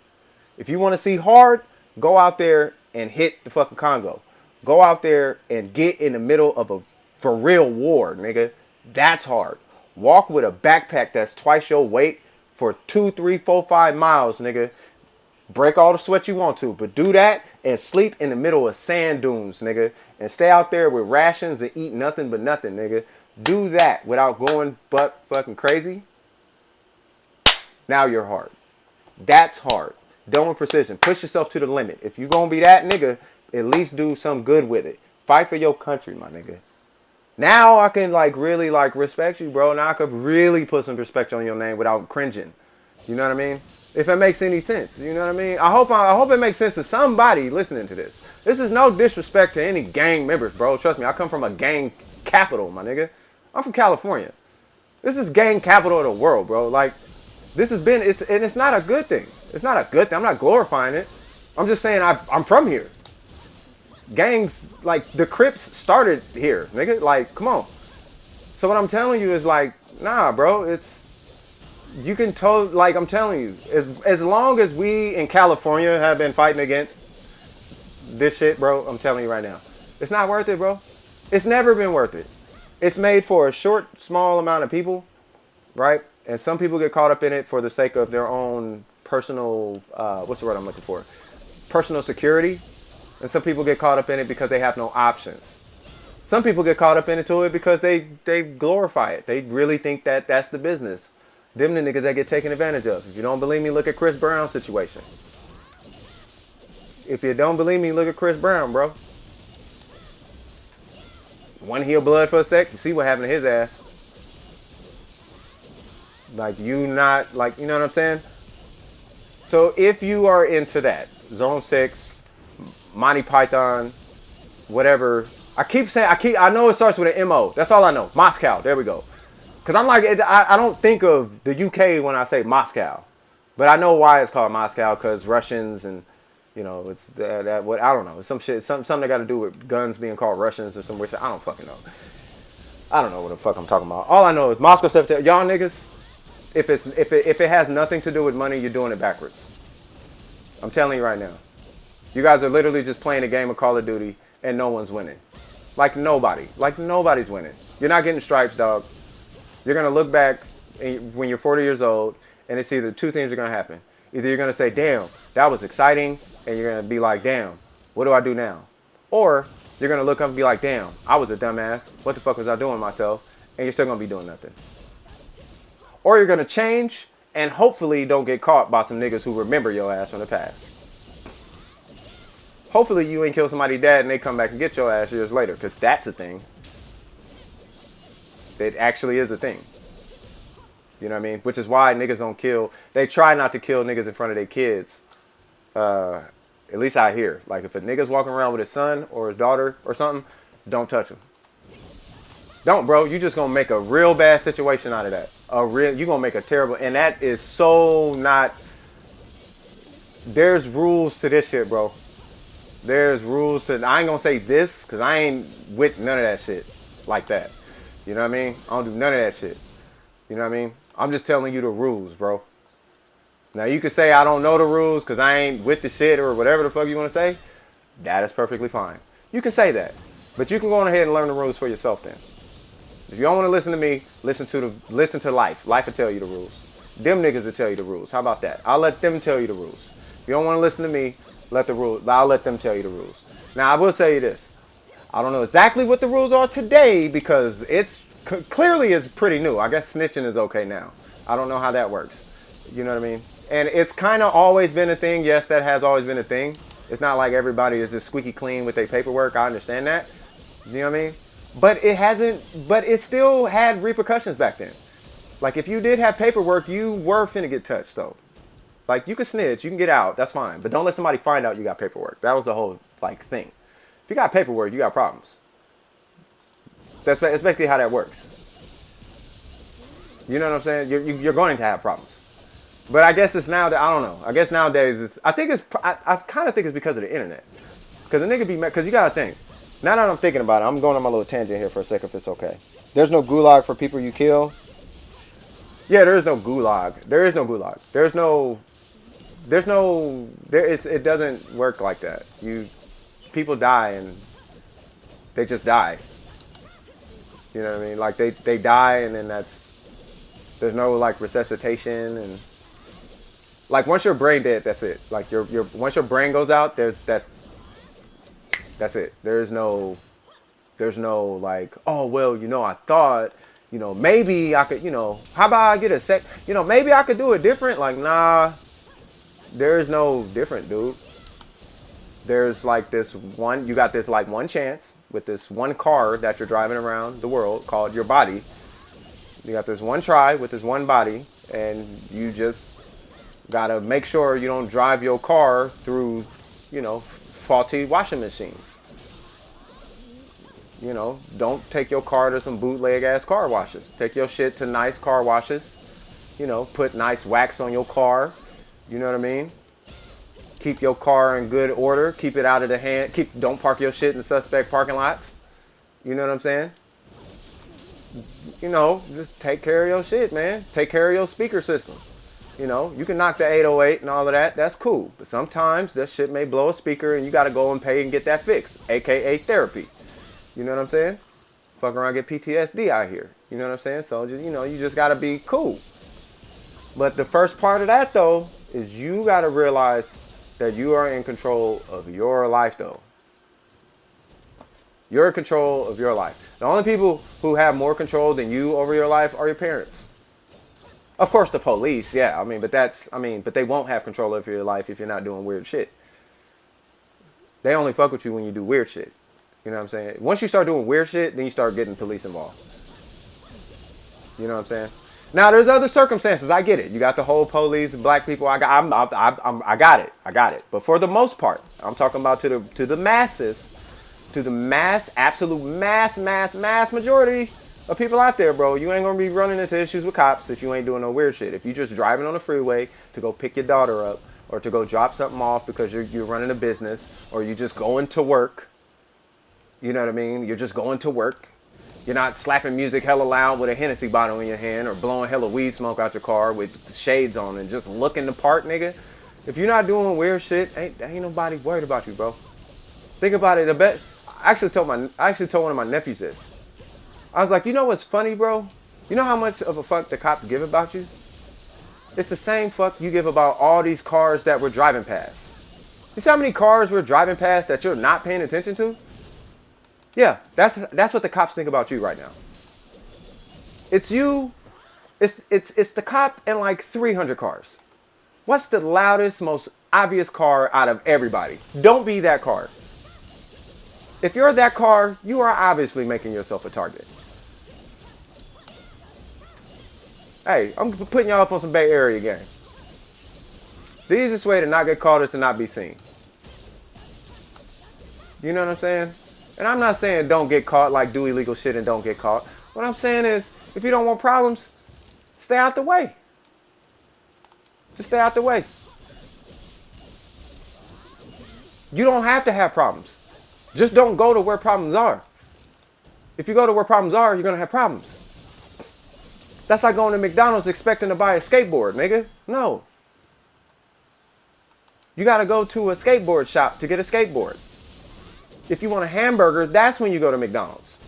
If you want to see hard, go out there and hit the fucking Congo. Go out there and get in the middle of a for real war, nigga. That's hard. Walk with a backpack that's twice your weight for 2, 3, 4, 5 miles, nigga. Break all the sweat you want to, but do that and sleep in the middle of sand dunes, nigga. And stay out there with rations and eat nothing but nothing, nigga. Do that without going butt fucking crazy. Now you're hard. That's hard. Done with precision. Push yourself to the limit. If you gonna be that nigga, at least do some good with it. Fight for your country, my nigga. Now I can really respect you, bro. Now I could really put some respect on your name without cringing. You know what I mean? If it makes any sense, you know what I mean? I hope it makes sense to somebody listening to this. This is no disrespect to any gang members, bro. Trust me, I come from a gang capital, my nigga. I'm from California. This is gang capital of the world, bro. Like, this has been, it's not a good thing. It's not a good thing. I'm not glorifying it. I'm just saying I'm from here. Gangs, like, the Crips started here, nigga. Like, come on. So what I'm telling you is, like, nah, bro. It's, you can like, I'm telling you, as long as we in California have been fighting against this shit, bro, I'm telling you right now, it's not worth it, bro. It's never been worth it. It's made for a short, small amount of people, right? And some people get caught up in it for the sake of their own personal, what's the word I'm looking for? Personal security. And some people get caught up in it because they have no options. Some people get caught up into it because they glorify it. They really think that that's the business. Them the niggas that get taken advantage of. If you don't believe me, look at Chris Brown's situation. If you don't believe me, look at Chris Brown, bro. One heel blood for a sec, you see what happened to his ass. Like, you not, like, you know what I'm saying? So if you are into that, Zone 6, Monty Python, whatever. I know it starts with an M-O. That's all I know. Moscow. There we go. Because I'm like, I don't think of the UK when I say Moscow. But I know why it's called Moscow, because Russians and, you know, it's what I don't know. It's some shit, something that got to do with guns being called Russians or some weird shit. I don't fucking know. I don't know what the fuck I'm talking about. All I know is Moscow, September. Y'all niggas, if it has nothing to do with money, you're doing it backwards. I'm telling you right now. You guys are literally just playing a game of Call of Duty and no one's winning. Like nobody. Like nobody's winning. You're not getting stripes, dog. You're going to look back when you're 40 years old and it's either two things are going to happen. Either you're going to say, damn, that was exciting, and you're going to be like, damn, what do I do now? Or you're going to look up and be like, damn, I was a dumbass. What the fuck was I doing myself? And you're still going to be doing nothing. Or you're going to change and hopefully don't get caught by some niggas who remember your ass from the past. Hopefully you ain't kill somebody's dad and they come back and get your ass years later, because that's a thing. It actually is a thing. You know what I mean? Which is why niggas don't kill. They try not to kill niggas in front of their kids. At least out here. Like, if a nigga's walking around with his son or his daughter or something, don't touch him. Don't, bro. You just gonna make a real bad situation out of that. You gonna make a terrible, and that is so not. There's rules to this shit, bro. There's rules to, I ain't gonna say this, because I ain't with none of that shit like that. You know what I mean? I don't do none of that shit. You know what I mean? I'm just telling you the rules, bro. Now, you could say I don't know the rules because I ain't with the shit or whatever the fuck you want to say. That is perfectly fine. You can say that. But you can go on ahead and learn the rules for yourself then. If you don't want to listen to me, listen to life. Life will tell you the rules. Them niggas will tell you the rules. How about that? I'll let them tell you the rules. If you don't want to listen to me, I'll let them tell you the rules. Now, I will say you this. I don't know exactly what the rules are today because it's clearly is pretty new. I guess snitching is okay now. I don't know how that works. You know what I mean? And it's kind of always been a thing. Yes, that has always been a thing. It's not like everybody is just squeaky clean with their paperwork. I understand that. You know what I mean? But it still had repercussions back then. Like, if you did have paperwork, you were finna get touched though. Like, you can snitch, you can get out, that's fine. But don't let somebody find out you got paperwork. That was the whole, like, thing. If you got paperwork, you got problems. That's basically how that works. You know what I'm saying? You're going to have problems. But I guess it's now that, I don't know. I guess nowadays, I kind of think it's because of the internet. Because the nigga be mad, because you got to think. Now that I'm thinking about it, I'm going on my little tangent here for a second if it's okay. There's no gulag for people you kill. Yeah, there is no gulag. There is no gulag. It doesn't work like that. People die and they just die. You know what I mean? Like, they die and then there's no, like, resuscitation and, like, once your brain dead, that's it. Like, once your brain goes out, that's it. There's no like, oh, well, you know, I thought, you know, maybe I could, you know, how about I get a sec, you know, maybe I could do it different. Like, nah, there's no different, dude. There's like you got this like one chance with this one car that you're driving around the world called your body. You got this one try with this one body, and you just gotta make sure you don't drive your car through, you know, faulty washing machines. You know, don't take your car to some bootleg ass car washes. Take your shit to nice car washes. You know, put nice wax on your car. You know what I mean? Keep your car in good order. Keep it out of the hand. Don't park your shit in suspect parking lots. You know what I'm saying? You know, just take care of your shit, man. Take care of your speaker system. You know, you can knock the 808 and all of that. That's cool. But sometimes that shit may blow a speaker and you got to go and pay and get that fixed, aka therapy. You know what I'm saying? Fuck around, get PTSD out here. You know what I'm saying? So, you know, you just got to be cool. But the first part of that, though, is you got to realize that you are in control of your life, though. You're in control of your life. The only people who have more control than you over your life are your parents. Of course, the police, yeah. But they won't have control over your life if you're not doing weird shit. They only fuck with you when you do weird shit. You know what I'm saying? Once you start doing weird shit, then you start getting police involved. You know what I'm saying? Now, there's other circumstances. I get it. You got the whole police, black people. I got it. But for the most part, I'm talking about to the masses, to the absolute mass majority of people out there, bro. You ain't gonna be running into issues with cops if you ain't doing no weird shit. If you just driving on the freeway to go pick your daughter up, or to go drop something off because you're running a business, or you just going to work. You know what I mean? You're just going to work. You're not slapping music hella loud with a Hennessy bottle in your hand or blowing hella weed smoke out your car with shades on and just looking the part, nigga. If you're not doing weird shit, ain't nobody worried about you, bro. Think about it. I actually told one of my nephews this. I was like, you know what's funny, bro? You know how much of a fuck the cops give about you? It's the same fuck you give about all these cars that we're driving past. You see how many cars we're driving past that you're not paying attention to? Yeah, that's what the cops think about you right now. It's you, it's the cop and like 300 cars. What's the loudest, most obvious car out of everybody? Don't be that car. If you're that car, you are obviously making yourself a target. Hey, I'm putting y'all up on some Bay Area game. The easiest way to not get caught is to not be seen. You know what I'm saying? And I'm not saying don't get caught, like do illegal shit and don't get caught. What I'm saying is, if you don't want problems, stay out the way. Just stay out the way. You don't have to have problems. Just don't go to where problems are. If you go to where problems are, you're going to have problems. That's like going to McDonald's expecting to buy a skateboard, nigga. No. You got to go to a skateboard shop to get a skateboard. If you want a hamburger, that's when you go to McDonald's.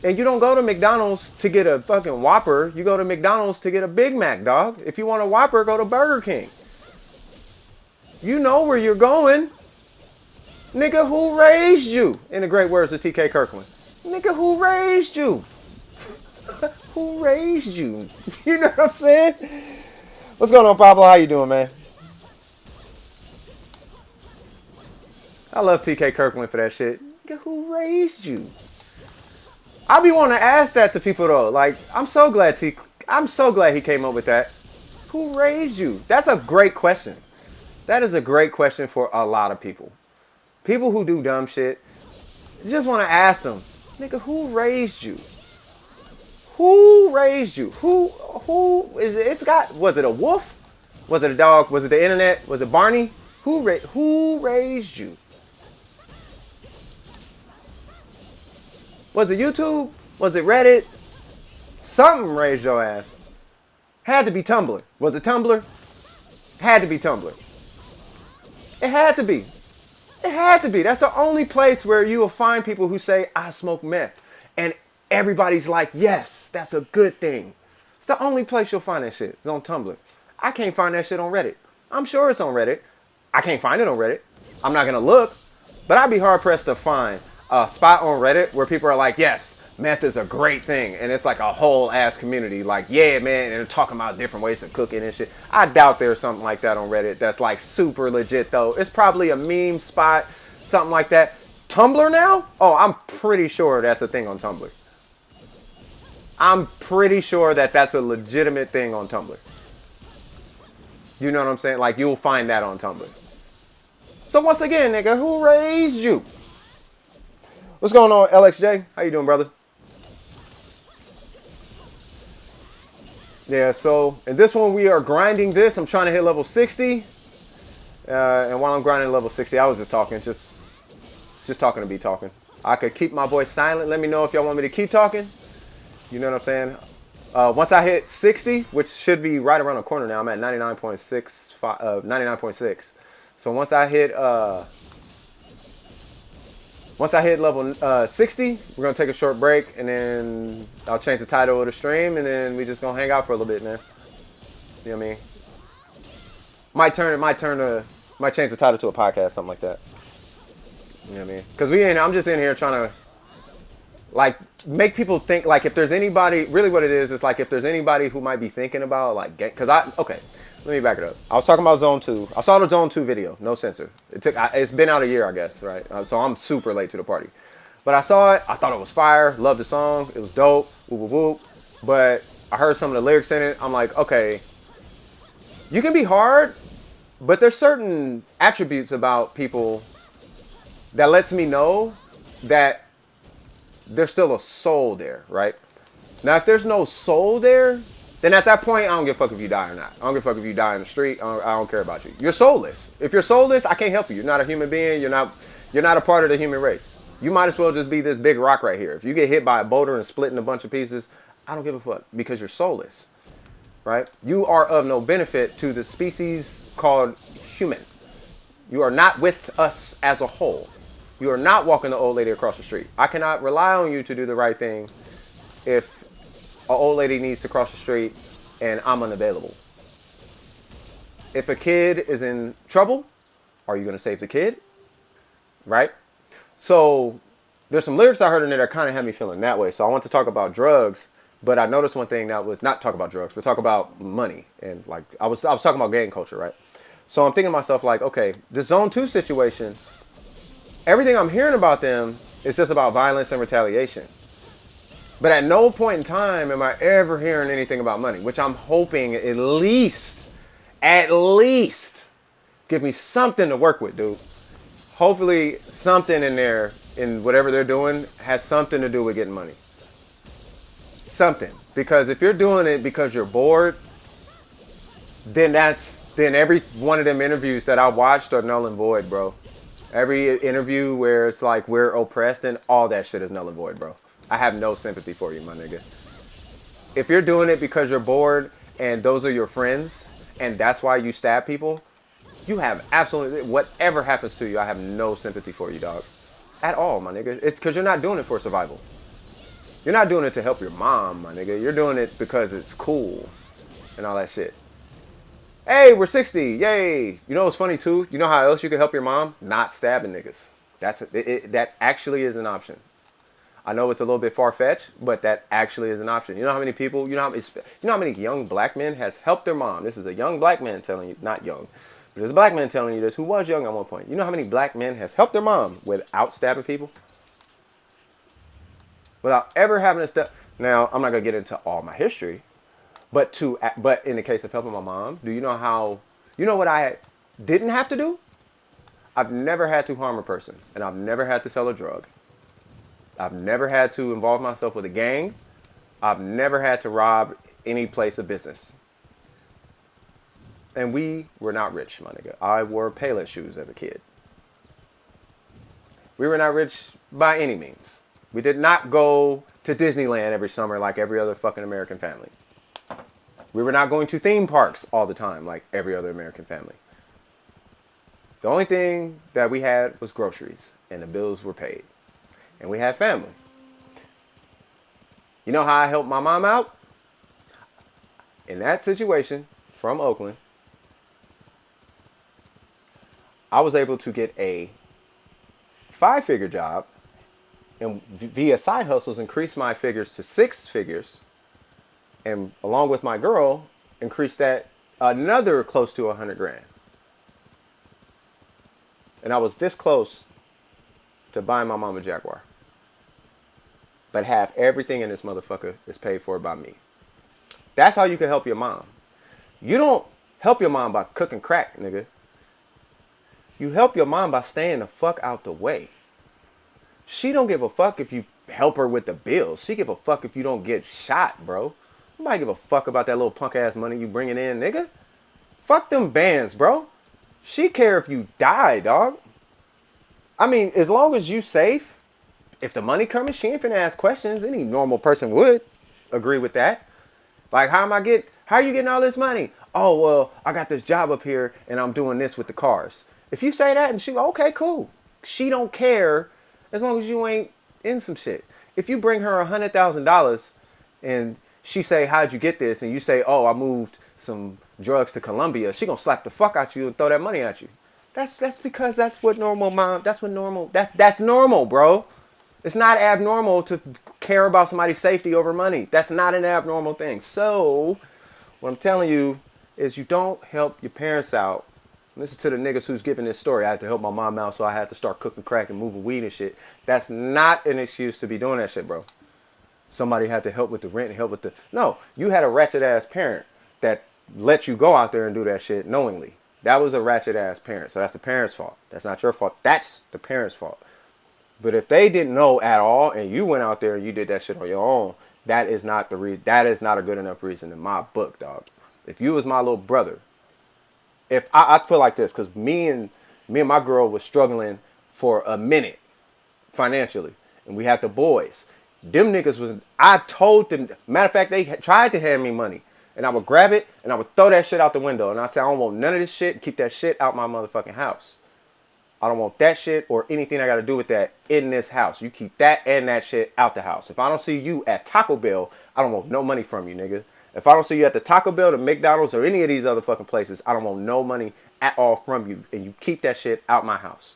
And you don't go to McDonald's to get a fucking Whopper. You go to McDonald's to get a Big Mac, dog. If you want a Whopper, go to Burger King. You know where you're going. Nigga, who raised you? In the great words of T.K. Kirkland. Nigga, who raised you? Who raised you? You know what I'm saying? What's going on, Pablo? How you doing, man? I love T.K. Kirkland for that shit. Nigga, who raised you? I be wanting to ask that to people though. Like, I'm so glad he came up with that. Who raised you? That's a great question. That is a great question for a lot of people. People who do dumb shit, you just want to ask them, nigga, who raised you? Who raised you? Who is it? Was it a wolf? Was it a dog? Was it the internet? Was it Barney? Who raised you? Was it YouTube? Was it Reddit? Something raised your ass. Had to be Tumblr. Was it Tumblr? Had to be Tumblr. It had to be. It had to be. That's the only place where you will find people who say, I smoke meth. And everybody's like, yes, that's a good thing. It's the only place you'll find that shit. It's on Tumblr. I can't find that shit on Reddit. I'm sure it's on Reddit. I can't find it on Reddit. I'm not going to look. But I'd be hard pressed to find a spot on Reddit where people are like, yes, meth is a great thing. And it's like a whole ass community. Like, yeah, man. And they're talking about different ways of cooking and shit. I doubt there's something like that on Reddit that's like super legit though. It's probably a meme spot, something like that. Tumblr now? Oh, I'm pretty sure that's a thing on Tumblr. I'm pretty sure that that's a legitimate thing on Tumblr. You know what I'm saying? Like, you'll find that on Tumblr. So once again, nigga, who raised you? What's going on, LXJ? How you doing, brother? Yeah, so in this one, we are grinding this. I'm trying to hit level 60. And while I'm grinding level 60, I was just talking, just talking to be talking. I could keep my voice silent. Let me know if y'all want me to keep talking. You know what I'm saying? Once I hit 60, which should be right around the corner now, I'm at 99.6. So once I hit level 60, we're gonna take a short break, and then I'll change the title of the stream, and then we just gonna hang out for a little bit, man. You know what I mean? Might change the title to a podcast, something like that. You know what I mean? Because I'm just in here trying to, like, make people think, like, if there's anybody, really what it is like, if there's anybody who might be thinking about, like, okay, let me back it up. I was talking about Zone 2. I saw the Zone 2 video, no censor. It's been out a year, I guess, right? So I'm super late to the party. But I saw it, I thought it was fire, loved the song, it was dope, whoop, whoop, whoop. But I heard some of the lyrics in it, I'm like, okay, you can be hard, but there's certain attributes about people that lets me know that there's still a soul there, right? Now, if there's no soul there, then at that point, I don't give a fuck if you die or not. I don't give a fuck if you die in the street. I don't care about you. You're soulless. If you're soulless, I can't help you. You're not a human being. You're not a part of the human race. You might as well just be this big rock right here. If you get hit by a boulder and split in a bunch of pieces, I don't give a fuck because you're soulless, right? You are of no benefit to the species called human. You are not with us as a whole. You are not walking the old lady across the street. I cannot rely on you to do the right thing if an old lady needs to cross the street and I'm unavailable. If a kid is in trouble, are you going to save the kid? Right? So there's some lyrics I heard in there that kind of had me feeling that way. So I want to talk about drugs, but I noticed one thing that was not talk about drugs, but talk about money. And like I was talking about gang culture, right? So I'm thinking to myself, like, okay, the Zone 2 situation, everything I'm hearing about them is just about violence and retaliation. But at no point in time am I ever hearing anything about money, which I'm hoping at least give me something to work with, dude. Hopefully something in there, in whatever they're doing, has something to do with getting money. Something. Because if you're doing it because you're bored, then every one of them interviews that I watched are null and void, bro. Every interview where it's like we're oppressed and all that shit is null and void, bro. I have no sympathy for you, my nigga. If you're doing it because you're bored and those are your friends and that's why you stab people, you have absolutely, whatever happens to you, I have no sympathy for you, dog. At all, my nigga. It's because you're not doing it for survival. You're not doing it to help your mom, my nigga. You're doing it because it's cool and all that shit. Hey, we're 60. Yay. You know what's funny, too? You know how else you can help your mom? Not stabbing niggas. That actually is an option. I know it's a little bit far-fetched, but that actually is an option. You know how many people, you know how many young black men has helped their mom? This is a young black man telling you, not young, but there's a black man telling you this who was young at one point. You know how many black men has helped their mom without stabbing people? Without ever having to stab. Now, I'm not going to get into all my history, but in the case of helping my mom, do you know what I didn't have to do? I've never had to harm a person, and I've never had to sell a drug. I've never had to involve myself with a gang. I've never had to rob any place of business. And we were not rich, my nigga. I wore Payless shoes as a kid. We were not rich by any means. We did not go to Disneyland every summer like every other fucking American family. We were not going to theme parks all the time like every other American family. The only thing that we had was groceries, and the bills were paid. And we had family. You know how I helped my mom out? In that situation, from Oakland, I was able to get a 5-figure job and via side hustles increase my figures to 6 figures. And along with my girl, increase that another close to 100 grand. And I was this close to buying my mom a Jaguar. But half everything in this motherfucker is paid for by me. That's how you can help your mom. You don't help your mom by cooking crack, nigga. You help your mom by staying the fuck out the way. She don't give a fuck if you help her with the bills. She give a fuck if you don't get shot, bro. Nobody give a fuck about that little punk ass money you bringing in, nigga. Fuck them bands, bro. She care if you die, dog. I mean, as long as you safe, if the money coming, she ain't finna ask questions. Any normal person would agree with that. Like, how are you getting all this money? Oh, well, I got this job up here and I'm doing this with the cars. If you say that and she, okay, cool. She don't care as long as you ain't in some shit. If you bring her $100,000 and she say, how'd you get this? And you say, oh, I moved some drugs to Colombia. She gonna slap the fuck out you and throw that money at you. That's because that's what normal mom, that's normal, bro. It's not abnormal to care about somebody's safety over money. That's not an abnormal thing. So, what I'm telling you is you don't help your parents out. Listen to the niggas who's giving this story. I had to help my mom out, so I had to start cooking crack and moving weed and shit. That's not an excuse to be doing that shit, bro. Somebody had to help with the rent and help with the... No, you had a ratchet ass parent that let you go out there and do that shit knowingly. That was a ratchet ass parent. So that's the parent's fault. That's not your fault. That's the parent's fault. But if they didn't know at all and you went out there and you did that shit on your own, that is not that is not a good enough reason in my book, dog. If you was my little brother, if I feel like this, because me and my girl was struggling for a minute financially, and we had the boys. Them niggas was, I told them, matter of fact, they tried to hand me money. And I would grab it and I would throw that shit out the window. And I said, I don't want none of this shit. Keep that shit out my motherfucking house. I don't want that shit or anything I got to do with that in this house. You keep that and that shit out the house. If I don't see you at Taco Bell, I don't want no money from you, nigga. If I don't see you at the Taco Bell, the McDonald's, or any of these other fucking places, I don't want no money at all from you. And you keep that shit out my house.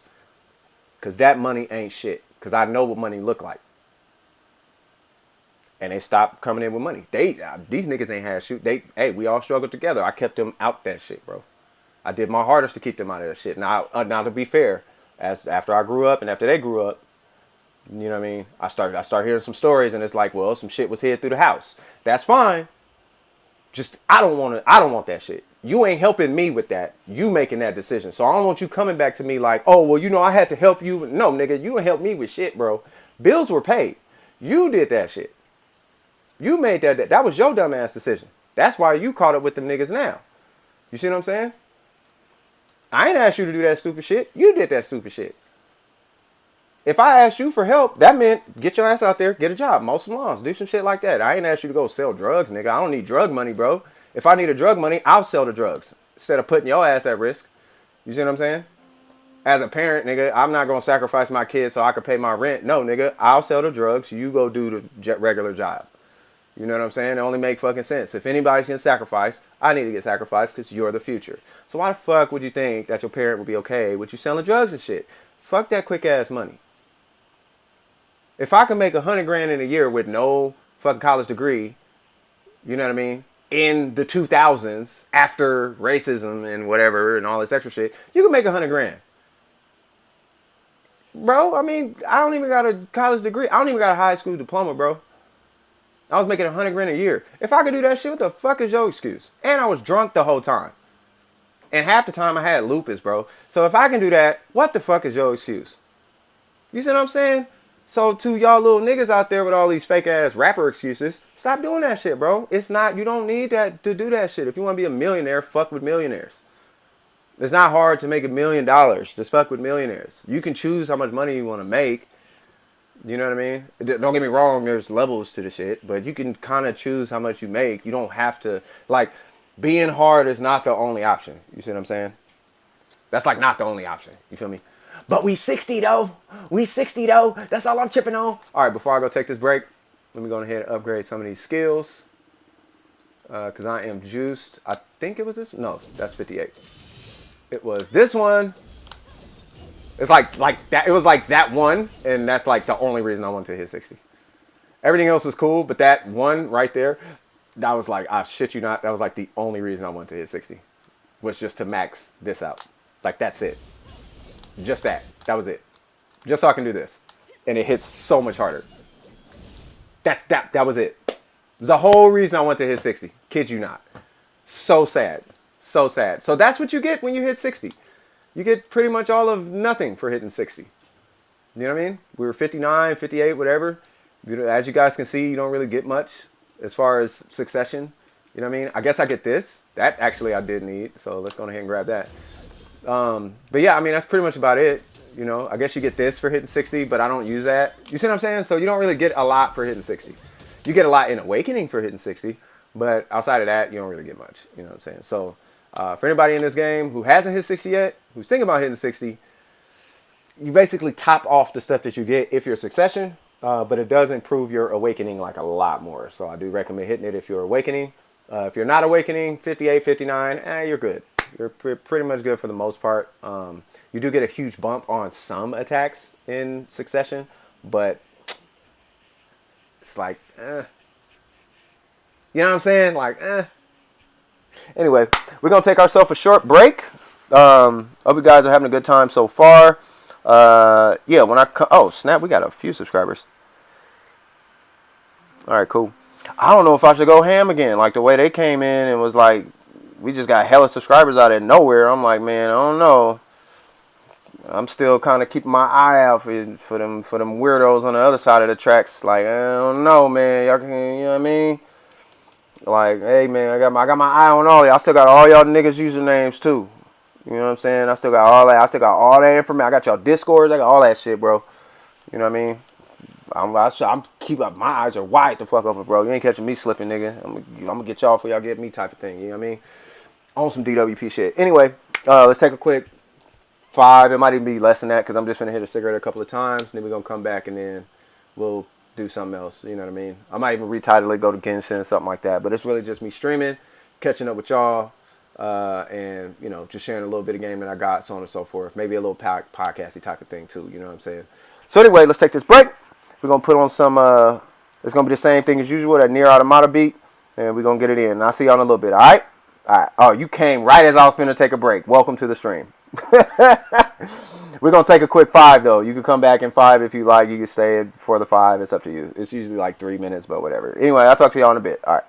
Because that money ain't shit. Because I know what money look like. And they stopped coming in with money. These niggas ain't had shit. Hey, we all struggled together. I kept them out that shit, bro. I did my hardest to keep them out of that shit. Now to be fair, after I grew up and after they grew up, you know what I mean? I started hearing some stories, and it's like, well, some shit was hid through the house. That's fine. Just I don't want that shit. You ain't helping me with that. You making that decision. So I don't want you coming back to me like, oh, well, you know, I had to help you. No, nigga, you ain't help me with shit, bro. Bills were paid. You did that shit. You made that. That was your dumb ass decision. That's why you caught up with them niggas now. You see what I'm saying? I ain't asked you to do that stupid shit. You did that stupid shit. If I asked you for help, that meant get your ass out there, get a job, mow some lawns, do some shit like that. I ain't asked you to go sell drugs, nigga. I don't need drug money, bro. If I need a drug money, I'll sell the drugs instead of putting your ass at risk. You see what I'm saying? As a parent, nigga, I'm not going to sacrifice my kids so I can pay my rent. No, nigga, I'll sell the drugs. You go do the regular job. You know what I'm saying? It only make fucking sense. If anybody's getting sacrificed, I need to get sacrificed because you're the future. So why the fuck would you think that your parent would be okay with you selling drugs and shit? Fuck that quick ass money. If I can make $100 grand in a year with no fucking college degree, you know what I mean? In the 2000s, after racism and whatever and all this extra shit, you can make $100 grand. Bro, I mean, I don't even got a college degree. I don't even got a high school diploma, bro. I was making $100 grand a year. If I could do that shit, what the fuck is your excuse? And I was drunk the whole time. And half the time I had lupus, bro. So if I can do that, what the fuck is your excuse? You see what I'm saying? So to y'all little niggas out there with all these fake ass rapper excuses, stop doing that shit, bro. It's not, you don't need that to do that shit. If you want to be a millionaire, fuck with millionaires. It's not hard to make $1 million. Just fuck with millionaires. You can choose how much money you want to make. You know what I mean? Don't get me wrong, there's levels to the shit, but you can kind of choose how much you make. You don't have to, like, being hard is not the only option. You see what I'm saying? That's like not the only option. You feel me? But we 60 though. We 60 though. That's all I'm chipping on. All right, before I go take this break, let me go ahead and upgrade some of these skills. Because I am juiced. I think it was this. No, that's 58. It was this one. It's like that. It was like that one, and that's like the only reason I wanted to hit 60. Everything else was cool, but that one right there, that was like, I shit you not, that was like the only reason I wanted to hit 60. Was just to max this out. Like, that's it. Just that. That was it. Just so I can do this. And it hits so much harder. That was it. The whole reason I wanted to hit 60. Kid you not. So sad. So sad. So that's what you get when you hit 60. You get pretty much all of nothing for hitting 60. You know what I mean? We were 59, 58, whatever. As you guys can see, you don't really get much as far as succession. You know what I mean? I guess I get this. That actually I did need. So let's go ahead and grab that. But yeah, I mean, that's pretty much about it. You know, I guess you get this for hitting 60, but I don't use that. You see what I'm saying? So you don't really get a lot for hitting 60. You get a lot in Awakening for hitting 60, but outside of that, you don't really get much. You know what I'm saying? So for anybody in this game who hasn't hit 60 yet, who's thinking about hitting 60, you basically top off the stuff that you get if you're Succession, but it does improve your Awakening like a lot more. So I do recommend hitting it if you're Awakening. If you're not Awakening, 58, 59, you're good. You're pretty much good for the most part. You do get a huge bump on some attacks in Succession, but it's like, You know what I'm saying? Like, Anyway, we're going to take ourselves a short break. Hope you guys are having a good time so far. Yeah, when I oh, snap, we got a few subscribers. All right, cool. I don't know if I should go ham again. Like, the way they came in and was like, we just got hella subscribers out of nowhere. I'm like, man, I don't know. I'm still kind of keeping my eye out for them weirdos on the other side of the tracks. Like, I don't know, man. Y'all can, you know what I mean? Like, hey, man, I got my eye on all y'all. I still got all y'all niggas usernames too. You know what I'm saying? I still got all that. I still got all that information. I got y'all Discords. I got all that shit, bro. You know what I mean? I'm keep up. My eyes are wide the fuck open, bro. You ain't catching me slipping, nigga. I'm gonna get y'all before y'all get me, type of thing. You know what I mean? On some DWP shit. Anyway, let's take a quick 5. It might even be less than that because I'm just gonna hit a cigarette a couple of times. And then we're gonna come back and then we'll do something else. You know what I mean? I might even retitle it, go to Genshin, something like that. But it's really just me streaming, catching up with y'all, and you know, just sharing a little bit of game that I got, so on and so forth. Maybe a little podcasty type of thing too. You know what I'm saying? So anyway, let's take this break. We're gonna put on some. It's gonna be the same thing as usual, that Nier Automata beat, and we're gonna get it in. And I'll see y'all in a little bit. All right. All right. Oh, you came right as I was finna take a break. Welcome to the stream. We're going to take a quick 5, though. You can come back in 5 if you like. You can stay for the 5. It's up to you. It's usually like 3 minutes, but whatever. Anyway, I'll talk to y'all in a bit. All right.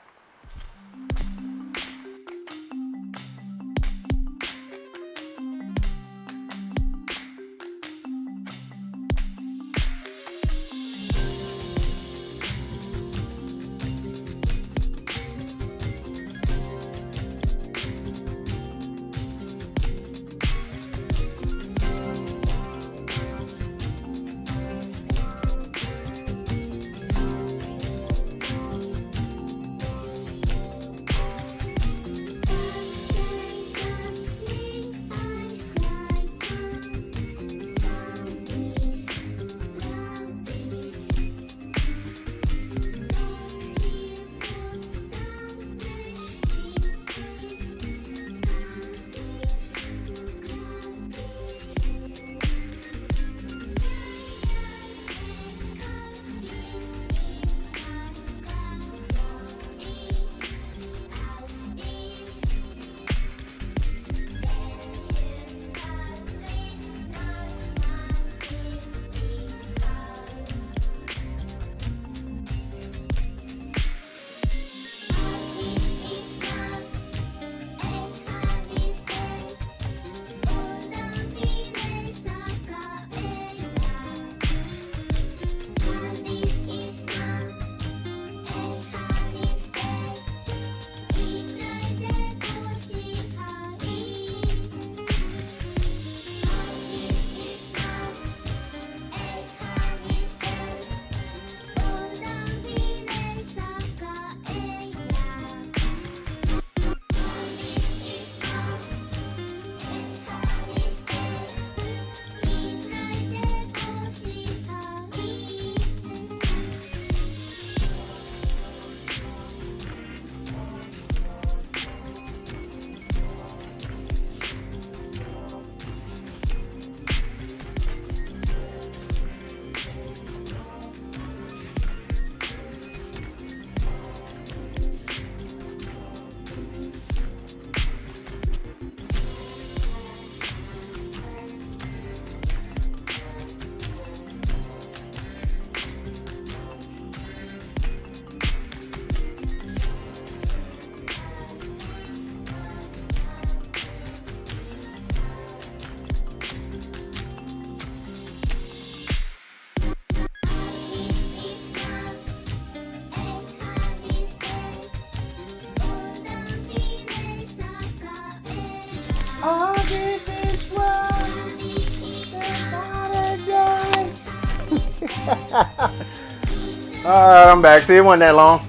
Alright, I'm back. See, it wasn't that long.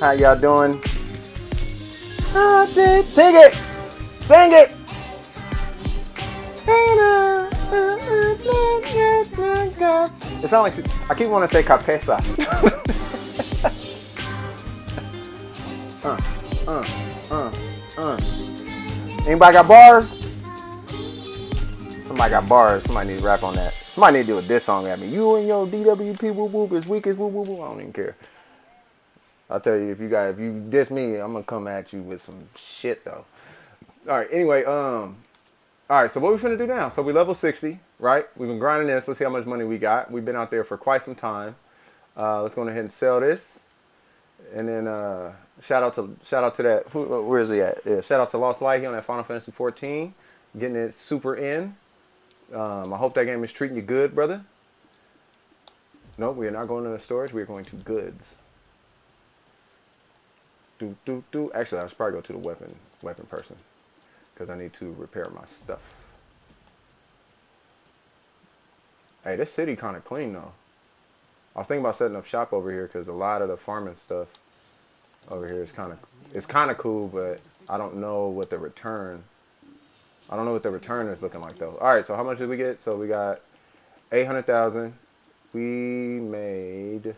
How y'all doing? Sing it! Sing it! It sounds like I keep wanting to say capesa. Anybody got bars? Somebody got bars. Somebody need to rap on that. Somebody need to do a diss song at me. You and your DWP whoop whoop is weak as whoop whoop whoop. I don't even care. I'll tell you, if you diss me, I'm gonna come at you with some shit though. All right. Anyway, all right. So what we finna do now? So we level 60, right? We've been grinding this. Let's see how much money we got. We've been out there for quite some time. Let's go ahead and sell this, and then shout out to that. Where is he at? Yeah, shout out to Lost Light on that Final Fantasy 14, getting it super in. I hope that game is treating you good, brother. No, we are not going to the storage. We are going to goods. Actually, I should probably go to the weapon person because I need to repair my stuff. Hey, this city kind of clean though. I was thinking about setting up shop over here because a lot of the farming stuff over here is kind of cool, but I don't know what the return. I don't know what the return is looking like though. All right, so how much did we get? So we got 800,000. We made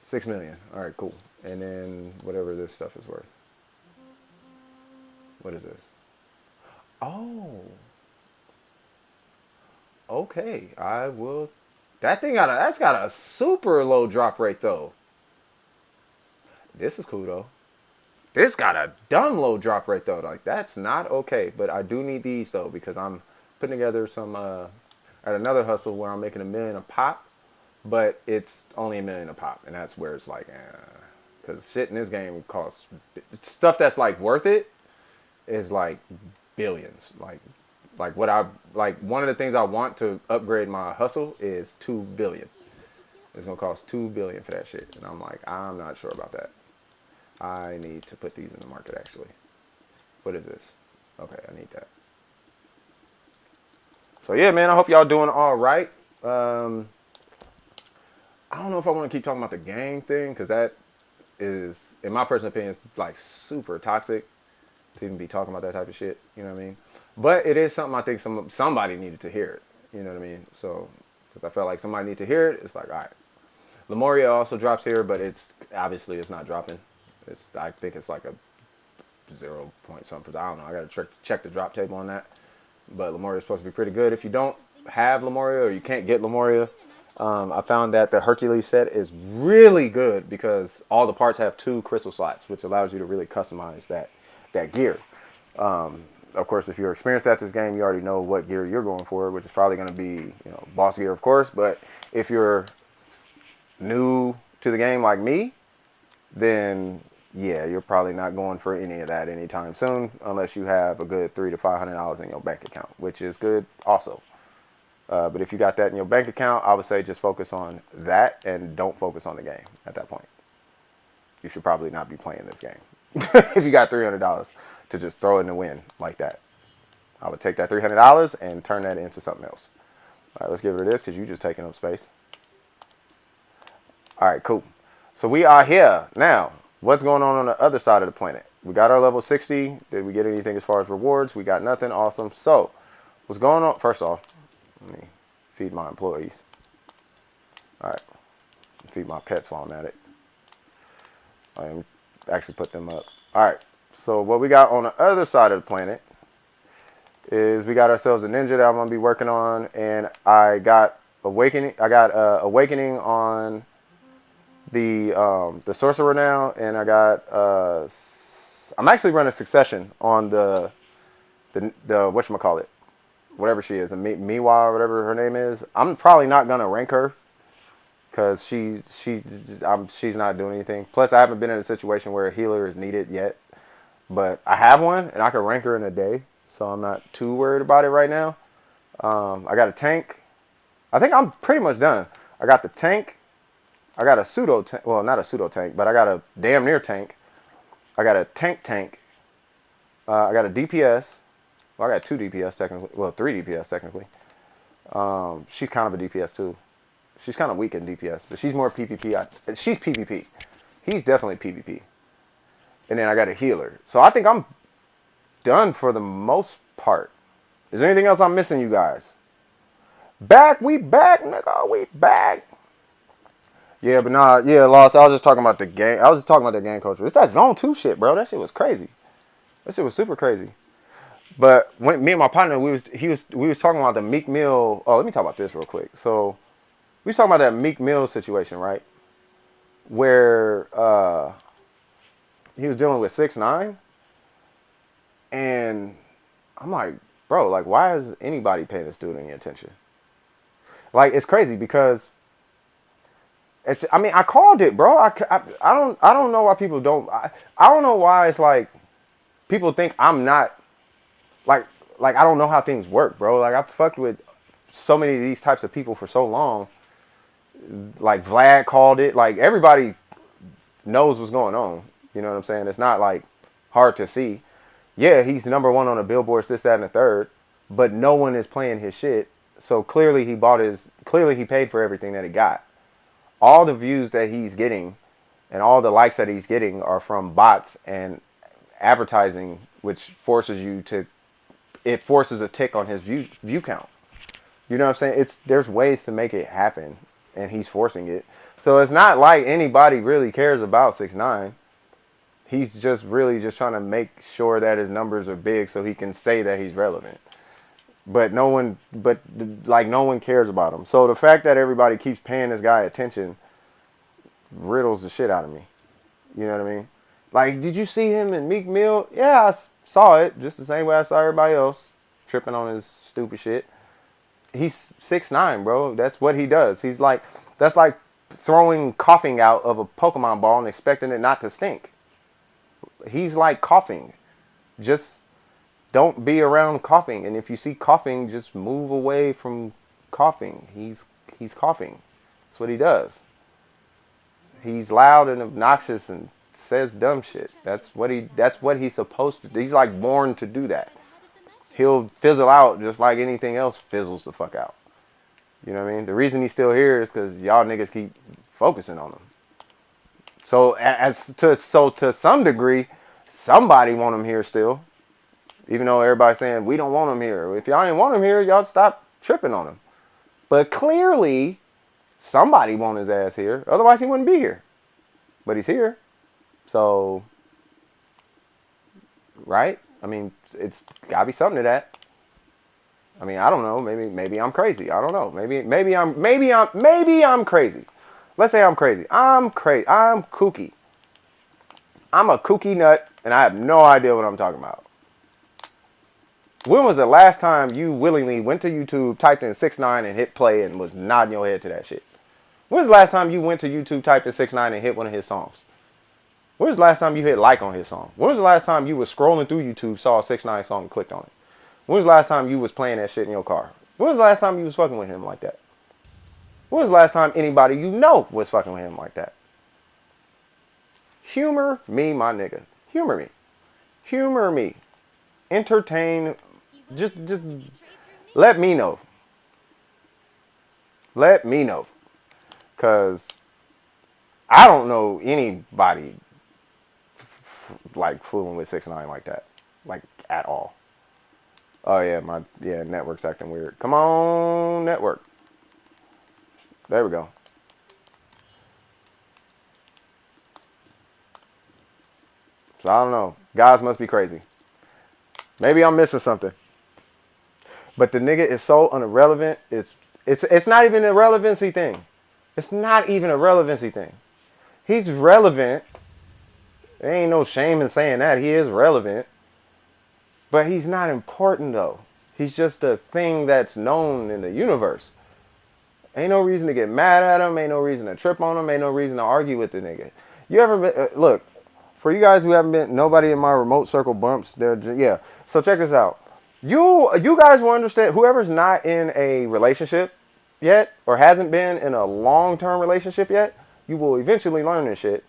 6 million. All right, cool. And then whatever this stuff is worth. What is this? Oh. Okay, I will. That's got a super low drop rate though. This is cool though. This got a dumb low drop rate though. Like that's not okay. But I do need these though because I'm putting together some at another hustle where I'm making $1 million a pop, but it's only $1 million a pop, and that's where it's like, because shit in this game costs stuff that's like worth it is like billions. Like what one of the things I want to upgrade my hustle is $2 billion. It's gonna cost $2 billion for that shit, and I'm like, I'm not sure about that. I need to put these in the market actually. What is this? Okay, I need that. So yeah, man, I hope y'all doing all right. I don't know if I want to keep talking about the gang thing because that is, in my personal opinion, it's like super toxic to even be talking about that type of shit. You know what I mean? But it is something I think somebody needed to hear it. You know what I mean? So because I felt like somebody needed to hear it, it's like, all right. Lemuria also drops here, but it's obviously not dropping. I think it's like a 0 point something. I don't know. I got to check the drop table on that. But Lemuria is supposed to be pretty good. If you don't have Lemuria or you can't get Lemuria, I found that the Hercules set is really good because all the parts have 2 crystal slots, which allows you to really customize that gear. Of course, if you're experienced at this game, you already know what gear you're going for, which is probably going to be boss gear, of course. But if you're new to the game like me, then yeah, you're probably not going for any of that anytime soon unless you have a good $300 to $500 in your bank account, which is good also. But if you got that in your bank account, I would say just focus on that and don't focus on the game at that point. You should probably not be playing this game if you got $300 to just throw in the wind like that. I would take that $300 and turn that into something else. All right, let's get rid of this because you're just taking up space. All right, cool. So we are here now. What's going on the other side of the planet? We got our level 60. Did we get anything as far as rewards? We got nothing. Awesome. So what's going on? First off, let me feed my employees. All right. Feed my pets while I'm at it. I actually put them up. All right. So what we got on the other side of the planet is we got ourselves a ninja that I'm going to be working on. And I got awakening. Awakening on the sorcerer now, and I got I'm actually running succession on the whatchamacallit, whatever she is, Miwa or whatever her name is. I'm probably not gonna rank her because she's not doing anything. Plus, I haven't been in a situation where a healer is needed yet, but I have one and I can rank her in a day, so I'm not too worried about it right now. I got a tank. I think I'm pretty much done. I got the tank. I got a pseudo tank. Well, not a pseudo tank, but I got a damn near tank. I got a tank. I got a DPS. Well, I got 2 DPS technically. Well, 3 DPS technically. She's kind of a DPS too. She's kind of weak in DPS, but she's more PvP. She's PvP. He's definitely PvP. And then I got a healer. So I think I'm done for the most part. Is there anything else I'm missing, you guys? We back, nigga. We back. Yeah, but nah, yeah, Lost. I was just talking about the game. I was just talking about the game culture. It's that Zone 2 shit, bro. That shit was crazy. That shit was super crazy. But when me and my partner, we was talking about the Meek Mill. Oh, let me talk about this real quick. So we was talking about that Meek Mill situation, right? Where he was dealing with 6ix9ine, and I'm like, bro, like, why is anybody paying this dude any attention? Like, it's crazy because, I mean, I called it, bro. I don't know why people don't. I don't know why it's like people think I'm not like I don't know how things work, bro. Like, I've fucked with so many of these types of people for so long. Like, Vlad called it. Like, everybody knows what's going on. You know what I'm saying? It's not like hard to see. Yeah, he's number one on the Billboard, this, that, and the third, but no one is playing his shit. So clearly he paid for everything that he got. All the views that he's getting and all the likes that he's getting are from bots and advertising, which forces a tick on his view count. You know what I'm saying? There's ways to make it happen, and he's forcing it. So it's not like anybody really cares about 6ix9ine. He's just really just trying to make sure that his numbers are big so he can say that he's relevant. But no one cares about him. So the fact that everybody keeps paying this guy attention riddles the shit out of me. You know what I mean? Like, did you see him in Meek Mill? Yeah, I saw it just the same way I saw everybody else tripping on his stupid shit. He's 6ix9ine, bro. That's what he does. That's like throwing coughing out of a Pokemon ball and expecting it not to stink. He's like coughing. Just don't be around coughing. And if you see coughing, just move away from coughing. He's coughing. That's what he does. He's loud and obnoxious and says dumb shit. That's what he's supposed to do. He's like born to do that. He'll fizzle out just like anything else fizzles the fuck out. You know what I mean? The reason he's still here is because y'all niggas keep focusing on him. So to some degree, somebody want him here still. Even though everybody's saying, we don't want him here. If y'all ain't want him here, y'all stop tripping on him. But clearly, somebody want his ass here. Otherwise, he wouldn't be here. But he's here. So, right? I mean, it's got to be something to that. I mean, I don't know. Maybe I'm crazy. I don't know. Maybe I'm crazy. Let's say I'm crazy. I'm crazy. I'm kooky. I'm a kooky nut, and I have no idea what I'm talking about. When was the last time you willingly went to YouTube, typed in 6ix9ine, and hit play and was nodding your head to that shit? When was the last time you went to YouTube, typed in 6ix9ine, and hit one of his songs? When was the last time you hit like on his song? When was the last time you was scrolling through YouTube, saw a 6ix9ine song, and clicked on it? When was the last time you was playing that shit in your car? When was the last time you was fucking with him like that? When was the last time anybody you know was fucking with him like that? Humor me, my nigga. Humor me. Humor me. Entertain. Just let me know. Let me know. Because I don't know anybody like fooling with 6ix9ine like that. Like, at all. Oh, yeah, network's acting weird. Come on, network. There we go. So, I don't know. Guys must be crazy. Maybe I'm missing something. But the nigga is so irrelevant. It's not even a relevancy thing. It's not even a relevancy thing. He's relevant. There ain't no shame in saying that. He is relevant. But he's not important, though. He's just a thing that's known in the universe. Ain't no reason to get mad at him. Ain't no reason to trip on him. Ain't no reason to argue with the nigga. You ever been... look, for you guys who haven't been... Nobody in my remote circle bumps. Yeah. So check this out. You guys will understand. Whoever's not in a relationship yet, or hasn't been in a long-term relationship yet, you will eventually learn this shit.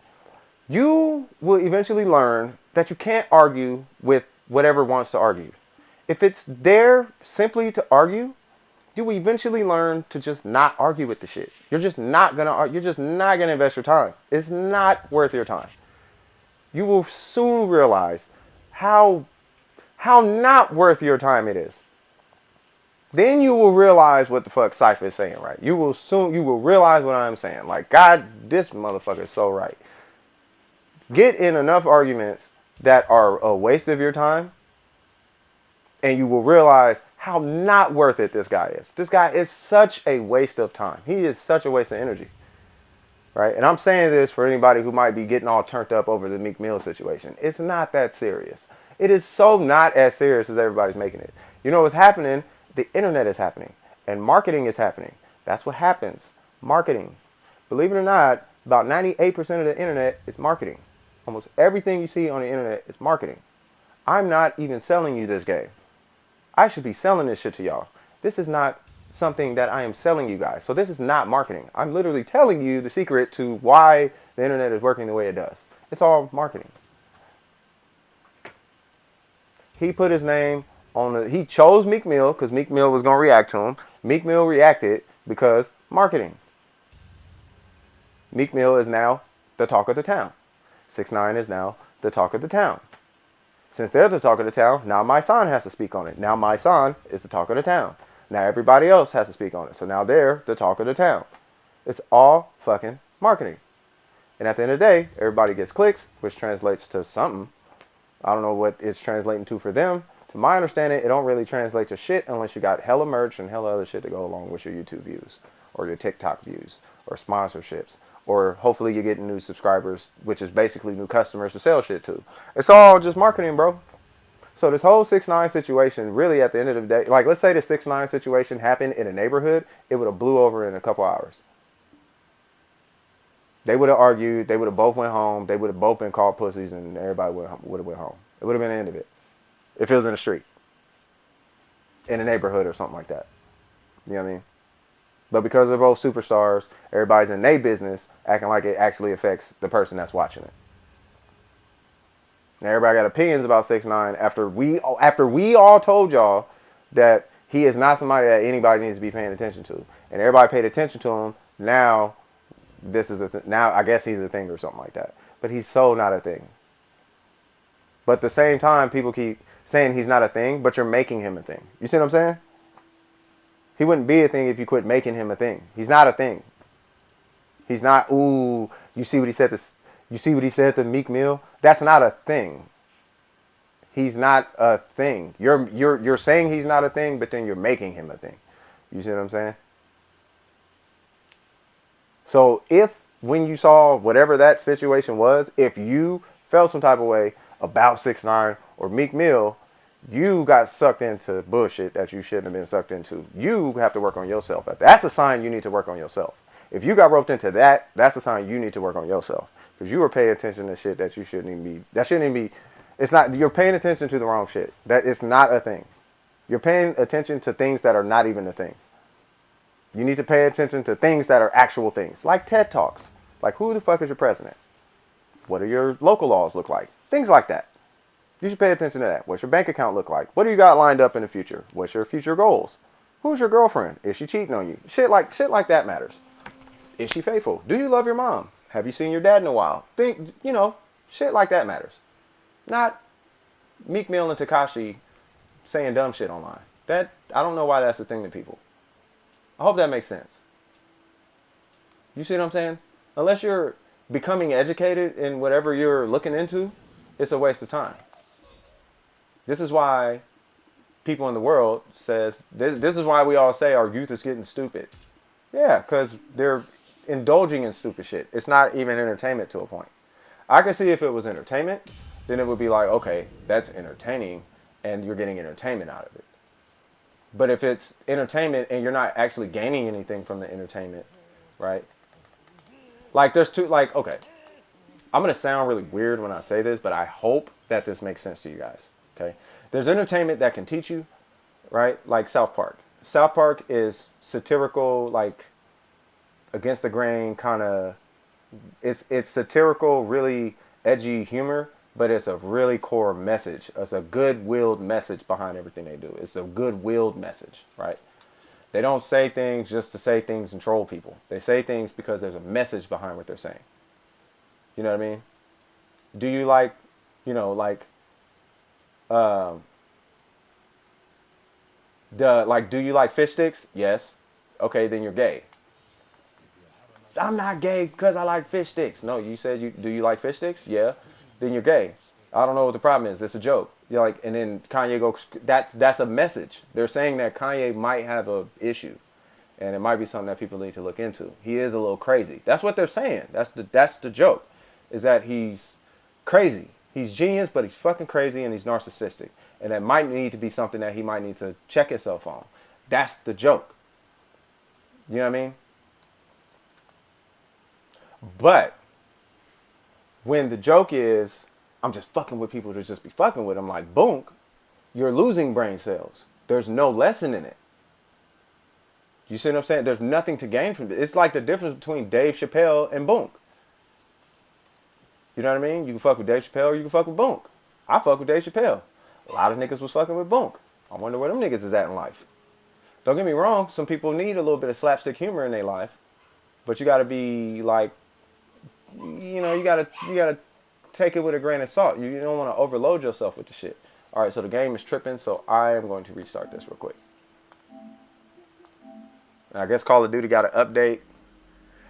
You will eventually learn that you can't argue with whatever wants to argue. If it's there simply to argue, You will eventually learn to just not argue with the shit. You're just not gonna. You're just not gonna invest your time. It's not worth your time. You will soon realize how not worth your time it is. Then you will realize what the fuck Cypher is saying, right? You will realize what I'm saying. Like, God, this motherfucker is so right. Get in enough arguments that are a waste of your time, and you will realize how not worth it this guy is. This guy is such a waste of time. He is such a waste of energy. Right? And I'm saying this for anybody who might be getting all turned up over the Meek Mill situation. It's not that serious. It is so not as serious as everybody's making it. You know what's happening? The internet is happening. And marketing is happening. That's what happens. Marketing. Believe it or not, about 98% of the internet is marketing. Almost everything you see on the internet is marketing. I'm not even selling you this game. I should be selling this shit to y'all. This is not something that I am selling you guys. So this is not marketing. I'm literally telling you the secret to why the internet is working the way it does. It's all marketing. He put his name on the, he chose Meek Mill because Meek Mill was going to react to him. Meek Mill reacted because marketing. Meek Mill is now the talk of the town. 6ix9ine is now the talk of the town. Since they're the talk of the town, now my son has to speak on it. Now my son is the talk of the town. Now everybody else has to speak on it. So now they're the talk of the town. It's all fucking marketing. And at the end of the day, everybody gets clicks, which translates to something. I don't know what it's translating to for them. To my understanding, it don't really translate to shit unless you got hella merch and hella other shit to go along with your YouTube views or your TikTok views or sponsorships. Or hopefully you're getting new subscribers, which is basically new customers to sell shit to. It's all just marketing, bro. So this whole 6ix9ine situation, really at the end of the day, like let's say the 6ix9ine situation happened in a neighborhood, it would have blew over in a couple hours. They would have argued, they would have both went home, they would have both been called pussies, and everybody would have went home. It would have been the end of it. If it was in the street. In a neighborhood or something like that. You know what I mean? But because they're both superstars, everybody's in their business, acting like it actually affects the person that's watching it. And everybody got opinions about 6ix9ine after we all told y'all that he is not somebody that anybody needs to be paying attention to. And everybody paid attention to him. Now, this is now I guess he's a thing or something like that. But he's so not a thing. But at the same time, people keep saying he's not a thing, but you're making him a thing. You see what I'm saying? He wouldn't be a thing if you quit making him a thing. He's not a thing. He's not, ooh, you see what he said to Meek Mill? That's not a thing. He's not a thing. You're saying he's not a thing, but then you're making him a thing. You see what I'm saying? So if when you saw whatever that situation was, if you felt some type of way about 6ix9ine or Meek Mill, you got sucked into bullshit that you shouldn't have been sucked into. You have to work on yourself. That's a sign you need to work on yourself. If you got roped into that, that's a sign you need to work on yourself. Because you were paying attention to shit that you shouldn't even be. That shouldn't even be. It's not. You're paying attention to the wrong shit. That it's not a thing. You're paying attention to things that are not even a thing. You need to pay attention to things that are actual things. Like TED Talks. Like, who the fuck is your president? What do your local laws look like? Things like that. You should pay attention to that. What's your bank account look like? What do you got lined up in the future? What's your future goals? Who's your girlfriend? Is she cheating on you? Shit like that matters. Is she faithful? Do you love your mom? Have you seen your dad in a while? Think, shit like that matters. Not Meek Mill and Tekashi saying dumb shit online. I don't know why that's a thing to people. I hope that makes sense. You see what I'm saying? Unless you're becoming educated in whatever you're looking into, it's a waste of time. This is why people in the world says, this is why we all say our youth is getting stupid. Yeah, because they're indulging in stupid shit. It's not even entertainment to a point. I can see if it was entertainment, then it would be like, okay, that's entertaining and you're getting entertainment out of it. But if it's entertainment and you're not actually gaining anything from the entertainment, right? Like okay, I'm going to sound really weird when I say this, but I hope that this makes sense to you guys, okay? There's entertainment that can teach you, right? Like South Park. South Park is satirical, like against the grain kind of, it's satirical, really edgy humor, but it's a really core message. It's a good-willed message behind everything they do. It's a good-willed message, right? They don't say things just to say things and troll people. They say things because there's a message behind what they're saying. You know what I mean? Do you like, um, do you like fish sticks? Yes. Okay, then you're gay. I'm not gay because I like fish sticks. No, you said do you like fish sticks? Yeah. Then you're gay. I don't know what the problem is. It's a joke. You're like, and then Kanye goes, that's a message. They're saying that Kanye might have a issue, and it might be something that people need to look into. He is a little crazy. That's what they're saying. That's the joke, is that he's crazy. He's genius, but he's fucking crazy and he's narcissistic, and that might need to be something that he might need to check himself on. That's the joke. You know what I mean? But when the joke is, I'm just fucking with people to just be fucking with them, like, boom, you're losing brain cells. There's no lesson in it. You see what I'm saying? There's nothing to gain from it. It's like the difference between Dave Chappelle and Boonk. You know what I mean? You can fuck with Dave Chappelle or you can fuck with Boonk. I fuck with Dave Chappelle. A lot of niggas was fucking with Boonk. I wonder where them niggas is at in life. Don't get me wrong, some people need a little bit of slapstick humor in their life. But you gotta be like, you gotta take it with a grain of salt. You don't want to overload yourself with the shit. All right, so the game is tripping, so I am going to restart this real quick. And I guess Call of Duty got an update.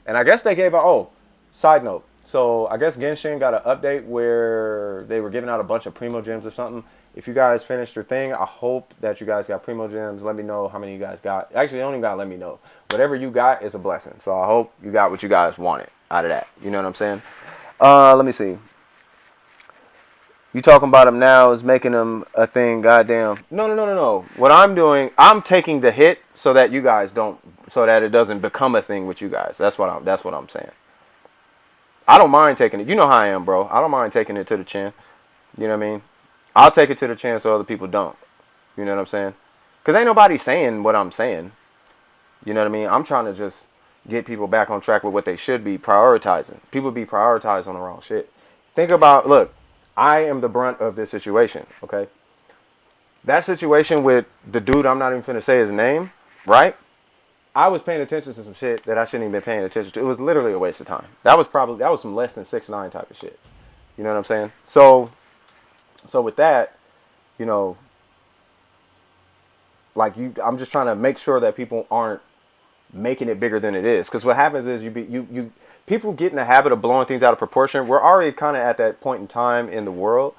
And I guess they gave out, side note. So I guess Genshin got an update where they were giving out a bunch of Primo Gems or something. If you guys finished your thing, I hope that you guys got Primo Gems. Let me know how many you guys got. Actually, you don't even got to let me know. Whatever you got is a blessing. So I hope you got what you guys wanted out of that. You know what I'm saying? Let me see. You talking about them now is making them a thing, goddamn. No. What I'm doing, I'm taking the hit so that you guys don't, so that it doesn't become a thing with you guys. That's what I'm saying. I don't mind taking it. You know how I am, bro. I don't mind taking it to the chin. You know what I mean? I'll take it to the chin so other people don't. You know what I'm saying? Because ain't nobody saying what I'm saying. You know what I mean? I'm trying to just get people back on track with what they should be prioritizing. People be prioritized on the wrong shit. Think about, look, I am the brunt of this situation, okay? That situation with the dude, I'm not even finna say his name, right? I was paying attention to some shit that I shouldn't even be paying attention to. It was literally a waste of time. That was some less than 6ix9ine type of shit. You know what I'm saying? So with that, I'm just trying to make sure that people aren't making it bigger than it is. Because what happens is people get in the habit of blowing things out of proportion. We're already kind of at that point in time in the world.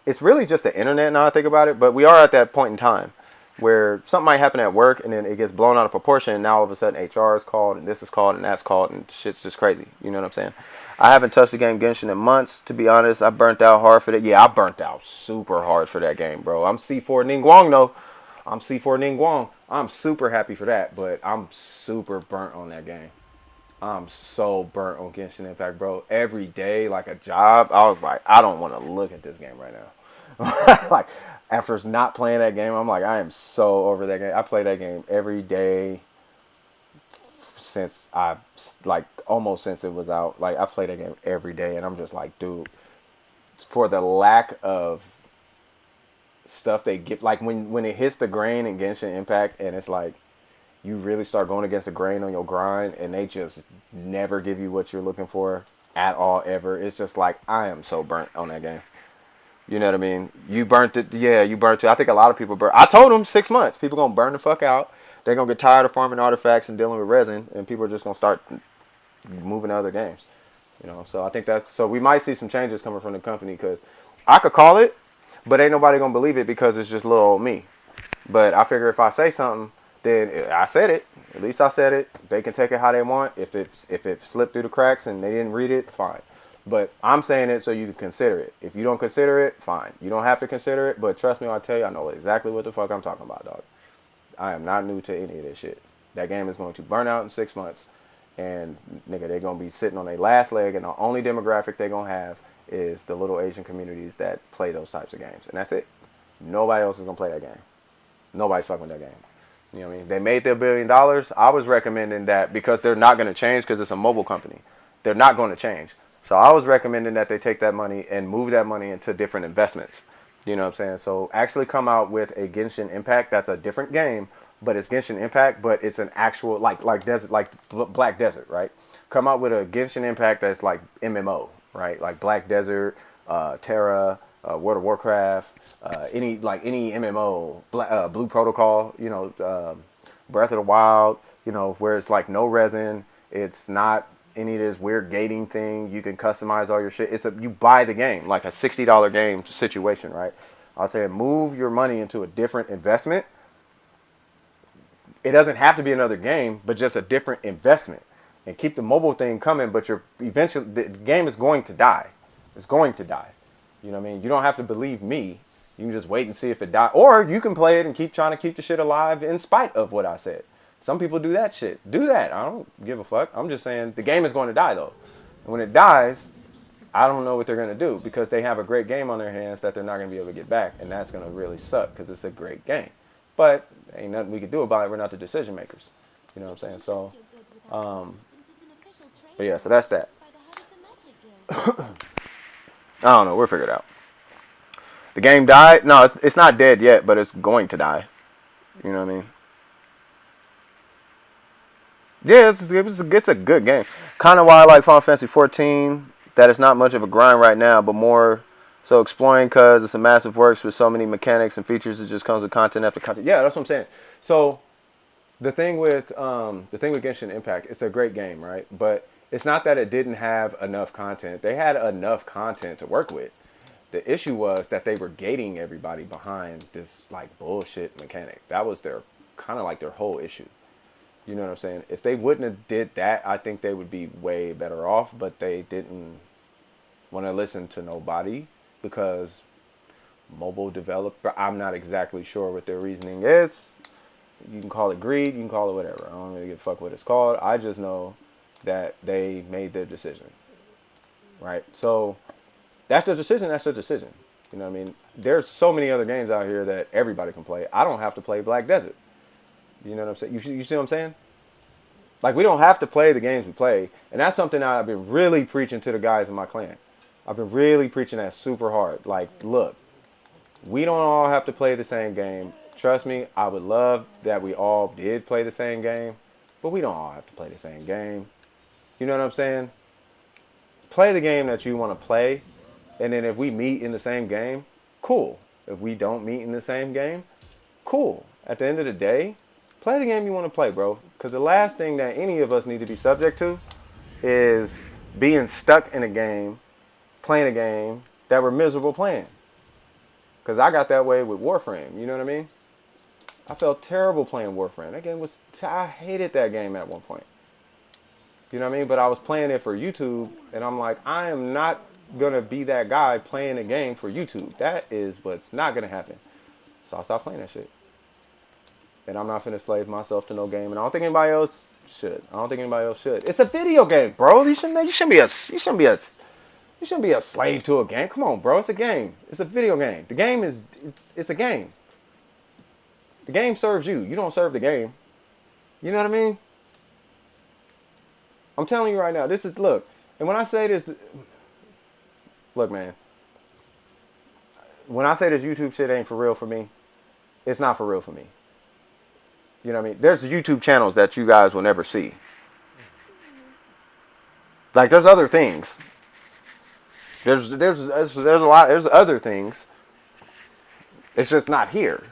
It's really just the internet now I think about it, but we are at that point in time where something might happen at work and then it gets blown out of proportion, and now all of a sudden HR is called and this is called and that's called and shit's just crazy. You know what I'm saying? I haven't touched the game Genshin in months, to be honest. I burnt out hard for that. Yeah, I burnt out super hard for that game, bro. I'm C4 Ningguang though. I'm C4 Ningguang. I'm super happy for that, but I'm super burnt on that game. I'm so burnt on Genshin Impact, bro. Every day, like a job, I was like, I don't want to look at this game right now. Like, after not playing that game, I'm like, I am so over that game. I play that game every day almost since it was out. Like, I play that game every day, and I'm just like, dude, for the lack of stuff they get, like when it hits the grain in Genshin Impact, and it's like, you really start going against the grain on your grind, and they just never give you what you're looking for at all, ever. It's just like, I am so burnt on that game. You know what I mean? You burnt it. Yeah, you burnt it. I think a lot of people burnt. I told them 6 months. People going to burn the fuck out. They're going to get tired of farming artifacts and dealing with resin, and people are just going to start moving to other games. So I think so we might see some changes coming from the company, because I could call it, but ain't nobody going to believe it because it's just little old me. But I figure if I say something, then I said it. At least I said it. They can take it how they want. If it slipped through the cracks and they didn't read it, fine. But I'm saying it so you can consider it. If you don't consider it, fine. You don't have to consider it, but trust me when I tell you, I know exactly what the fuck I'm talking about, dog. I am not new to any of this shit. That game is going to burn out in 6 months. And, nigga, they're going to be sitting on their last leg, and the only demographic they're going to have is the little Asian communities that play those types of games. And that's it. Nobody else is going to play that game. Nobody's fucking with that game. You know what I mean? They made their $1 billion. I was recommending that because they're not going to change, because it's a mobile company. They're not going to change. So I was recommending that they take that money and move that money into different investments. You know what I'm saying? So actually come out with a Genshin Impact that's a different game, but it's Genshin Impact, but it's an actual like desert, like Black Desert, right? Come out with a Genshin Impact that's like MMO, right? Like Black Desert, Terra, World of Warcraft, any MMO, Blue Protocol, Breath of the Wild, where it's like no resin, it's not any of this weird gating thing. You can customize all your shit. You buy the game like a $60 game situation, right? I'll say move your money into a different investment. It doesn't have to be another game, but just a different investment, and keep the mobile thing coming. But eventually the game is going to die. It's going to die. You know what I mean? You don't have to believe me. You can just wait and see if it dies, or you can play it and keep trying to keep the shit alive in spite of what I said. Some people do that shit. Do that. I don't give a fuck. I'm just saying the game is going to die though. And when it dies, I don't know what they're going to do, because they have a great game on their hands that they're not going to be able to get back. And that's going to really suck, because it's a great game. But ain't nothing we can do about it. We're not the decision makers. You know what I'm saying? So, but yeah, so that's that. I don't know. We'll figure it out. The game died? No, it's not dead yet, but it's going to die. You know what I mean? Yeah, it's a good game. Kind of why I like Final Fantasy 14, that it's not much of a grind right now, but more so exploring, because it's a massive works with so many mechanics and features. It just comes with content after content. Yeah, that's what I'm saying. So the thing with Genshin Impact, it's a great game, right? But it's not that it didn't have enough content. They had enough content to work with. The issue was that they were gating everybody behind this like bullshit mechanic. That was their kind of like their whole issue. You know what I'm saying? If they wouldn't have did that, I think they would be way better off. But they didn't want to listen to nobody, because mobile developer, I'm not exactly sure what their reasoning is. You can call it greed, you can call it whatever. I don't really give a fuck what it's called. I just know that they made their decision, right? So that's their decision. That's their decision. You know what I mean? There's so many other games out here that everybody can play. I don't have to play Black Desert. You know what I'm saying? You see what I'm saying? Like, we don't have to play the games we play. And that's something I've been really preaching to the guys in my clan. I've been really preaching that super hard. Like, look, we don't all have to play the same game. Trust me, I would love that we all did play the same game. But we don't all have to play the same game. You know what I'm saying? Play the game that you want to play. And then if we meet in the same game, cool. If we don't meet in the same game, cool. At the end of the day, play the game you want to play, bro. Because the last thing that any of us need to be subject to is being stuck in a game, playing a game that we're miserable playing. Because I got that way with Warframe. You know what I mean? I felt terrible playing Warframe. That game was... I hated that game at one point. You know what I mean? But I was playing it for YouTube, and I'm like, I am not going to be that guy playing a game for YouTube. That is what's not going to happen. So I stopped playing that shit. And I'm not finna slave myself to no game, and I don't think anybody else should. It's a video game, bro. You shouldn't be a slave to a game. Come on, bro. It's a game. It's a video game. The game is it's a game. The game serves you. You don't serve the game. You know what I mean? I'm telling you right now. Look. And when I say this, look, man. When I say this YouTube shit ain't for real for me, it's not for real for me. You know what I mean? There's YouTube channels that you guys will never see. Like, there's other things. There's a lot. There's other things. It's just not here.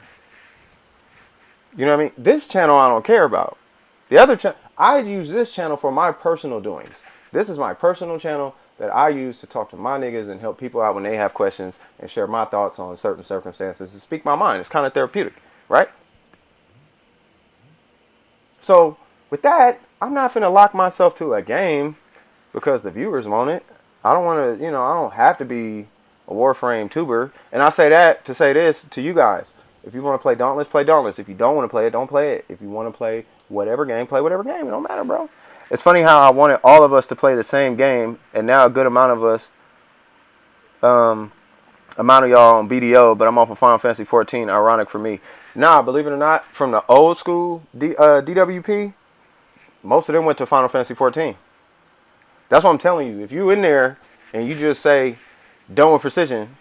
You know what I mean? This channel I don't care about. The other channel, I use this channel for my personal doings. This is my personal channel that I use to talk to my niggas and help people out when they have questions and share my thoughts on certain circumstances and speak my mind. It's kind of therapeutic, right? So, with that, I'm not finna lock myself to a game because the viewers want it. I don't want to, I don't have to be a Warframe tuber. And I say that to say this to you guys. If you want to play Dauntless, play Dauntless. If you don't want to play it, don't play it. If you want to play whatever game, play whatever game. It don't matter, bro. It's funny how I wanted all of us to play the same game, and now a good amount of us, amount of y'all on BDO, but I'm off of Final Fantasy 14. Ironic for me. Nah, believe it or not, from the old school DWP, most of them went to Final Fantasy 14. That's what I'm telling you. If you in there and you just say, done with precision,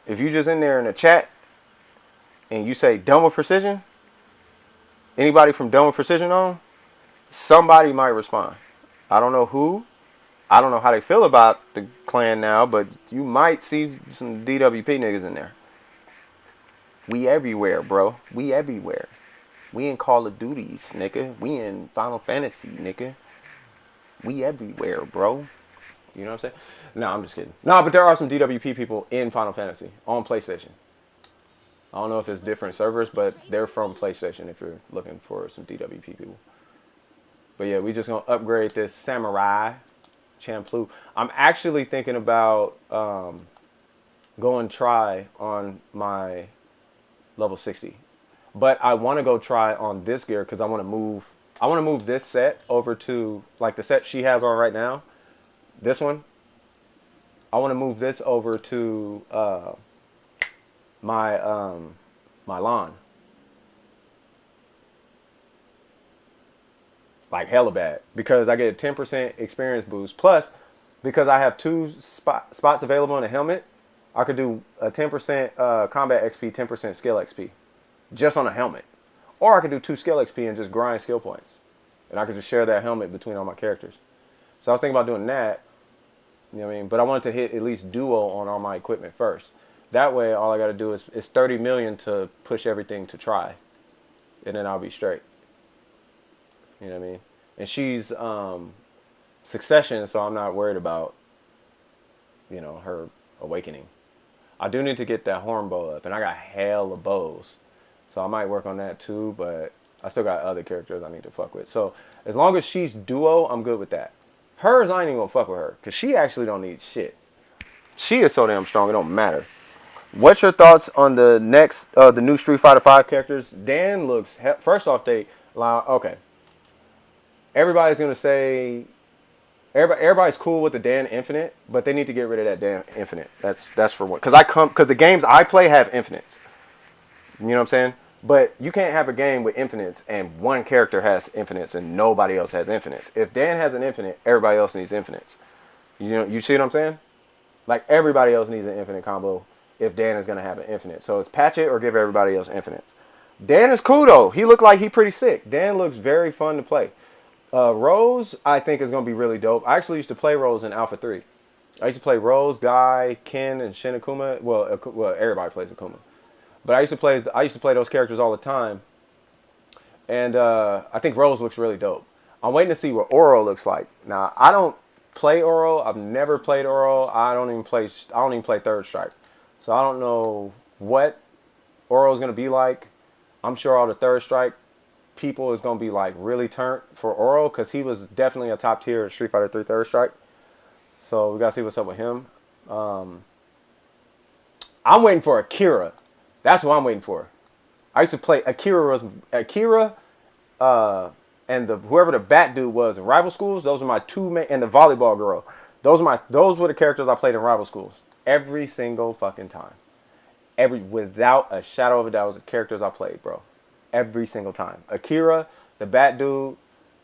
if you just in there in the chat and you say, done with precision, Anybody from Dome Precision on? Somebody might respond. I don't know who. I don't know how they feel about the clan now, but you might see some DWP niggas in there. We everywhere, bro. We everywhere. We in Call of Duties, nigga. We in Final Fantasy, nigga. We everywhere, bro. You know what I'm saying? No, I'm just kidding. No, but there are some DWP people in Final Fantasy on PlayStation. I don't know if it's different servers, but they're from PlayStation if you're looking for some DWP people. But yeah, we just gonna upgrade this Samurai Champloo. I'm actually thinking about going try on my level 60. But I want to go try on this gear because I want to move this set over to like the set she has on right now. This one. I want to move this over to my S.Lahn. Like hella bad because I get a 10% experience boost. Plus, because I have two spots available in the helmet, I could do a 10% combat XP, 10% skill XP. Just on a helmet. Or I could do 2 skill XP and just grind skill points. And I could just share that helmet between all my characters. So I was thinking about doing that. You know what I mean? But I wanted to hit at least duo on all my equipment first. That way, all I got to do is 30 million to push everything to try. And then I'll be straight. You know what I mean? And she's Succession, so I'm not worried about, you know, her awakening. I do need to get that horn bow up. And I got hella bows. So I might work on that too, but I still got other characters I need to fuck with. So as long as she's duo, I'm good with that. Hers, I ain't even gonna fuck with her. Because she actually don't need shit. She is so damn strong, it don't matter. What's your thoughts on the next, the new Street Fighter 5 characters? Dan looks, first off, okay. Everybody's gonna say, everybody's cool with the Dan Infinite, but they need to get rid of that Dan Infinite. That's for one. Because the games I play have infinites. You know what I'm saying? But you can't have a game with infinites and one character has infinites and nobody else has infinites. If Dan has an infinite, everybody else needs infinites. You know, you see what I'm saying? Like everybody else needs an infinite combo if Dan is going to have an infinite. So it's patch it or give everybody else infinites. Dan is cool though. He looked like he pretty sick. Dan looks very fun to play. Rose, I think is going to be really dope. I actually used to play Rose in Alpha 3. I used to play Rose, Guy, Ken, and Shin Akuma. Well, everybody plays Akuma. But I used to play those characters all the time, and I think Rose looks really dope. I'm waiting to see what Oro looks like. Now I don't play Oro. I've never played Oro. I don't even play Third Strike, so I don't know what Oro is gonna be like. I'm sure all the Third Strike people is gonna be like really turned for Oro because he was definitely a top tier Street Fighter 3 Third Strike. So we gotta see what's up with him. I'm waiting for Akira. That's what I'm waiting for. I used to play Akira, and whoever the bat dude was in Rival Schools. Those are my two main, and the volleyball girl. Those were the characters I played in Rival Schools every single fucking time. Without a shadow of a doubt, was the characters I played, bro. Every single time. Akira, the bat dude,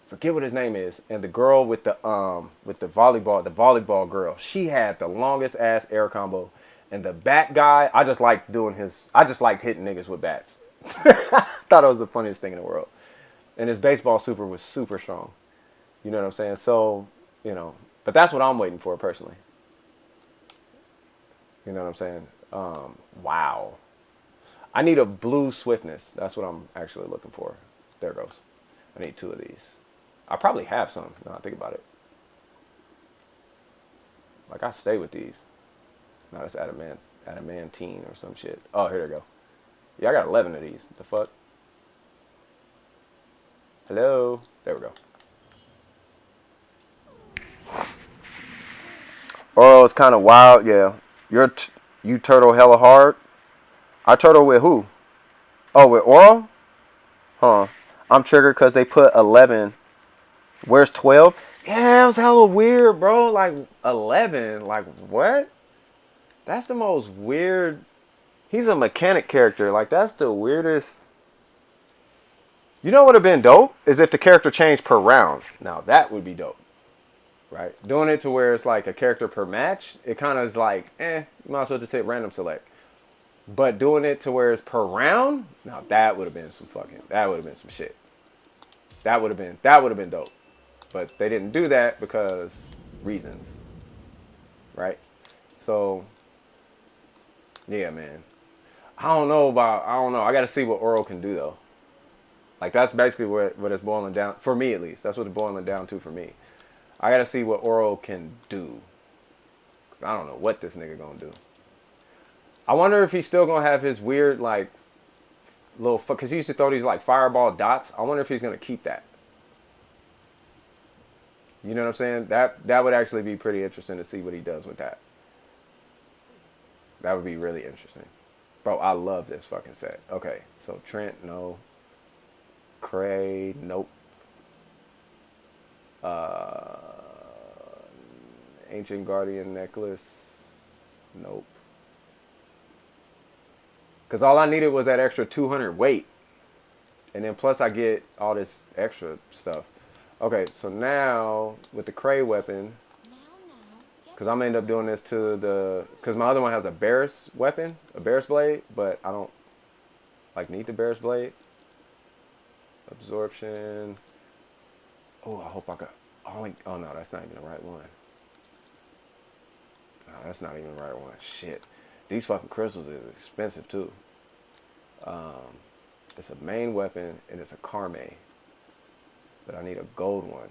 forget what his name is, and the girl with the volleyball girl. She had the longest ass air combo. And the bat guy, I just liked hitting niggas with bats. Thought it was the funniest thing in the world. And his baseball super was super strong. You know what I'm saying? So, you know, but that's what I'm waiting for personally. You know what I'm saying? Wow. I need a blue swiftness. That's what I'm actually looking for. There it goes. I need 2 of these. I probably have some now I think about it. Like I stay with these. No, that's adamantine or some shit. Oh, here they go. Yeah, I got 11 of these. The fuck? Hello? There we go. Oro is kind of wild, yeah. You turtle hella hard. I turtle with who? Oh, with Oro? Huh. I'm triggered because they put 11. Where's 12? Yeah, it was hella weird, bro. Like, 11. Like, what? That's the most weird. He's a mechanic character. Like, that's the weirdest. You know what would have been dope? Is if the character changed per round. Now, that would be dope. Right? Doing it to where it's like a character per match. It kind of is like, you might as well just hit random select. But doing it to where it's per round. Now, that would have been some shit. That would have been dope. But they didn't do that because reasons, right? So yeah, man. I don't know. I got to see what Oro can do though. Like that's basically what it's boiling down for me at least. That's what it's boiling down to for me. I got to see what Oro can do. I don't know what this nigga gonna do. I wonder if he's still gonna have his weird like little, because he used to throw these like fireball dots. I wonder if he's gonna keep that. You know what I'm saying? That would actually be pretty interesting to see what he does with that. That would be really interesting. Bro, I love this fucking set. Okay, so Trent, no. Cray, nope. Ancient Guardian necklace, nope. Because all I needed was that extra 200 weight. And then plus I get all this extra stuff. Okay, so now with the Cray weapon, because I'm going to end up doing this to the, because my other one has a Barris weapon, a Barris blade, but I don't like need the Barris blade. Absorption. Oh, I hope I got, oh no, that's not even the right one. No, that's not even the right one. Shit. These fucking crystals is expensive too. It's a main weapon and it's a Karme. But I need a gold one.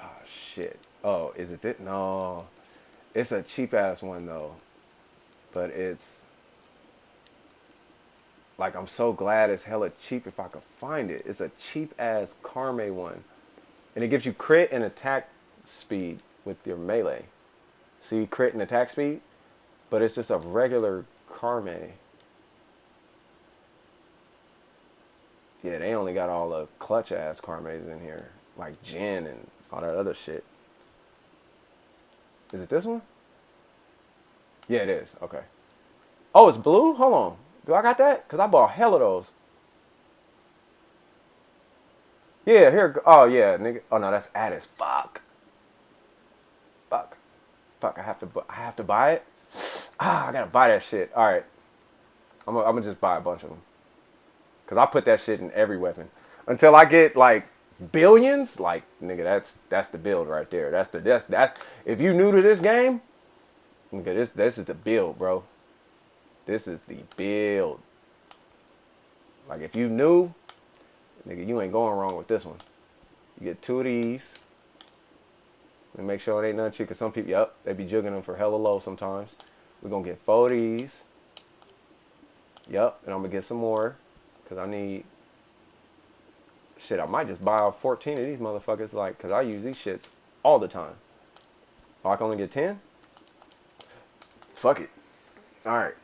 Oh shit. Oh, is it this? No. It's a cheap ass one though. But it's like, I'm so glad it's hella cheap if I could find it. It's a cheap ass Karme one. And it gives you crit and attack speed with your melee. See, crit and attack speed, but it's just a regular Karme. Yeah, they only got all the clutch ass Karmes in here, like Jin and all that other shit. Is it this one? Yeah, it is. Okay. Oh, it's blue? Hold on. Do I got that? Because I bought hell of those. Yeah, here. Oh, yeah, nigga. Oh, no, that's Addis. Fuck. Fuck. Fuck, I have to buy it? Ah, I gotta buy that shit. All right. I'm gonna just buy a bunch of them. Because I put that shit in every weapon. Until I get, like, billions, like, nigga, that's the build right there. That's if you new to this game, nigga, this is the build, bro. This is the build. Like, if you new, nigga, you ain't going wrong with this one. You get 2 of these. And make sure it ain't nothing cheap, because some people, yep, they be jugging them for hella low sometimes. We're going to get 4 of these. Yep, and I'm going to get some more, because I need, shit, I might just buy 14 of these motherfuckers, like, because I use these shits all the time. Oh, I can only get 10? Fuck it. All right.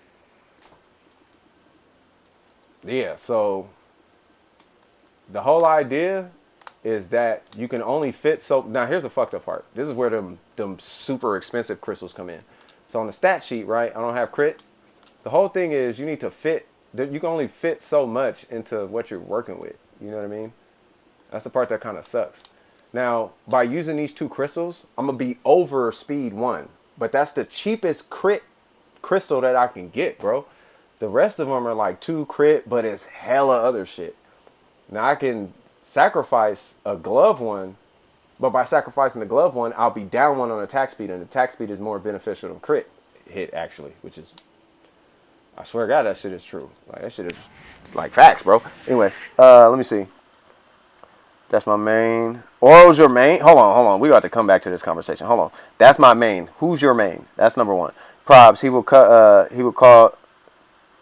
Yeah, so the whole idea is that you can only fit, so now here's the fucked up part. This is where them super expensive crystals come in. So on the stat sheet, right, I don't have crit. The whole thing is you need to fit, you can only fit so much into what you're working with. You know what I mean? That's the part that kind of sucks. Now, by using these 2 crystals, I'm going to be over speed 1. But that's the cheapest crit crystal that I can get, bro. The rest of them are like 2 crit, but it's hella other shit. Now I can sacrifice a glove one, but by sacrificing the glove one, I'll be down 1 on attack speed, and attack speed is more beneficial than crit hit, actually, which is, I swear to God, that shit is true. Like, that shit is like facts, bro. Anyway, let me see. That's my main. Oral's your main? Hold on. We got to come back to this conversation. Hold on. That's my main. Who's your main? That's number 1. Probs, he will call.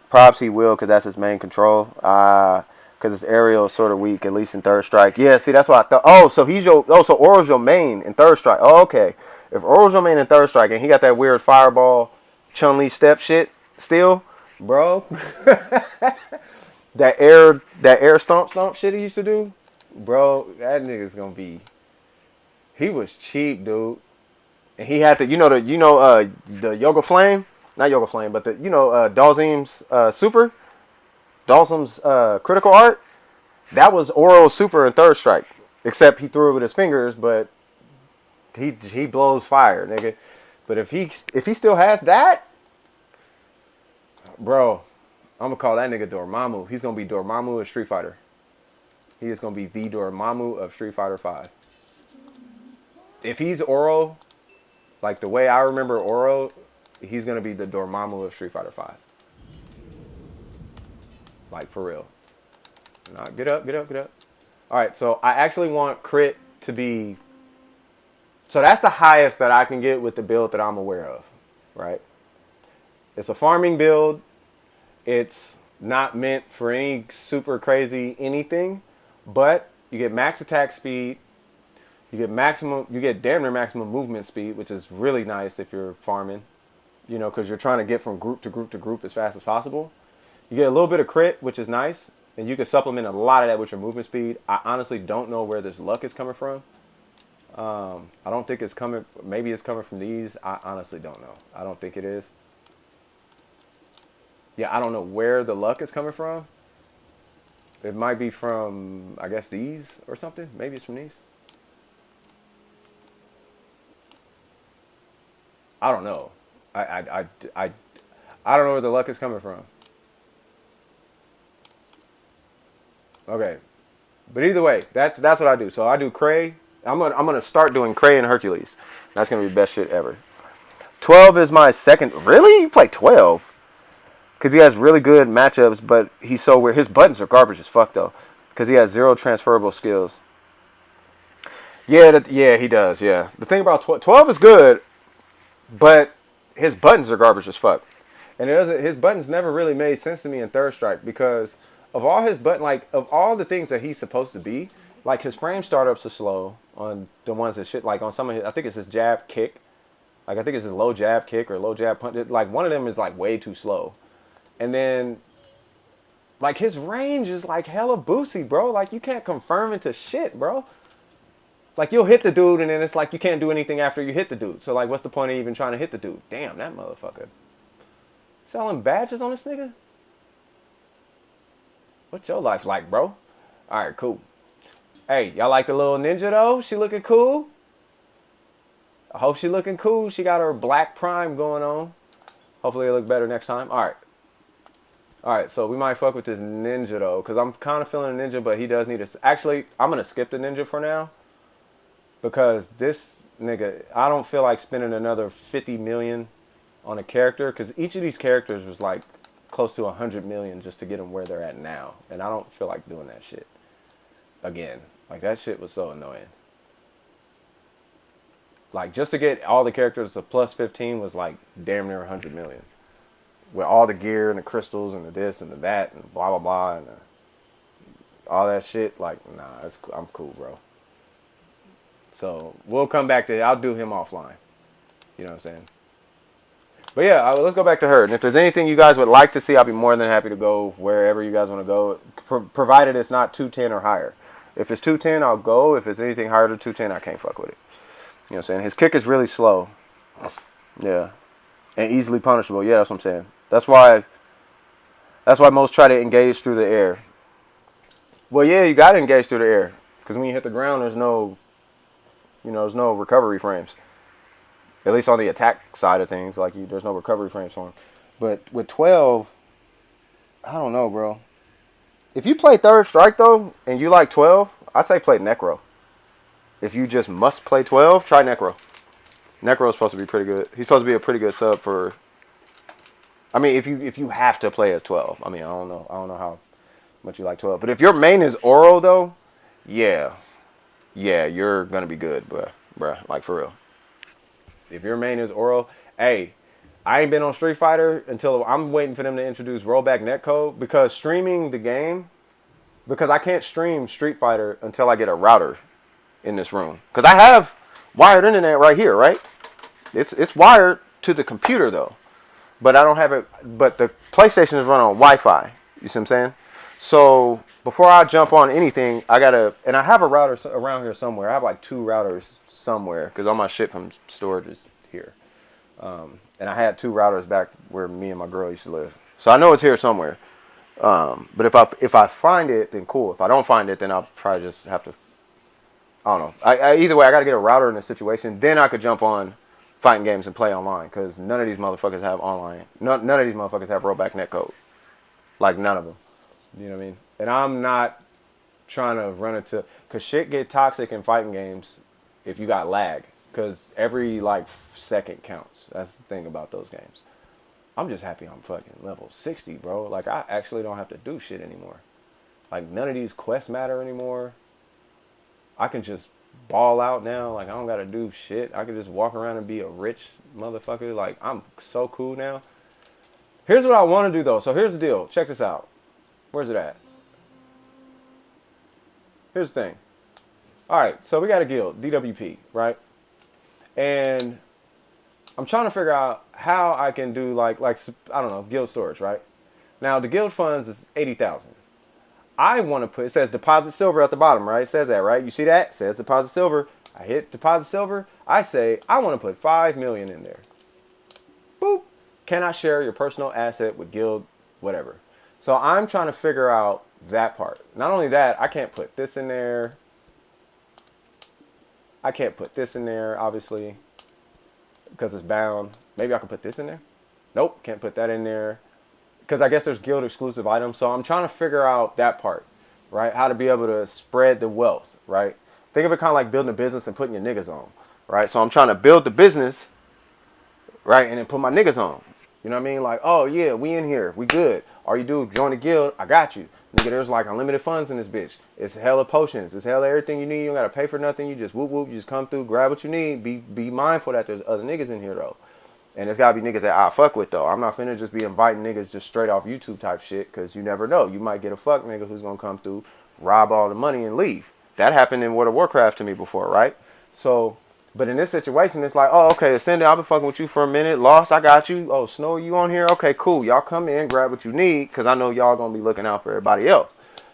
Props he will, because that's his main control. Because his aerial is sort of weak, at least in third strike. Yeah, see, that's what I thought. Oh, so so Oral's your main in third strike. Oh, okay. If Oral's your main in third strike and he got that weird fireball Chun-Li step shit still, bro. that air stomp shit he used to do, bro, that nigga's gonna be, he was cheap, dude. And he had to, the Yoga Flame? Not Yoga Flame, but Dalzim's super, Dalzim's critical art. That was Oral's super in third strike, except he threw it with his fingers. But he blows fire, nigga. But if he still has that, bro, I'm gonna call that nigga Dormammu. He's gonna be Dormammu of Street Fighter. He is gonna be the Dormammu of Street Fighter 5. If he's Oro, like the way I remember Oro, he's gonna be the Dormammu of Street Fighter 5. Like for real. Nah, get up, get up, get up. All right, so I actually want crit to be. So that's the highest that I can get with the build that I'm aware of, right? It's a farming build. It's not meant for any super crazy anything, but you get max attack speed. You get damn near maximum movement speed, which is really nice if you're farming, you know, because you're trying to get from group to group to group as fast as possible. You get a little bit of crit, which is nice, and you can supplement a lot of that with your movement speed. I honestly don't know where this luck is coming from. I don't think it's coming. Maybe it's coming from these. I honestly don't know. I don't think it is. Yeah, I don't know where the luck is coming from. It might be from, I guess, these or something. Maybe it's from these. I don't know. I don't know where the luck is coming from. Okay, but either way, that's what I do. So I do Cray. I'm gonna start doing Cray and Hercules. That's gonna be the best shit ever. 12 is my second. Really, you play 12? Because he has really good matchups, but he's so weird. His buttons are garbage as fuck though, because he has 0 transferable skills. Yeah, yeah, he does. Yeah, the thing about 12 is good. But his buttons are garbage as fuck. And his buttons never really made sense to me in Third Strike because of all his of all the things that he's supposed to be, like his frame startups are slow on the ones that shit, like on some of his, I think it's his jab kick. Like I think it's his low jab kick or low jab punch. Like one of them is like way too slow. And then like his range is like hella boosty, bro. Like you can't confirm into shit, bro. Like, you'll hit the dude, and then it's like you can't do anything after you hit the dude. So, like, what's the point of even trying to hit the dude? Damn, that motherfucker. Selling badges on this nigga? What's your life like, bro? All right, cool. Hey, y'all like the little ninja, though? She looking cool? I hope she looking cool. She got her black prime going on. Hopefully it'll look better next time. All right. All right, so we might fuck with this ninja, though, because I'm kind of feeling a ninja, but he does need a... Actually, I'm going to skip the ninja for now. Because this nigga, I don't feel like spending another 50 million on a character. Because each of these characters was like close to 100 million just to get them where they're at now. And I don't feel like doing that shit again. Like that shit was so annoying. Like just to get all the characters to plus 15 was like damn near 100 million. With all the gear and the crystals and the this and the that and blah, blah, blah. And all that shit. Like, nah, I'm cool, bro. So we'll come back to it. I'll do him offline. You know what I'm saying? But yeah, let's go back to her. And if there's anything you guys would like to see, I'll be more than happy to go wherever you guys want to go, provided it's not 210 or higher. If it's 210, I'll go. If it's anything higher than 210, I can't fuck with it. You know what I'm saying? His kick is really slow. Yeah. And easily punishable. Yeah, that's what I'm saying. That's why most try to engage through the air. Well, yeah, you got to engage through the air. Because when you hit the ground, there's no recovery frames. At least on the attack side of things, there's no recovery frames for him. But with 12, I don't know, bro. If you play Third Strike, though, and you like 12, I'd say play Necro. If you just must play 12, try Necro. Necro's supposed to be pretty good. He's supposed to be a pretty good sub for... I mean, if you have to play as 12. I mean, I don't know how much you like 12. But if your main is Oro, though, yeah, you're going to be good, bruh. Like, for real. If your main is Oro, hey, I ain't been on Street Fighter until I'm waiting for them to introduce rollback netcode because streaming the game, because I can't stream Street Fighter until I get a router in this room. Because I have wired internet right here, right? It's wired to the computer, though. But I don't have it, but the PlayStation is run on Wi-Fi. You see what I'm saying? So before I jump on anything, and I have a router around here somewhere. I have like 2 routers somewhere because all my shit from storage is here. And I had 2 routers back where me and my girl used to live. So I know it's here somewhere. But if I find it, then cool. If I don't find it, then I'll probably just have to, I don't know. Either way, I got to get a router in this situation. Then I could jump on fighting games and play online because none of these motherfuckers have online. None of these motherfuckers have rollback netcode. Like none of them. You know what I mean? And I'm not trying to run into, cause shit get toxic in fighting games if you got lag, cause every like second counts. That's the thing about those games. I'm just happy I'm fucking level 60, bro. Like I actually don't have to do shit anymore. Like none of these quests matter anymore. I can just ball out now. Like I don't gotta do shit. I can just walk around and be a rich motherfucker. Like I'm so cool now. Here's what I want to do though. So here's the deal. Check this out. Where's it at? Here's the thing. All right, so we got a guild, DWP, right? And I'm trying to figure out how I can do like I don't know, guild storage, right? Now the guild funds is 80,000. I want to put, it says deposit silver at the bottom, right? It says that, right? You see that? It says deposit silver. I hit deposit silver. I say I want to put 5 million in there. Boop. Cannot share your personal asset with guild, whatever. So I'm trying to figure out that part. Not only that, I can't put this in there. I can't put this in there, obviously, because it's bound. Maybe I can put this in there. Nope, can't put that in there. Because I guess there's guild exclusive items. So I'm trying to figure out that part, right? How to be able to spread the wealth, right? Think of it kind of like building a business and putting your niggas on, right? So I'm trying to build the business, right? And then put my niggas on. You know what I mean? Like, oh yeah, we in here. We good. All you do is join the guild. I got you. Nigga, there's like unlimited funds in this bitch. It's hella potions. It's hella everything you need. You don't got to pay for nothing. You just whoop whoop. You just come through, grab what you need. Be mindful that there's other niggas in here though. And it's got to be niggas that I fuck with, though. I'm not finna just be inviting niggas just straight off YouTube type shit, because you never know. You might get a fuck nigga who's going to come through, rob all the money, and leave. That happened in World of Warcraft to me before, right? So, but in this situation, it's like, oh, okay, Ascended, I've been fucking with you for a minute. Lost, I got you. Oh, Snow, you on here? Okay, cool. Y'all come in, grab what you need, because I know y'all going to be looking out for everybody else,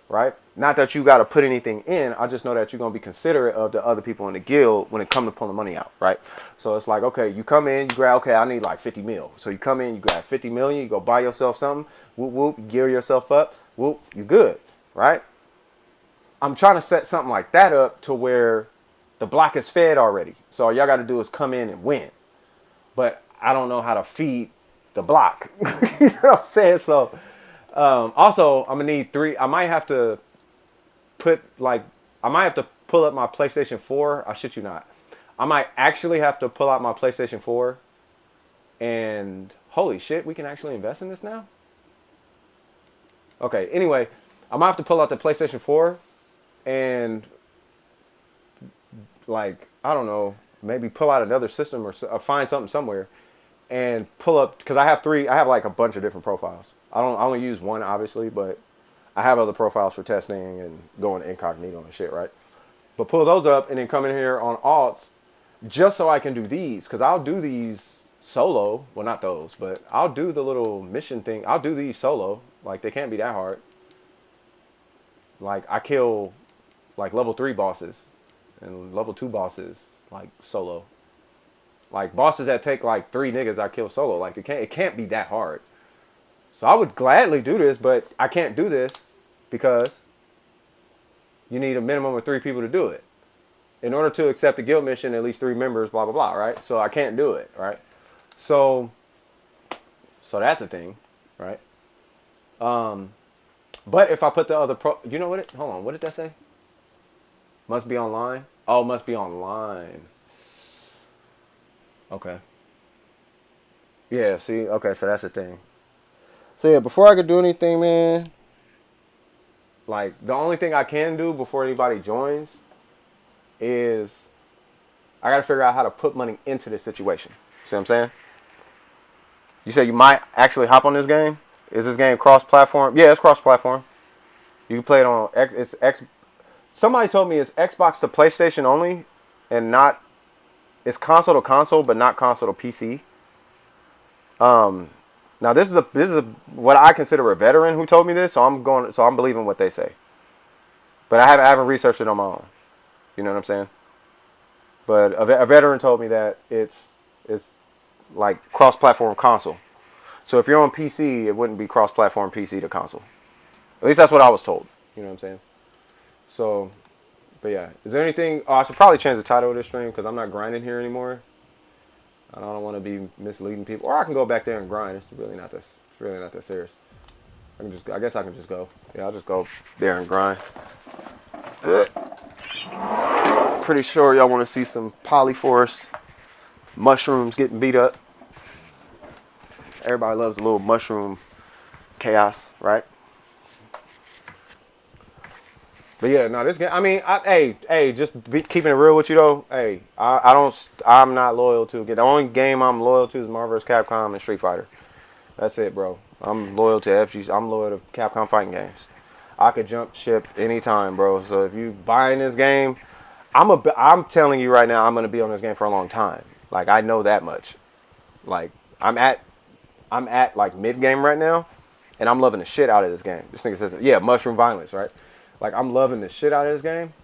right? Not that you got to put anything in. I just know that you're going to be considerate of the other people in the guild when it comes to pulling money out, right? So it's like, okay, you come in, you grab, okay, I need like 50 mil. So you come in, you grab 50 million, you go buy yourself something, whoop, whoop, gear yourself up, whoop, you good, right? I'm trying to set something like that up to where the block is fed already. So all y'all got to do is come in and win. But I don't know how to feed the block. You know what I'm saying? So also, I'm going to need 3. I might have to pull up my PlayStation 4. I shit you not. I might actually have to pull out my PlayStation 4 and holy shit, we can actually invest in this now? Okay, anyway, I might have to pull out the PlayStation 4 and like, I don't know, maybe pull out another system or find something somewhere and pull up, because I have like a bunch of different profiles. I only use one obviously, but I have other profiles for testing and going incognito and shit, right? But pull those up and then come in here on alts just so I can do these. Because I'll do these solo. Well, not those, but I'll do the little mission thing. I'll do these solo. Like, they can't be that hard. Like, I kill, like, level 3 bosses and level 2 bosses, like, solo. Like, bosses that take, like, 3 niggas I kill solo. Like, it can't be that hard. So I would gladly do this, but I can't do this because you need a minimum of 3 people to do it. In order to accept a guild mission, at least 3 members, blah, blah, blah, right? So I can't do it, right? So that's the thing, right? But if I put the other you know what? Hold on, what did that say? Must be online? Oh, must be online. Okay. Yeah, see? Okay, so that's the thing. So yeah, before I could do anything, man, like the only thing I can do before anybody joins is I gotta figure out how to put money into this situation. See what I'm saying? You said you might actually hop on this game? Is this game cross-platform? Yeah, it's cross-platform. You can play it on somebody told me it's Xbox to PlayStation only and not, it's console to console, but not console to PC. Now this is what I consider a veteran who told me this, so I'm believing what they say. But I haven't researched it on my own. You know what I'm saying? But a veteran told me that it's like cross-platform console. So if you're on PC, it wouldn't be cross-platform PC to console. At least that's what I was told. You know what I'm saying? So, but yeah. Is there anything? Oh, I should probably change the title of this stream because I'm not grinding here anymore. I don't want to be misleading people. Or I can go back there and grind. It's really not that serious. I guess I can just go. Yeah, I'll just go there and grind. Pretty sure y'all want to see some polyforest mushrooms getting beat up. Everybody loves a little mushroom chaos, right? But yeah, no, this game. I mean, keeping it real with you though. Hey, I don't. I'm not loyal to. The only game I'm loyal to is Marvel vs. Capcom and Street Fighter. That's it, bro. I'm loyal to FGs. I'm loyal to Capcom fighting games. I could jump ship anytime, bro. So if you buying this game, I'm telling you right now, I'm gonna be on this game for a long time. Like I know that much. Like I'm at like mid game right now, and I'm loving the shit out of this game. This nigga says, yeah, mushroom violence, right? Like I'm loving the shit out of this game,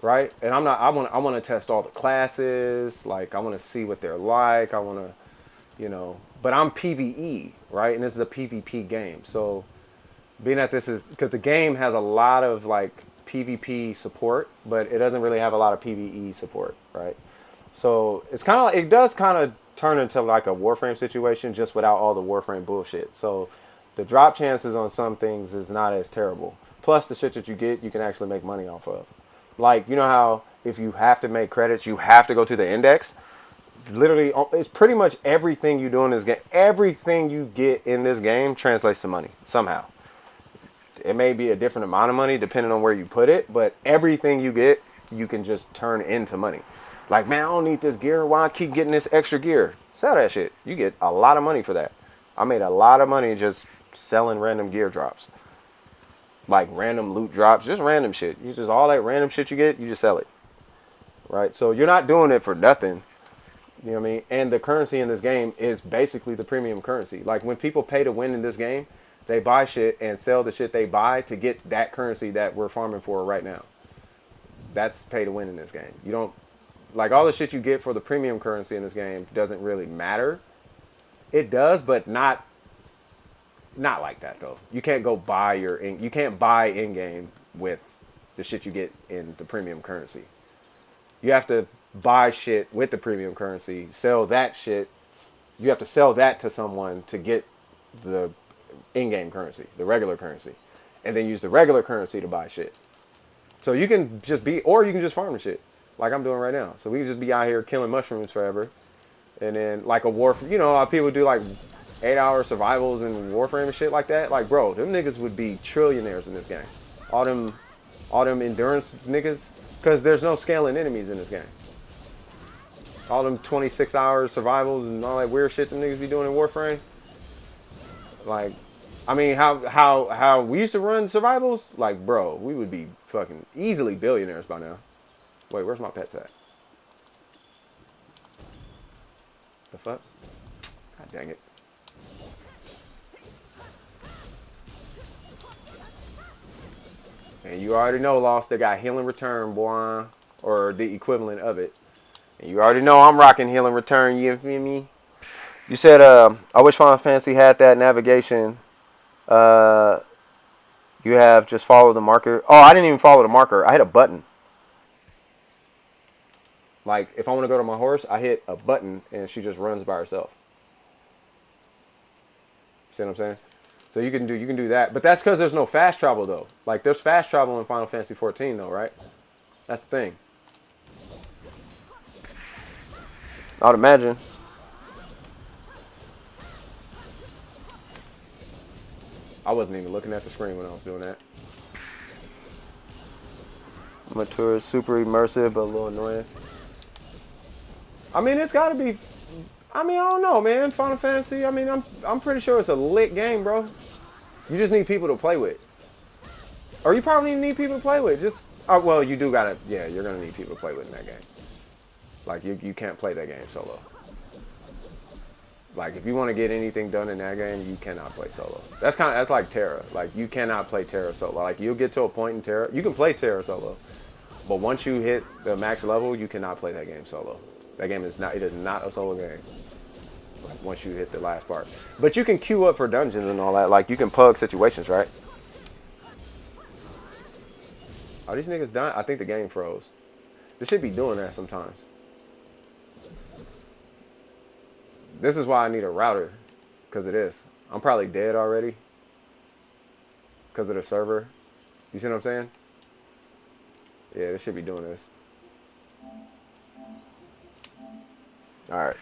right? And I'm not. I want to test all the classes. Like I want to see what they're like. I want to, But I'm PVE, right? And this is a PvP game, so being that this is because the game has a lot of like PvP support, but it doesn't really have a lot of PvE support, right? So it's kind of it does kind of turn into like a Warframe situation just without all the Warframe bullshit. So the drop chances on some things is not as terrible. Plus the shit that you get, you can actually make money off of. Like, you know how if you have to make credits, you have to go to the index? Literally, it's pretty much everything you do in this game. Everything you get in this game translates to money somehow. It may be a different amount of money depending on where you put it, but everything you get, you can just turn into money. Like, man, I don't need this gear. Why I keep getting this extra gear? Sell that shit. You get a lot of money for that. I made a lot of money just selling random gear drops. Like random loot drops, just random shit. You just all that random shit you get, you just sell it. Right? So you're not doing it for nothing. You know what I mean? And the currency in this game is basically the premium currency. Like when people pay to win in this game, they buy shit and sell the shit they buy to get that currency that we're farming for right now. That's pay to win in this game. You don't like all the shit you get for the premium currency in this game doesn't really matter. It does, but not like that though. You can't go buy you can't buy in game with the shit you get in the premium currency. You have to buy shit with the premium currency, sell that shit. You have to sell that to someone to get the in-game currency, the regular currency, and then use the regular currency to buy shit. So you can just or you can just farm the shit like I'm doing right now. So we can just be out here killing mushrooms forever, and then like a war. How people do like 8-hour survivals and Warframe and shit like that. Like, bro, them niggas would be trillionaires in this game. All them endurance niggas, because there's no scaling enemies in this game. All them 26-hour survivals and all that weird shit them niggas be doing in Warframe. Like, I mean, how we used to run survivals, like, bro, we would be fucking easily billionaires by now. Wait, where's my pets at? The fuck? God dang it. And you already know, Lost, they got Healing Return, boy. Or the equivalent of it. And you already know I'm rocking Healing Return, you feel me? You said, I wish Final Fantasy had that navigation. You have just follow the marker. Oh, I didn't even follow the marker. I hit a button. Like, if I want to go to my horse, I hit a button and she just runs by herself. See what I'm saying? So you can do that. But that's because there's no fast travel, though. Like, there's fast travel in Final Fantasy 14, though, right? That's the thing. I would imagine. I wasn't even looking at the screen when I was doing that. Mature is super immersive, but a little annoying. I mean, it's got to be... I mean, I don't know, man. Final Fantasy, I mean, I'm pretty sure it's a lit game, bro. You just need people to play with. Or you probably even need people to play with. Just... well, you do gotta... Yeah, you're gonna need people to play with in that game. Like, you can't play that game solo. Like, if you want to get anything done in that game, you cannot play solo. That's like Terra. Like, you cannot play Terra solo. Like, you'll get to a point in Terra. You can play Terra solo. But once you hit the max level, you cannot play that game solo. That game is not... It is not a solo game. Like, once you hit the last part. But you can queue up for dungeons and all that. Like, you can pug situations, right? Are these niggas dying? I think the game froze. This should be doing that sometimes. This is why I need a router. Because it is. I'm probably dead already. because of the server. You see what I'm saying? Yeah, this should be doing this. All right.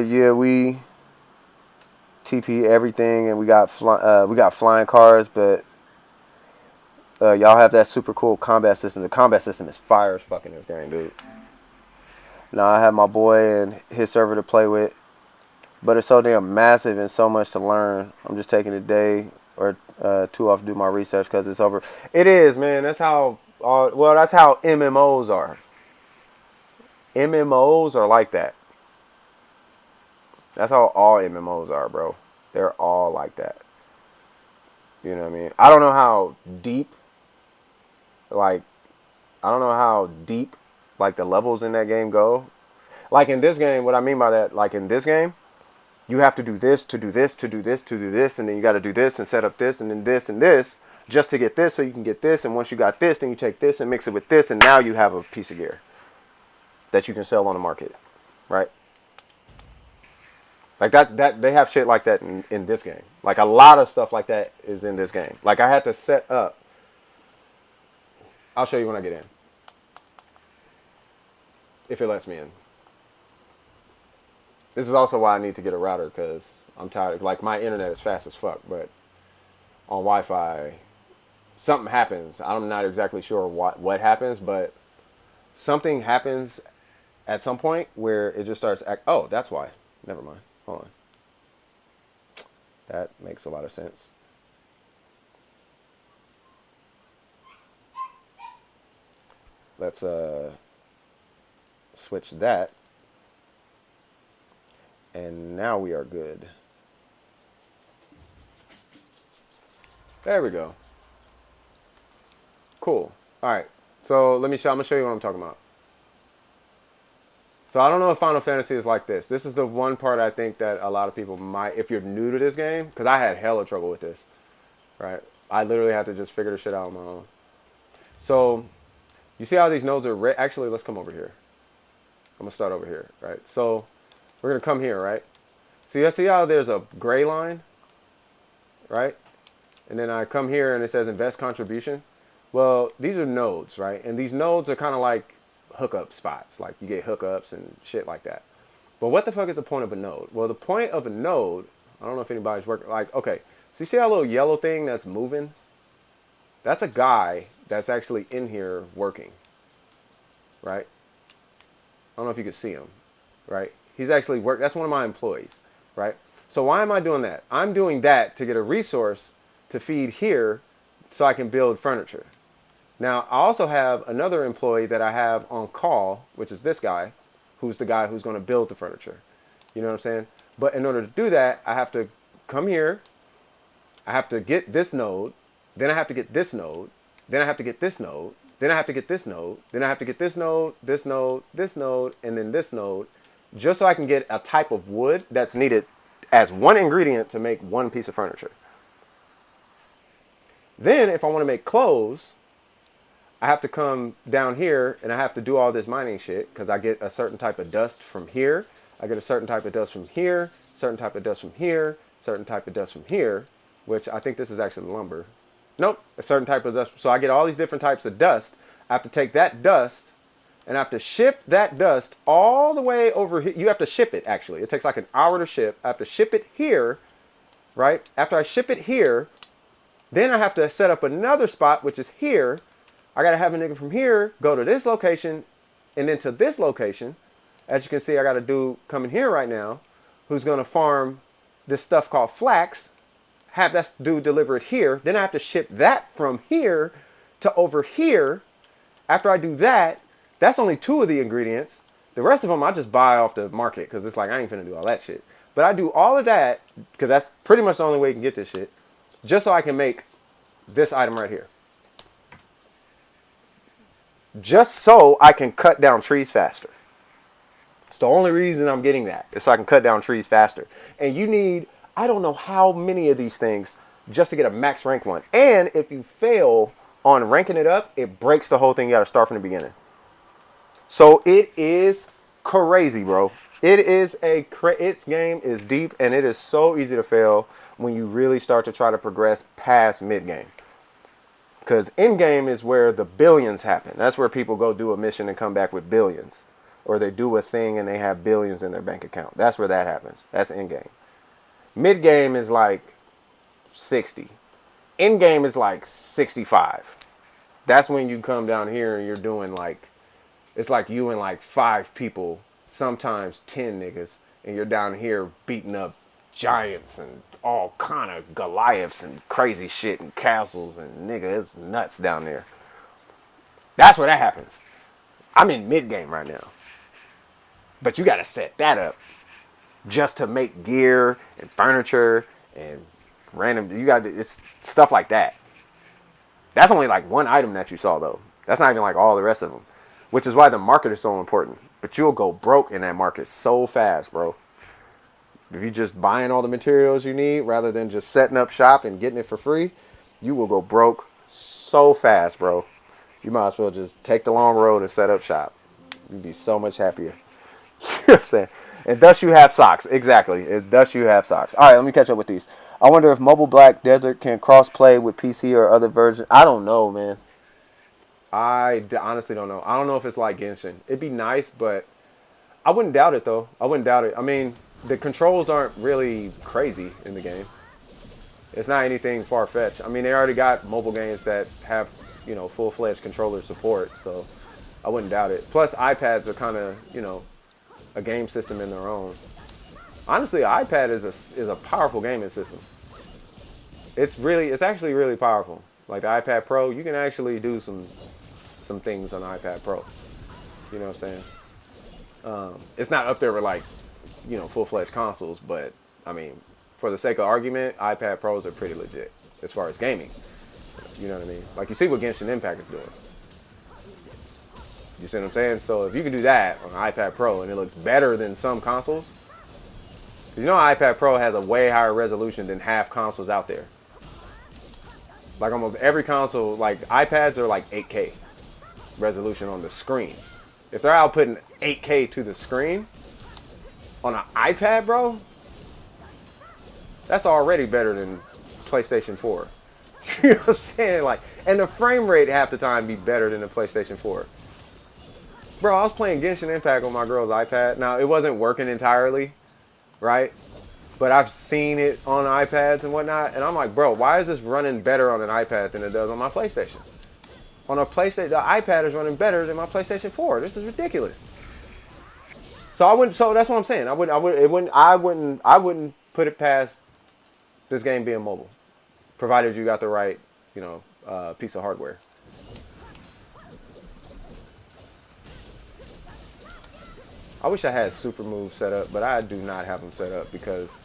Yeah, we TP everything, and we got flying cars, but y'all have that super cool combat system. The combat system is fire as fucking this game, dude. Now I have my boy and his server to play with, but it's so damn massive and so much to learn. I'm just taking a day or two off to do my research because it's over. It is, man. That's how. That's how MMOs are. MMOs are like that. That's how all MMOs are, bro. They're all like that. You know what I mean? I don't know how deep, like, the levels in that game go. Like in this game, what I mean by that, like in this game, you have to do this, to do this, to do this, to do this, and then you got to do this and set up this and then this and this just to get this so you can get this. And once you got this, then you take this and mix it with this, and now you have a piece of gear that you can sell on the market, right? Like they have shit like that in this game. Like a lot of stuff like that is in this game. Like I had to set up. I'll show you when I get in. If it lets me in. This is also why I need to get a router because I'm tired. Like my internet is fast as fuck, but on Wi-Fi, something happens. I'm not exactly sure what happens, but something happens at some point where it just starts. Oh, that's why. Never mind. Hold on. That makes a lot of sense. Let's switch that. And now we are good. There we go. Cool. All right. So I'm gonna show you what I'm talking about. So I don't know if Final Fantasy is like this. This is the one part I think that a lot of people might, if you're new to this game, because I had hella trouble with this, right? I literally had to just figure the shit out on my own. So you see how these nodes are red? Actually, let's come over here. I'm gonna start over here, right? So we're gonna come here, right? So you see how there's a gray line, right? And then I come here and it says invest contribution. Well, these are nodes, right? And these nodes are kind of like hookup spots. Like you get hookups and shit like that. But what the fuck is the point of a node? Well, the point of a node, I don't know if anybody's working. Like, okay, so you see that little yellow thing that's moving? That's a guy that's actually in here working, right? I don't know if you can see him, right? He's actually that's one of my employees, right? So why am I doing that? I'm doing that to get a resource to feed here so I can build furniture. Now, I also have another employee that I have on call, which is this guy, who's the guy who's going to build the furniture. You know what I'm saying? But in order to do that, I have to come here. I have to get this node. Then I have to get this node. Then I have to get this node. Then I have to get this node. Then I have to get this node, this node, this node, and then this node, just so I can get a type of wood that's needed as one ingredient to make one piece of furniture. Then, if I want to make clothes, I have to come down here and I have to do all this mining shit because I get a certain type of dust from here. I get a certain type of dust from here, certain type of dust from here, certain type of dust from here, which I think this is actually lumber. Nope, a certain type of dust. So I get all these different types of dust. I have to take that dust and I have to ship that dust all the way over here. You have to ship it, actually. It takes like an hour to ship. I have to ship it here, right? After I ship it here, then I have to set up another spot, which is here. I got to have a nigga from here go to this location and then to this location. As you can see, I got a dude coming here right now who's going to farm this stuff called flax. Have that dude deliver it here. Then I have to ship that from here to over here. After I do that, that's only 2 of the ingredients. The rest of them I just buy off the market because it's like I ain't finna do all that shit. But I do all of that because that's pretty much the only way you can get this shit. Just so I can make this item right here. Just so I can cut down trees faster. It's the only reason I'm getting that. Is so I can cut down trees faster. And you need, I don't know how many of these things just to get a max rank one. And if you fail on ranking it up, it breaks the whole thing. You got to start from the beginning. So it is crazy, bro. It is its game is deep and it is so easy to fail. when you really start to try to progress past mid game. Because end game is where the billions happen. That's where people go do a mission and come back with billions. Or they do a thing and they have billions in their bank account. That's where that happens. That's end game. Mid game is like 60. End game is like 65. That's when you come down here and you're doing like, it's like you and like 5 people, sometimes 10 niggas, and you're down here beating up giants and all kind of Goliaths and crazy shit and castles and nigga, it's nuts down there. That's where that happens. I'm in mid game right now. But you gotta set that up just to make gear and furniture and random, it's stuff like that. That's only like one item that you saw though. That's not even like all the rest of them. Which is why the market is so important. But you'll go broke in that market so fast, bro. If you're just buying all the materials you need rather than just setting up shop and getting it for free, you will go broke so fast, bro. You might as well just take the long road and set up shop. You'd be so much happier. You know what I'm saying? And thus you have socks. Exactly. Thus you have socks. All right, let me catch up with these. I wonder if Mobile Black Desert can cross-play with PC or other versions. I don't know, man. I honestly don't know. I don't know if it's like Genshin. It'd be nice, but I wouldn't doubt it, though. I wouldn't doubt it. I mean, the controls aren't really crazy in the game. It's not anything far-fetched. I mean, they already got mobile games that have, you know, full-fledged controller support, so I wouldn't doubt it. Plus, iPads are kind of, you know, a game system in their own. Honestly, an iPad is a powerful gaming system. It's actually really powerful. Like the iPad Pro, you can actually do some things on the iPad Pro. You know what I'm saying? It's not up there with like, you know, full-fledged consoles, but I mean, for the sake of argument, iPad Pros are pretty legit as far as gaming. You know what I mean? Like you see what Genshin Impact is doing. You see what I'm saying? So if you can do that on an iPad Pro and it looks better than some consoles, because you know iPad Pro has a way higher resolution than half consoles out there. Like almost every console, like iPads are like 8K resolution on the screen. If they're outputting 8K to the screen on an iPad, bro, that's already better than PlayStation 4. You know what I'm saying? Like, and the frame rate half the time be better than the PlayStation 4. Bro, I was playing Genshin Impact on my girl's iPad. Now, it wasn't working entirely, right? But I've seen it on iPads and whatnot, and I'm like, bro, why is this running better on an iPad than it does on my PlayStation? On a PlayStation, the iPad is running better than my PlayStation 4. This is ridiculous. So I wouldn't. So that's what I'm saying. I wouldn't put it past this game being mobile, provided you got the right, you know, piece of hardware. I wish I had super moves set up, but I do not have them set up because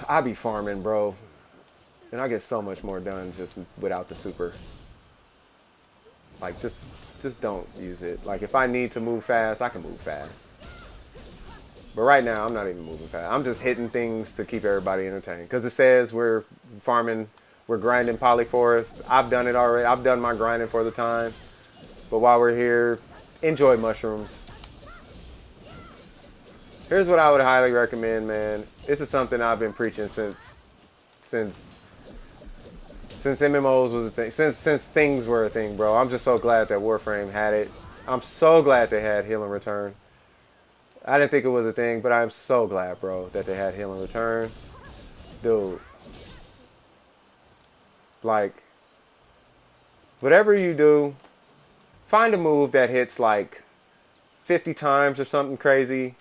I be farming, bro, and I get so much more done just without the super. Like, just don't use it. Like, if I need to move fast, I can move fast. But right now, I'm not even moving fast. I'm just hitting things to keep everybody entertained. Because it says we're farming, we're grinding polyforest. I've done it already. I've done my grinding for the time. But while we're here, enjoy mushrooms. Here's what I would highly recommend, man. This is something I've been preaching since MMOs was a thing, since things were a thing, bro. I'm just so glad that Warframe had it. I'm so glad they had Heal and Return. I didn't think it was a thing, but I'm so glad, bro, that they had Heal and Return. Dude. Like, whatever you do, find a move that hits like 50 times or something crazy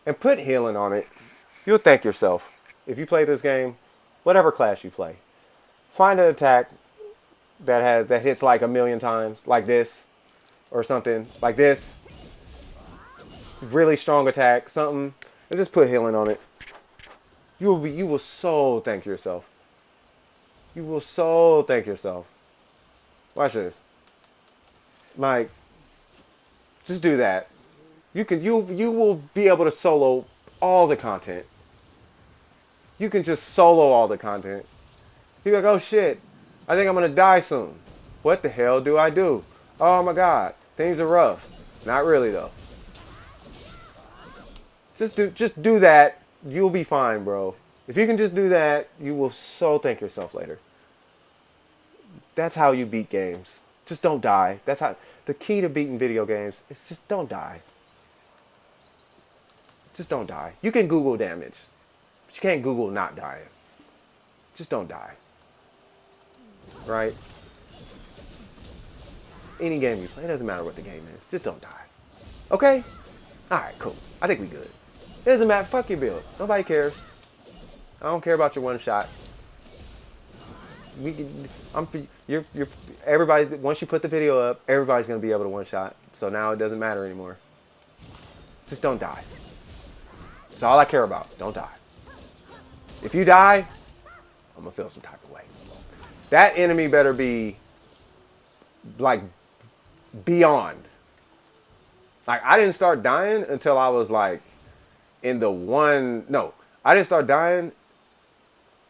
and put healing on it. You'll thank yourself. If you play this game, whatever class you play, find an attack that hits like 1,000,000 times, like this, or something like this. Really strong attack, something, and just put healing on it. You will so thank yourself. You will so thank yourself. Watch this. Like, just do that. You will be able to solo all the content. You can just solo all the content. You're like, oh shit, I think I'm gonna die soon. What the hell do I do? Oh my god, things are rough. Not really though. Just do that. You'll be fine, bro. If you can just do that, you will so thank yourself later. That's how you beat games. Just don't die. That's how the key to beating video games is just don't die. Just don't die. You can Google damage, but you can't Google not dying. Just don't die. Right? Any game you play, it doesn't matter what the game is. Just don't die. Okay? Alright, cool. I think we good. It doesn't matter. Fuck your build. Nobody cares. I don't care about your one shot. Everybody, once you put the video up, everybody's going to be able to one shot. So now it doesn't matter anymore. Just don't die. That's all I care about. Don't die. If you die, I'm going to feel some type of way. That enemy better be like beyond. Like I didn't start dying until I was like in the one. No, I didn't start dying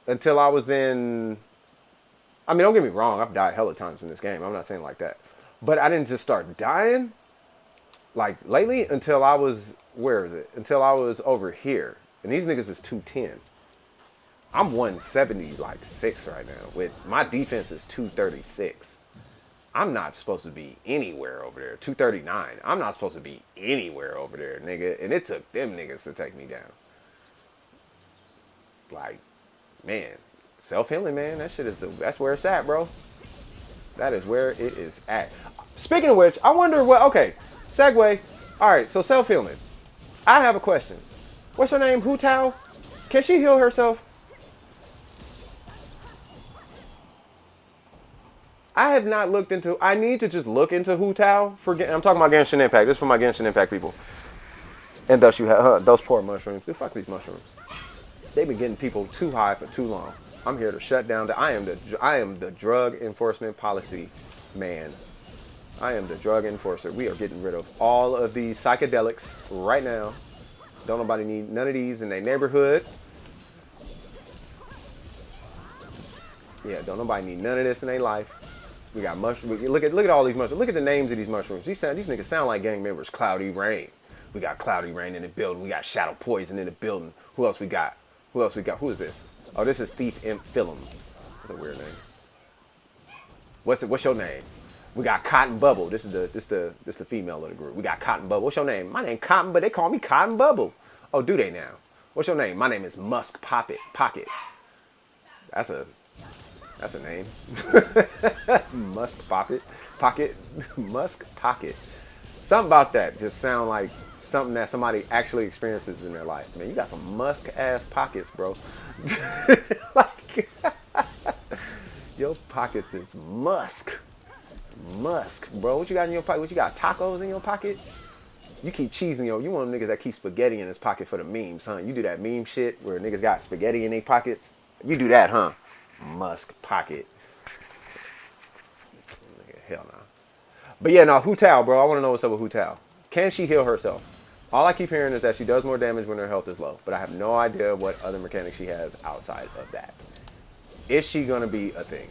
until I was in. I mean, don't get me wrong. I've died hella times in this game. I'm not saying like that. But I didn't just start dying like lately until I was, where is it? Until I was over here. And these niggas is 210. I'm 170 like 6 right now. With my defense is 236. I'm not supposed to be anywhere over there. 239. I'm not supposed to be anywhere over there, nigga. And it took them niggas to take me down. Like, man. Self-healing, man. That shit is that's where it's at, bro. That is where it is at. Speaking of which, I wonder what, okay, segue. All right, so self-healing. I have a question. What's her name? Hu Tao? Can she heal herself? I have not looked into, I need to just look into Hu Tao. I'm talking about Genshin Impact. This is for my Genshin Impact people. And thus you have, those poor mushrooms. Dude, fuck these mushrooms. They've been getting people too high for too long. I'm here to shut down. I am the drug enforcement policy man. I am the drug enforcer. We are getting rid of all of these psychedelics right now. Don't nobody need none of these in their neighborhood. Yeah, don't nobody need none of this in their life. We got mushrooms. Look at all these mushrooms. Look at the names of these mushrooms. These niggas sound like gang members. Cloudy Rain. We got Cloudy Rain in the building. We got Shadow Poison in the building. Who else we got? Who is this? Oh, this is Thief Imp Philum. That's a weird name. What's your name? We got Cotton Bubble. This is the female of the group. We got Cotton Bubble. What's your name? My name Cotton, but they call me Cotton Bubble. Oh, do they now? What's your name? My name is Musk Pocket. That's a name. Musk Pocket. Musk Pocket. Something about that just sound like something that somebody actually experiences in their life. Man, you got some musk ass pockets, bro. Like, your pockets is musk, bro. What you got in your pocket? What you got? Tacos in your pocket? You keep cheese in your. You one of them niggas that keep spaghetti in his pocket for the memes, huh? You do that meme shit where niggas got spaghetti in their pockets. You do that, huh? Musk pocket. Hell no. But yeah, no, Hu Tao, bro. I want to know what's up with Hu Tao. Can she heal herself? All I keep hearing is that she does more damage when her health is low, but I have no idea what other mechanics she has outside of that. Is she going to be a thing?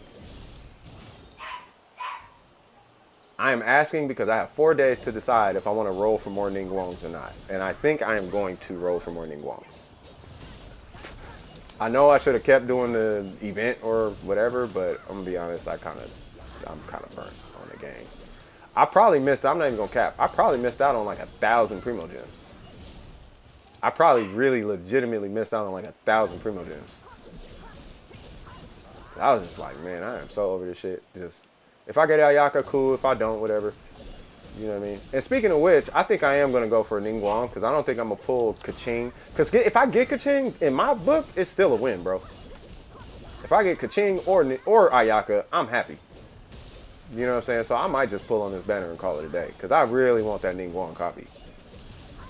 I am asking because I have 4 days to decide if I want to roll for more Ningguangs or not. And I think I am going to roll for more Ningguangs. I know I should have kept doing the event or whatever, but I'm going to be honest, I'm kind of burnt on the game. I probably missed, I'm not even going to cap, I probably missed out on like 1,000 Primo Gems. I probably really legitimately missed out on like 1,000 Primo Gems. I was just like, man, I am so over this shit. Just, if I get Ayaka, cool. If I don't, whatever. You know what I mean? And speaking of which, I think I am going to go for a Ningguang because I don't think I'm going to pull Kaching. Because if I get Kaching, in my book, it's still a win, bro. If I get Kaching or Ayaka, I'm happy. You know what I'm saying? So I might just pull on this banner and call it a day. Because I really want that Ningguang copy.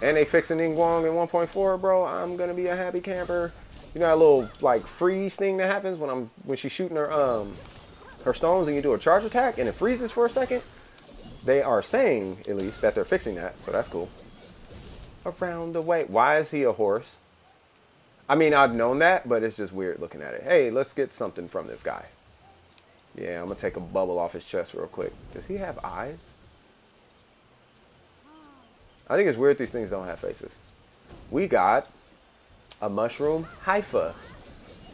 And they fixing Ningguang in 1.4, bro. I'm going to be a happy camper. You know that little, like, freeze thing that happens when she's shooting her stones and you do a charge attack and it freezes for a second? They are saying, at least, that they're fixing that. So that's cool. Around the way. Why is he a horse? I mean, I've known that, but it's just weird looking at it. Hey, let's get something from this guy. Yeah, I'm going to take a bubble off his chest real quick. Does he have eyes? I think it's weird these things don't have faces. We got a mushroom Haifa.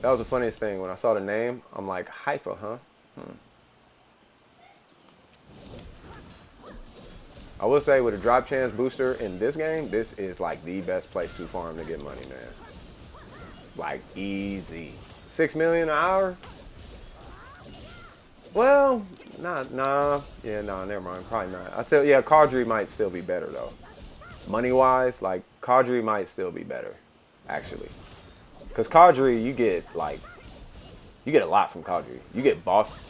That was the funniest thing. When I saw the name, I'm like, Hypha, huh? I will say with a drop chance booster in this game, this is like the best place to farm to get money, man. Like easy. 6 million an hour? Well, nah. Yeah, nah, never mind. Probably not. I said, yeah, Caudry might still be better though. Money-wise, like Caudry might still be better, actually. Cause Caudry, you get a lot from Caudry. You get boss,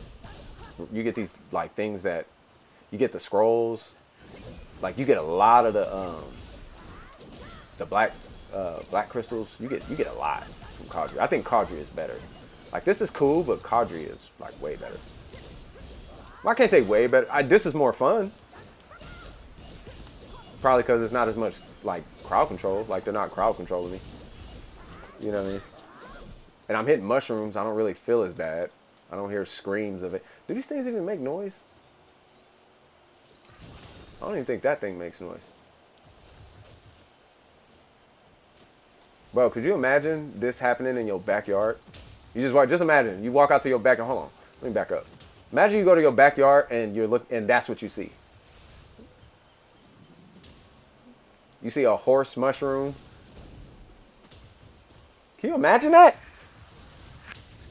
you get these like things that, you get the scrolls. Like you get a lot of the black crystals. You get a lot from Caudry. I think Caudry is better. Like this is cool, but Caudry is like way better. Well, I can't say way better. This is more fun. Probably because it's not as much like crowd control. Like they're not crowd controlling me. You know what I mean? And I'm hitting mushrooms. I don't really feel as bad. I don't hear screams of it. Do these things even make noise? I don't even think that thing makes noise. Bro, could you imagine this happening in your backyard? Just imagine. You walk out to your backyard. Hold on. Let me back up. Imagine you go to your backyard and and that's what you see. You see a horse mushroom. Can you imagine that?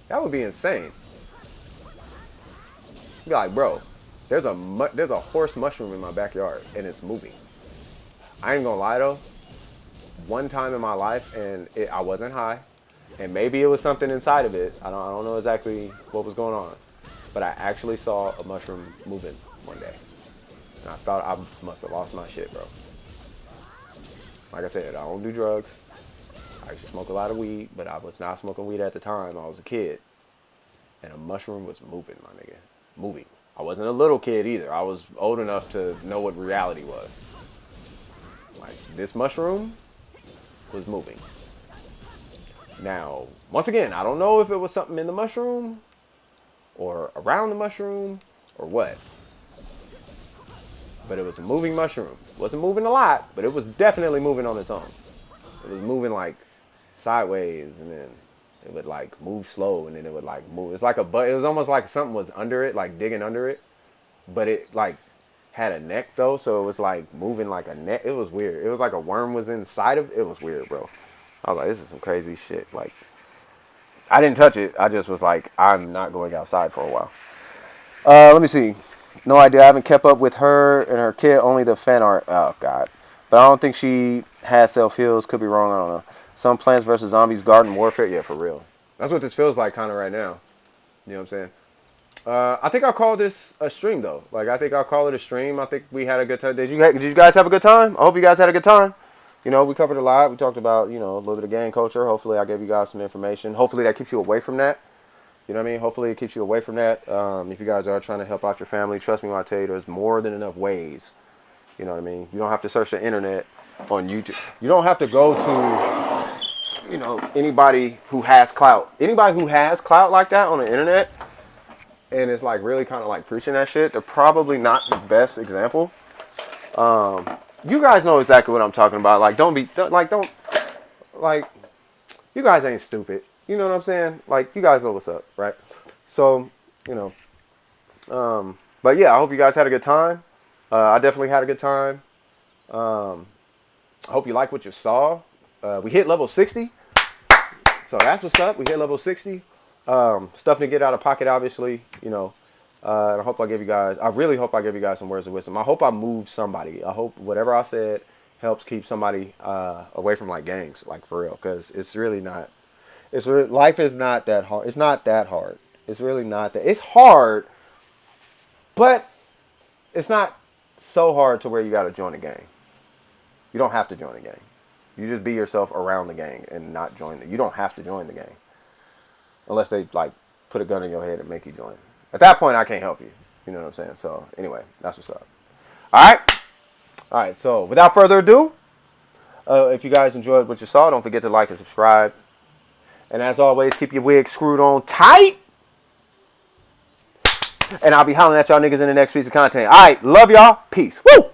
That would be insane. You'd be like, bro, there's a horse mushroom in my backyard and it's moving. I ain't gonna lie though. One time in my life, and I wasn't high, and maybe it was something inside of it. I don't know exactly what was going on, but I actually saw a mushroom moving one day, and I thought I must have lost my shit, bro. Like I said, I don't do drugs. I used to smoke a lot of weed, but I was not smoking weed at the time. I was a kid, and a mushroom was moving, my nigga, moving. I wasn't a little kid either. I was old enough to know what reality was. Like this mushroom was moving. Now, once again, I don't know if it was something in the mushroom or around the mushroom or what. But it was a moving mushroom. It wasn't moving a lot, but it was definitely moving on its own. It was moving like sideways, and then it would like move slow, and then it would like move. It's like it was almost like something was under it, like digging under it. But it like had a neck though, so it was like moving like a neck. It was weird. It was like a worm was inside of it. It was weird, bro. I was like, this is some crazy shit. Like, I didn't touch it. I just was like, I'm not going outside for a while. Let me see. No idea. I haven't kept up with her and her kid. Only the fan art. Oh God. But I don't think she has self heals. Could be wrong. I don't know. Some Plants vs Zombies Garden Warfare. Yeah, for real. That's what this feels like kind of right now. You know what I'm saying? I think I'll call this a stream though. Like I think I'll call it a stream. I think we had a good time. Did you guys have a good time? I hope you guys had a good time. You know, we covered a lot. We talked about, you know, a little bit of gang culture. Hopefully I gave you guys some information. Hopefully that keeps you away from that. You know what I mean? Hopefully it keeps you away from that. If you guys are trying to help out your family, trust me when I tell you there's more than enough ways. You know what I mean? You don't have to search the internet on YouTube. You don't have to go to, you know, anybody who has clout. Anybody who has clout like that on the internet and it's like really kind of like preaching that shit, they're probably not the best example. You guys know exactly what I'm talking about. Like, you guys ain't stupid. You know what I'm saying? Like, you guys know what's up, right? So, you know, but yeah, I hope you guys had a good time. I definitely had a good time. I hope you like what you saw. We hit level 60. So that's what's up. We hit level 60. Stuff to get out of pocket, obviously, you know. And I hope I really hope I give you guys some words of wisdom. I hope I move somebody. I hope whatever I said helps keep somebody away from like gangs, like for real. Because it's really not, life is not that hard. It's not that hard. It's really not that. It's hard, but it's not so hard to where you got to join a gang. You don't have to join a gang. You just be yourself around the gang and not join it. You don't have to join the gang. Unless they like put a gun in your head and make you join. At that point, I can't help you. You know what I'm saying? So, anyway, that's what's up. All right. So, without further ado, if you guys enjoyed what you saw, don't forget to like and subscribe. And as always, keep your wig screwed on tight. And I'll be hollering at y'all niggas in the next piece of content. All right. Love y'all. Peace. Woo!